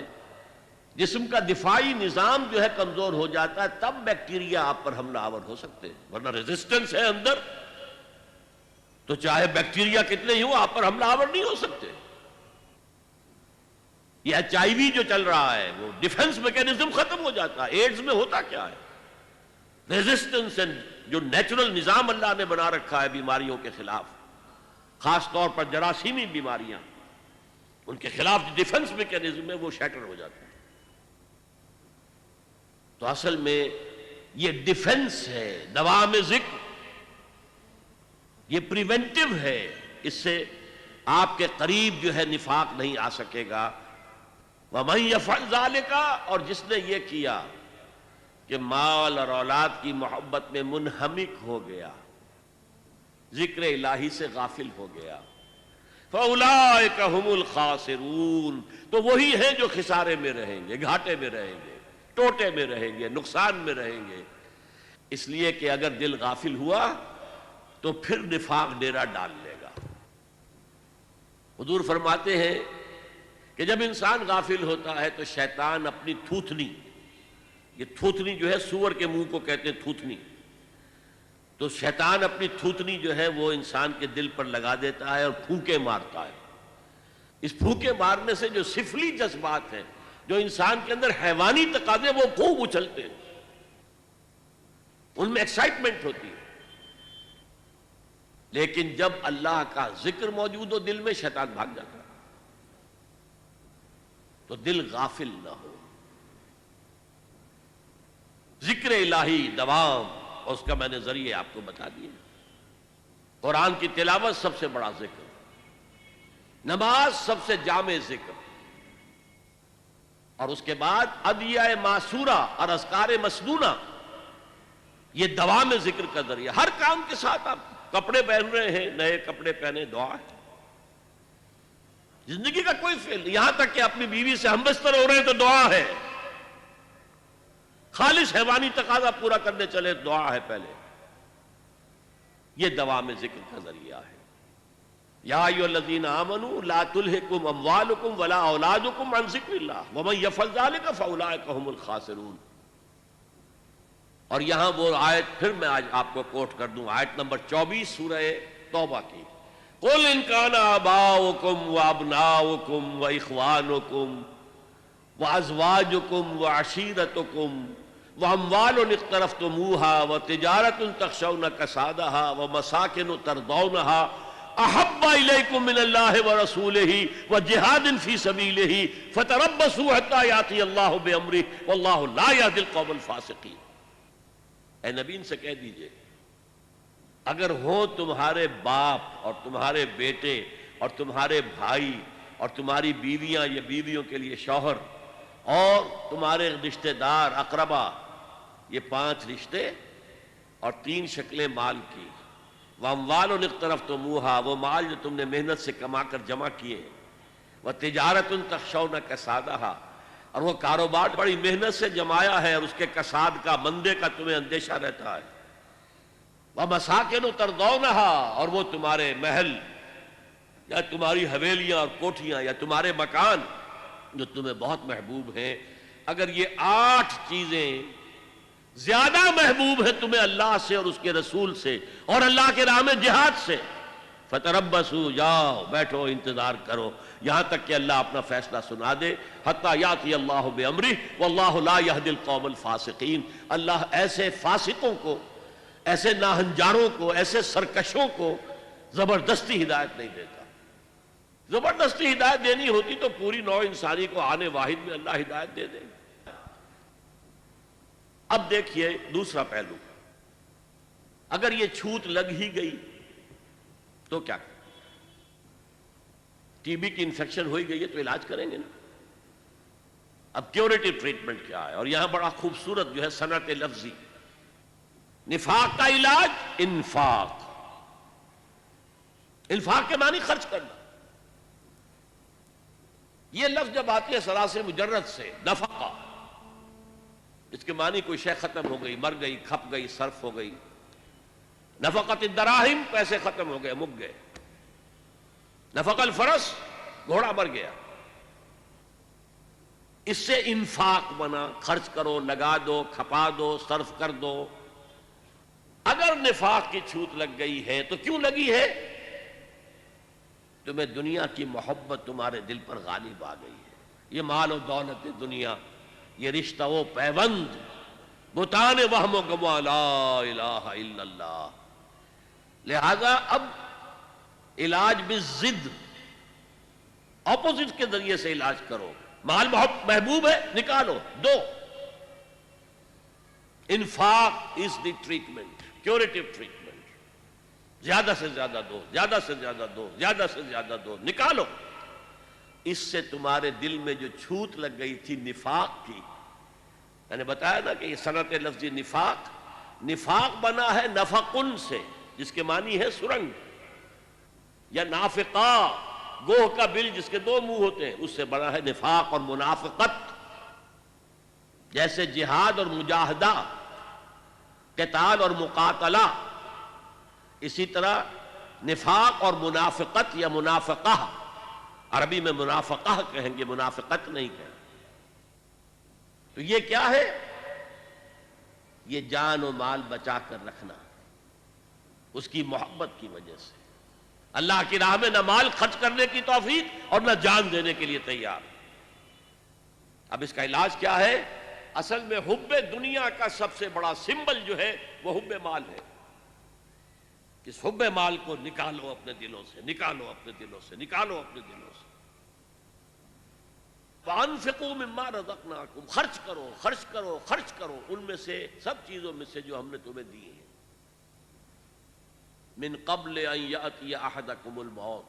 جسم کا دفاعی نظام جو ہے کمزور ہو جاتا ہے، تب بیکٹیریا آپ پر حملہ آور ہو سکتے ہیں. ورنہ ریزسٹنس ہے اندر تو چاہے بیکٹیریا کتنے ہی ہوں آپ پر حملہ آور نہیں ہو سکتے. یہ HIV جو چل رہا ہے وہ ڈیفنس میکینزم ختم ہو جاتا ہے. ایڈز میں ہوتا کیا ہے؟ ریزسٹنس جو نیچرل نظام اللہ نے بنا رکھا ہے بیماریوں کے خلاف، خاص طور پر جراثیمی بیماریاں، ان کے خلاف جو ڈیفنس میکینزم ہے وہ شیٹر ہو جاتا ہے. تو اصل میں یہ ڈیفنس ہے، دوا میں ذکر، یہ پریونٹیو ہے. اس سے آپ کے قریب جو ہے نفاق نہیں آ سکے گا. وَمَن يَفْعَلْ ذَلِكَ، اور جس نے یہ کیا کہ مال اور اولاد کی محبت میں منہمک ہو گیا، ذکر الہی سے غافل ہو گیا، فَأُولَٰئِكَ هُمُ الْخَاسِرُونَ، تو وہی ہیں جو خسارے میں رہیں گے، گھاٹے میں رہیں گے، ٹوٹے میں رہیں گے، نقصان میں رہیں گے. اس لیے کہ اگر دل غافل ہوا تو پھر نفاق ڈیرا ڈال لے گا. حضور فرماتے ہیں کہ جب انسان غافل ہوتا ہے تو شیطان اپنی تھوتنی، یہ تھوتنی جو ہے سور کے منہ کو کہتے ہیں تھوتنی، تو شیطان اپنی تھوتنی جو ہے وہ انسان کے دل پر لگا دیتا ہے اور پھونکے مارتا ہے. اس پھونکے مارنے سے جو سفلی جذبات ہیں، جو انسان کے اندر حیوانی تقاضے، وہ خوب اچھلتے ہیں، ان میں ایکسائٹمنٹ ہوتی ہے. لیکن جب اللہ کا ذکر موجود ہو دل میں، شیطان بھاگ جاتا ہے. تو دل غافل نہ ہو. ذکر الہی دوام، اور اس کا میں نے ذریعے آپ کو بتا دیا. قرآن کی تلاوت سب سے بڑا ذکر، نماز سب سے جامع ذکر، اور اس کے بعد ادعیہ معصورہ اور اذکار مسنونہ، یہ دوام ذکر کا ذریعہ. ہر کام کے ساتھ آپ کپڑے پہن رہے ہیں، نئے کپڑے پہنے، دعا ہے. زندگی کا کوئی فعل، یہاں تک کہ اپنی بیوی سے ہم بستر ہو رہے ہیں تو دعا ہے. خالص حیوانی تقاضا پورا کرنے چلے، دعا ہے پہلے. یہ دوام ذکر کا ذریعہ ہے. یا ایھا الذین آمنوا لا تلھکم اموالکم ولا اولادکم عن ذکر اللہ ومن یفعل ذلک فاولئک هم الخاسرون. اور یہاں وہ آیت پھر میں آج آپ کو کوٹ کر دوں، آیت نمبر 24 سورہ توبہ کی. قل ان کان آباؤکم وابناؤکم واخوانکم وازواجکم وعشیرتکم واموال اقترفتموها وتجارۃ تخشون کسادها ومساکن ترضونها احب الیکم من اللہ ورسولہ وجہاد فی سبیلہ فتربصوا حتی یأتی اللہ بامرہ واللہ لا یہدی القوم الفاسقین. اے نبی ان سے کہہ دیجئے، اگر ہو تمہارے باپ اور تمہارے بیٹے اور تمہارے بھائی اور تمہاری بیویاں یا بیویوں کے لیے شوہر اور تمہارے رشتہ دار اقربا، یہ 5 رشتے اور 3 شکلیں مال کی، واموال اقترفتموها، وہ مال جو تم نے محنت سے کما کر جمع کیے، وتجارۃ تخشون کسادها، اور وہ کاروبار بڑی محنت سے جمایا ہے اور اس کے کساد کا، مندے کا تمہیں اندیشہ رہتا ہے، ومساکن ترضونها، اور وہ تمہارے محل یا تمہاری حویلیاں اور کوٹھیاں یا تمہارے مکان جو تمہیں بہت محبوب ہیں. اگر یہ 8 چیزیں زیادہ محبوب ہیں تمہیں اللہ سے اور اس کے رسول سے اور اللہ کے راہ میں جہاد سے، فتربصوا، جاؤ بیٹھو انتظار کرو یہاں تک کہ اللہ اپنا فیصلہ سنا دے. حتی یاتی اللہ بامرہ واللہ لا یہدی القوم الفاسقین. اللہ ایسے فاسقوں کو، ایسے ناہنجاروں کو، ایسے سرکشوں کو زبردستی ہدایت نہیں دیتا. زبردستی ہدایت دینی ہوتی تو پوری نوع انسانی کو آنے واحد میں اللہ ہدایت دے دے. اب دیکھیے دوسرا پہلو، اگر یہ چھوت لگ ہی گئی تو کیا؟ ٹی بی کی انفیکشن ہوئی گئی ہے تو علاج کریں گے نا. اب کیوریٹو ٹریٹمنٹ کیا ہے؟ اور یہاں بڑا خوبصورت جو ہے صنعت لفظی، نفاق کا علاج انفاق. انفاق کے معنی خرچ کرنا. یہ لفظ جب آتی ہے سراس مجرد سے، نفقہ، اس کے معنی کوئی شے ختم ہو گئی، مر گئی، کھپ گئی، صرف ہو گئی. نفقت الدراہم، پیسے ختم ہو گئے، مک گئے. نفق الفرس، گھوڑا مر گیا. اس سے انفاق بنا، خرچ کرو، لگا دو، کھپا دو، صرف کر دو. اگر نفاق کی چھوت لگ گئی ہے تو کیوں لگی ہے؟ تمہیں دنیا کی محبت تمہارے دل پر غالب آ گئی ہے. یہ مال و دولت دنیا، یہ رشتہ و پیوند، بتانے وہم و گما، لا الہ الا اللہ. لہذا اب علاج بالضد، اپوزٹ کے ذریعے سے علاج کرو. مال محبوب ہے، نکالو، دو. انفاق از دی ٹریٹمنٹ، کیوریٹو ٹریٹمنٹ. زیادہ سے زیادہ دو، زیادہ سے زیادہ دو، زیادہ سے زیادہ دو، نکالو. اس سے تمہارے دل میں جو چھوت لگ گئی تھی نفاق کی، میں نے بتایا نا کہ یہ صنعت لفظی نفاق، نفاق بنا ہے نفقن سے، جس کے معنی ہے سرنگ، یا نافقہ، گوہ کا بل جس کے دو منہ ہوتے ہیں، اس سے بنا ہے نفاق اور منافقت. جیسے جہاد اور مجاہدہ، قتال اور مقاتلہ، اسی طرح نفاق اور منافقت یا منافقہ، عربی میں منافقہ کہیں گے، منافقت نہیں کہیں. تو یہ کیا ہے؟ یہ جان و مال بچا کر رکھنا، اس کی محبت کی وجہ سے. اللہ کی راہ میں نہ مال خرچ کرنے کی توفیق اور نہ جان دینے کے لیے تیار. اب اس کا علاج کیا ہے؟ اصل میں حب دنیا کا سب سے بڑا سمبل جو ہے وہ حب مال ہے. اس حب مال کو نکالو اپنے دلوں سے، نکالو اپنے دلوں سے، نکالو اپنے دلوں سے. وَأَنفِقُوا مِمَّا رَزَقْنَاكُمْ، خرچ کرو، خرچ کرو، خرچ کرو ان میں سے، سب چیزوں میں سے جو ہم نے تمہیں دی ہیں. من قبل ان یأتی احدکم الموت،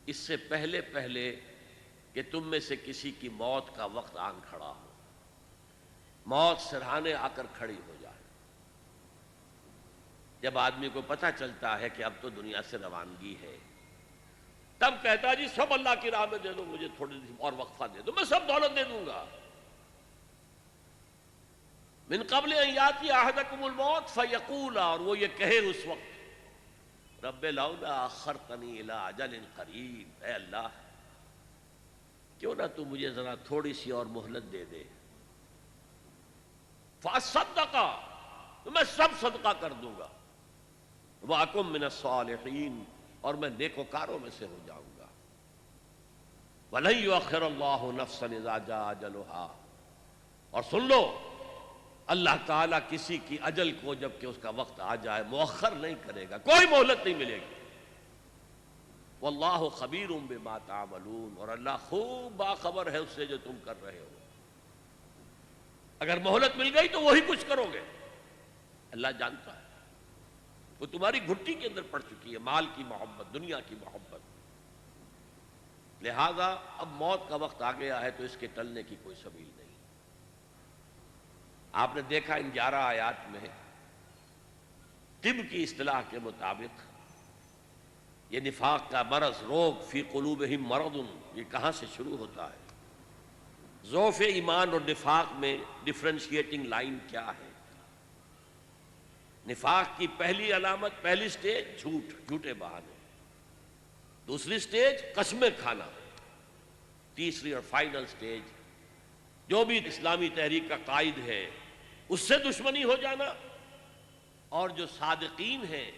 اس سے پہلے کہ تم میں سے کسی کی موت کا وقت آن کھڑا ہو، موت سرہانے آ کر کھڑی ہو جائے. جب آدمی کو پتہ چلتا ہے کہ اب تو دنیا سے روانگی ہے، تب کہتا ہے جی سب اللہ کی راہ میں دے دو، مجھے تھوڑی سی اور وقفہ دے دو، میں سب دولت دے دوں گا. من قبل ان یاتی احدکم الموت فیقول، اور وہ یہ کہے اس وقت، رب لولا اخرتنی الی اجل قریب، اے اللہ کیوں نہ تو مجھے ذرا تھوڑی سی اور مہلت دے دے. فاصدق، تو میں سب صدقہ کر دوں گا. واکن من الصالحین، اور میں نیکوکاروں میں سے ہو جاؤں گا. وَلَن يُؤَخِّرَ اللَّهُ نَفْسًا إِذَا جَاءَ أَجَلُهَا، اور سن لو اللہ تعالیٰ کسی کی اجل کو جب کہ اس کا وقت آ جائے مؤخر نہیں کرے گا، کوئی مہلت نہیں ملے گی. وَاللَّهُ خَبِيرٌ بِمَا تَعْمَلُونَ، اور اللہ خوب باخبر ہے اس سے جو تم کر رہے ہو. اگر مہلت مل گئی تو وہی کچھ کرو گے، اللہ جانتا ہے. وہ تمہاری گھٹی کے اندر پڑ چکی ہے، مال کی محبت، دنیا کی محبت. لہذا اب موت کا وقت آ گیا ہے تو اس کے ٹلنے کی کوئی سبیل نہیں. آپ نے دیکھا ان 11 آیات میں طب کی اصطلاح کے مطابق یہ نفاق کا مرض، روگ، فی قلوبہم مرض، یہ کہاں سے شروع ہوتا ہے؟ ضعف ایمان اور نفاق میں ڈفرینشیٹنگ لائن کیا ہے؟ نفاق کی پہلی علامت، پہلی سٹیج جھوٹ، جھوٹے بہانے. دوسری سٹیج قسمیں کھانا. تیسری اور فائنل سٹیج جو بھی اسلامی تحریک کا قائد ہے اس سے دشمنی ہو جانا، اور جو صادقین ہیں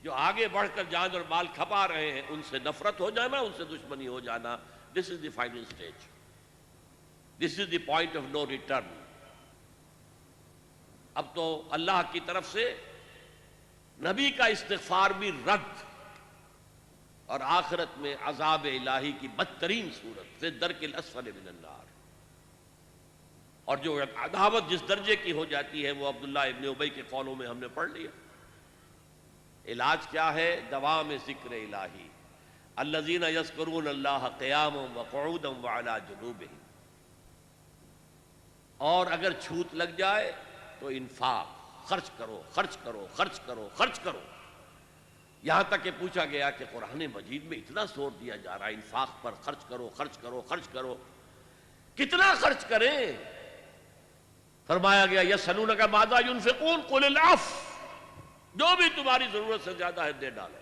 جو آگے بڑھ کر جان اور مال کھپا رہے ہیں ان سے نفرت ہو جانا، ان سے دشمنی ہو جانا. This is the final stage, this is the point of no return. اب تو اللہ کی طرف سے نبی کا استغفار بھی رد، اور آخرت میں عذاب الہی کی بدترین صورت، فی الدرک الاسفل من النار. اور جو عداوت جس درجے کی ہو جاتی ہے وہ عبداللہ ابن ابی کے قولوں میں ہم نے پڑھ لیا. علاج کیا ہے؟ دوام ذکر الہی. الذین یذکرون اللہ قیاما وقعودا وعلی جنوبہم. اور اگر چھوت لگ جائے تو انفاق، خرچ کرو، خرچ کرو، خرچ کرو، خرچ کرو. یہاں تک کہ پوچھا گیا کہ قرآن مجید میں اتنا زور دیا جا رہا ہے انفاق پر، خرچ کرو خرچ کرو خرچ کرو، کتنا خرچ کریں؟ فرمایا گیا یسألونک ماذا ينفقون قل العفو، جو بھی تمہاری ضرورت سے زیادہ ہے دے ڈالو۔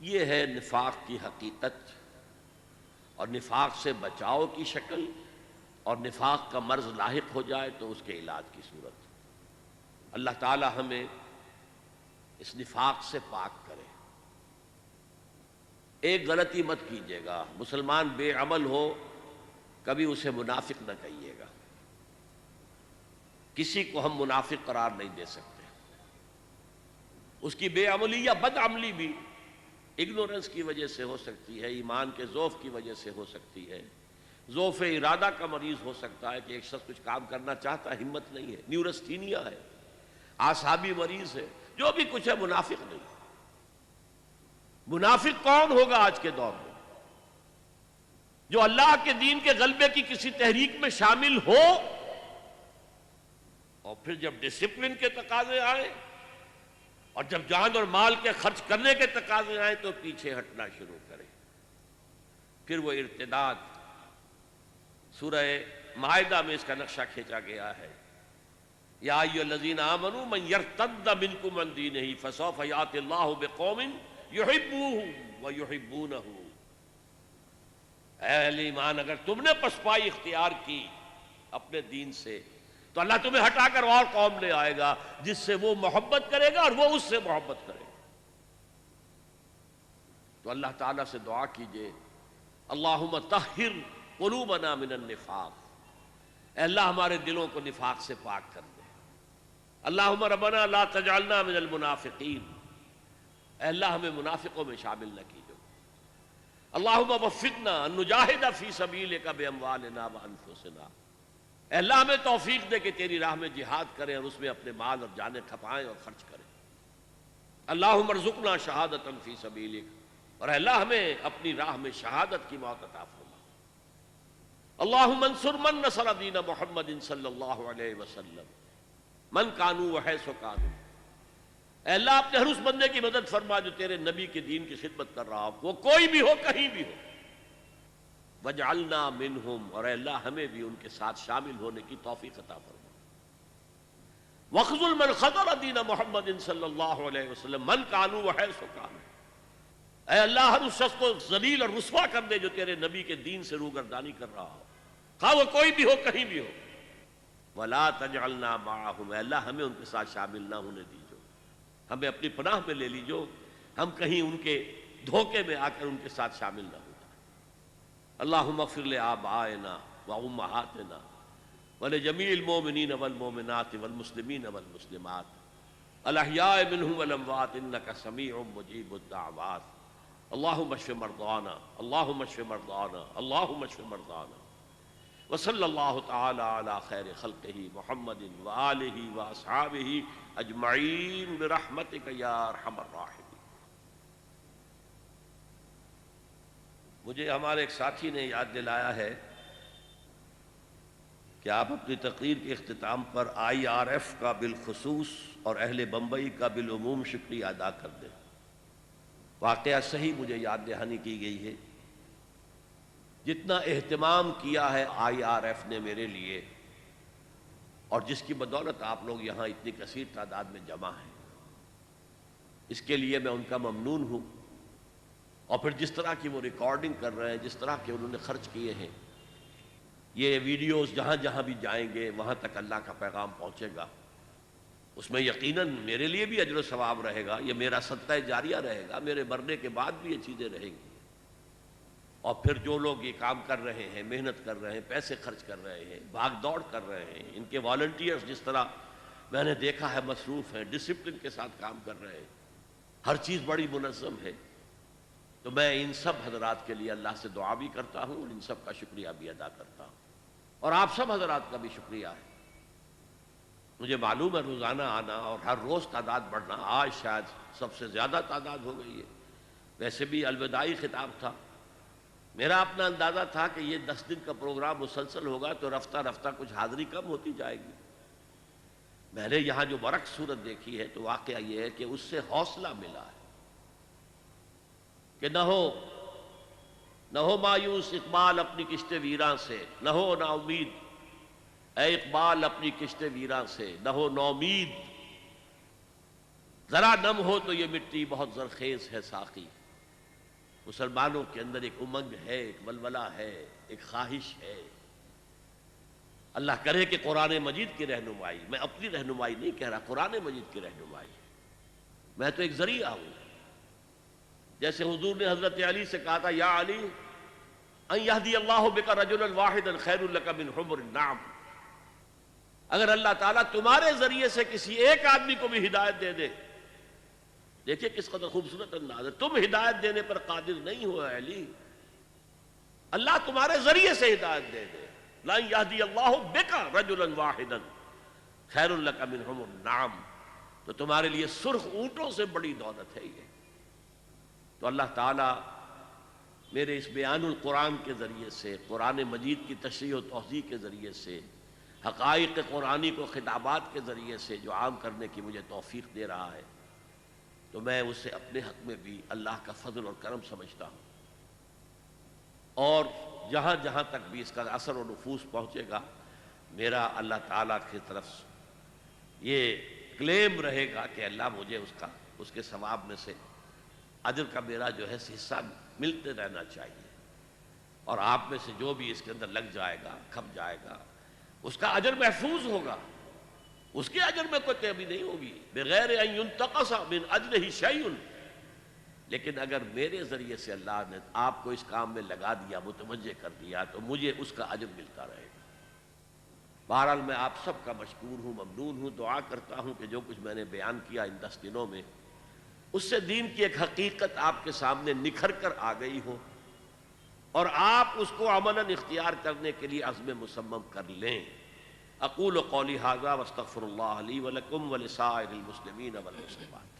یہ ہے نفاق کی حقیقت اور نفاق سے بچاؤ کی شکل، اور نفاق کا مرض لاحق ہو جائے تو اس کے علاج کی صورت۔ اللہ تعالی ہمیں اس نفاق سے پاک کرے۔ ایک غلطی مت کیجیے گا، مسلمان بے عمل ہو کبھی اسے منافق نہ کہیے گا، کسی کو ہم منافق قرار نہیں دے سکتے۔ اس کی بے عملی یا بد عملی بھی اگنورنس کی وجہ سے ہو سکتی ہے، ایمان کے ضعف کی وجہ سے ہو سکتی ہے، ضعف ارادہ کا مریض ہو سکتا ہے کہ ایک شخص کچھ کام کرنا چاہتا ہے، ہمت نہیں ہے، نیورستھینیا ہے، اعصابی مریض ہے، جو بھی کچھ ہے منافق نہیں۔ منافق کون ہوگا آج کے دور میں؟ جو اللہ کے دین کے غلبے کی کسی تحریک میں شامل ہو اور پھر جب ڈسپلن کے تقاضے آئے اور جب جان اور مال کے خرچ کرنے کے تقاضے آئے تو پیچھے ہٹنا شروع کرے، پھر وہ ارتداد۔ سورہ مائدہ میں اس کا نقشہ کھینچا گیا ہے، یا ایھا الذین آمنوا من یرتد منکم عن دینہ فسوف یأتی اللہ بقوم یحبونہ ویحبونہ۔ اے اہل ایمان، اگر تم نے پسپائی اختیار کی اپنے دین سے تو اللہ تمہیں ہٹا کر اور قوم لے آئے گا جس سے وہ محبت کرے گا اور وہ اس سے محبت کرے گا۔ تو اللہ تعالیٰ سے دعا کیجئے، اللہم طہر قلوبنا من النفاق، اے اللہ ہمارے دلوں کو نفاق سے پاک کر دے۔ اللہم ربنا لا تجعلنا من المنافقین، اے اللہ ہمیں منافقوں میں شامل نہ کیجو۔ اللہم وفقنا ان نجاہد فی سبیلک باموالنا وانفسنا، اے اللہ ہمیں توفیق دے کہ تیری راہ میں جہاد کریں اور اس میں اپنے مال اور جانیں کھپائیں اور خرچ کریں۔ اللہم ارزقنا شہادۃ فی سبیلک، اور اے اللہ ہمیں اپنی راہ میں شہادت کی موت عطا فرما۔ اللہم انصر من نصر دین محمد صلی اللہ علیہ وسلم من کانوا وحیث کانوا، اے اللہ اپنے ہر اس بندے کی مدد فرما جو تیرے نبی کے دین کی خدمت کر رہا ہو، وہ کوئی بھی ہو کہیں بھی ہو۔ وجعلنا منہم، اور اے اللہ ہمیں بھی ان کے ساتھ شامل ہونے کی توفیق عطا فرما۔ وخذل من خذل دین محمد صلی اللہ علیہ وسلم من کانوا وحیث کانوا، اے اللہ ہر اس شخص کو ذلیل اور رسوا کر دے جو تیرے نبی کے دین سے روگردانی کر رہا ہو، خواہ وہ کوئی بھی ہو کہیں بھی ہو۔ ولا تجعلنا معہم، اے اللہ ہمیں ان کے ساتھ شامل نہ ہونے دیجو، ہمیں اپنی پناہ میں لے لیجو، ہم کہیں ان کے دھوکے میں آ کر ان کے ساتھ شامل نہ ہو جائیں۔ اللہم اغفر لآبائنا وامہاتنا ولجمیع المؤمنین والمؤمنات والمسلمین والمسلمات الاحیاء منہم والاموات انک سمیع مجیب الدعوات۔ اللہم اشف مرضانا، اللہم اشف مرضانا، اللہم اشف مرضانا۔ وصلی اللہ تعالی علی خیر خلقہ محمد وآلہ واصحابہ اجمعین برحمتک یا ارحم الراحمین۔ مجھے ہمارے ایک ساتھی نے یاد دلایا ہے کہ آپ اپنی تقریر کے اختتام پر IRF کا بالخصوص اور اہل بمبئی کا بالعموم شکریہ ادا کر دیں۔ واقعہ صحیح مجھے یاد دہانی کی گئی ہے، جتنا اہتمام کیا ہے IRF نے میرے لیے، اور جس کی بدولت آپ لوگ یہاں اتنی کثیر تعداد میں جمع ہیں، اس کے لیے میں ان کا ممنون ہوں۔ اور پھر جس طرح کی وہ ریکارڈنگ کر رہے ہیں، جس طرح کے انہوں نے خرچ کیے ہیں، یہ ویڈیوز جہاں جہاں بھی جائیں گے وہاں تک اللہ کا پیغام پہنچے گا، اس میں یقیناً میرے لیے بھی اجر و ثواب رہے گا، یہ میرا صدقہ جاریہ رہے گا، میرے مرنے کے بعد بھی یہ چیزیں رہیں گی۔ اور پھر جو لوگ یہ کام کر رہے ہیں، محنت کر رہے ہیں، پیسے خرچ کر رہے ہیں، بھاگ دوڑ کر رہے ہیں، ان کے والنٹیئرز جس طرح میں نے دیکھا ہے مصروف ہیں، ڈسپلن کے ساتھ کام کر رہے ہیں، ہر چیز بڑی منظم ہے، تو میں ان سب حضرات کے لیے اللہ سے دعا بھی کرتا ہوں اور ان سب کا شکریہ بھی ادا کرتا ہوں، اور آپ سب حضرات کا بھی شکریہ ہے۔ مجھے معلوم ہے روزانہ آنا اور ہر روز تعداد بڑھنا، آج شاید سب سے زیادہ تعداد ہو گئی ہے، ویسے بھی الوداعی خطاب تھا، میرا اپنا اندازہ تھا کہ یہ 10 دن کا پروگرام مسلسل ہوگا تو رفتہ رفتہ کچھ حاضری کم ہوتی جائے گی، میں نے یہاں جو برعکس صورت دیکھی ہے تو واقعہ یہ ہے کہ اس سے حوصلہ ملا ہے کہ نہ ہو مایوس اقبال اپنی کشت ویراں سے، نہ ہو نا امید اے اقبال اپنی کشت ویراں سے، نہ ہو نا امید، ذرا نم ہو تو یہ مٹی بہت زرخیز ہے ساقی۔ مسلمانوں کے اندر ایک امنگ ہے، ایک ولولہ ہے، ایک خواہش ہے۔ اللہ کرے کہ قرآن مجید کی رہنمائی، میں اپنی رہنمائی نہیں کہہ رہا، قرآن مجید کی رہنمائی، میں تو ایک ذریعہ ہوں۔ جیسے حضور نے حضرت علی سے کہا تھا یا علی ان یہدی اللہ بک رجلا واحدا خیر لک من حمر النعم، اگر اللہ تعالیٰ تمہارے ذریعے سے کسی ایک آدمی کو بھی ہدایت دے دے، دیکھیے کس قدر خوبصورت انداز ہے، تم ہدایت دینے پر قادر نہیں ہو علی، اللہ تمہارے ذریعے سے ہدایت دے دے، لَن يَهْدِيَ اللَّهُ بِكَ رَجُلًا وَاحِدًا خَيْرٌ لَكَ مِنْ حُمُرِ النَّعَمِ، تو تمہارے لیے سرخ اونٹوں سے بڑی دولت ہے یہ۔ تو اللہ تعالیٰ میرے اس بیان القرآن کے ذریعے سے، قرآن مجید کی تشریح و توضیح کے ذریعے سے، حقائق قرآنی کو خطابات کے ذریعے سے جو عام کرنے کی مجھے توفیق دے رہا ہے، تو میں اسے اپنے حق میں بھی اللہ کا فضل اور کرم سمجھتا ہوں، اور جہاں جہاں تک بھی اس کا اثر و نفوذ پہنچے گا، میرا اللہ تعالیٰ کی طرف یہ کلیم رہے گا کہ اللہ مجھے اس کے ثواب میں سے اجر کا میرا جو ہے حصہ ملتے رہنا چاہیے، اور آپ میں سے جو بھی اس کے اندر لگ جائے گا، کھپ جائے گا، اس کا اجر محفوظ ہوگا، اس کے اجر میں کوئی کمی نہیں ہوگی، بغیر ان ينتقص من اجرہ شیء۔ لیکن اگر میرے ذریعے سے اللہ نے آپ کو اس کام میں لگا دیا، متوجہ کر دیا، تو مجھے اس کا اجر ملتا رہے گا۔ بہرحال میں آپ سب کا مشکور ہوں، ممنون ہوں، دعا کرتا ہوں کہ جو کچھ میں نے بیان کیا ان 10 دنوں میں، اس سے دین کی ایک حقیقت آپ کے سامنے نکھر کر آ گئی ہو، اور آپ اس کو عملاً اختیار کرنے کے لیے عزم مصمم کر لیں۔ اقول قولی ھذا واستغفر اللہ لی ولکم ولسائر المسلمین والمسلمات۔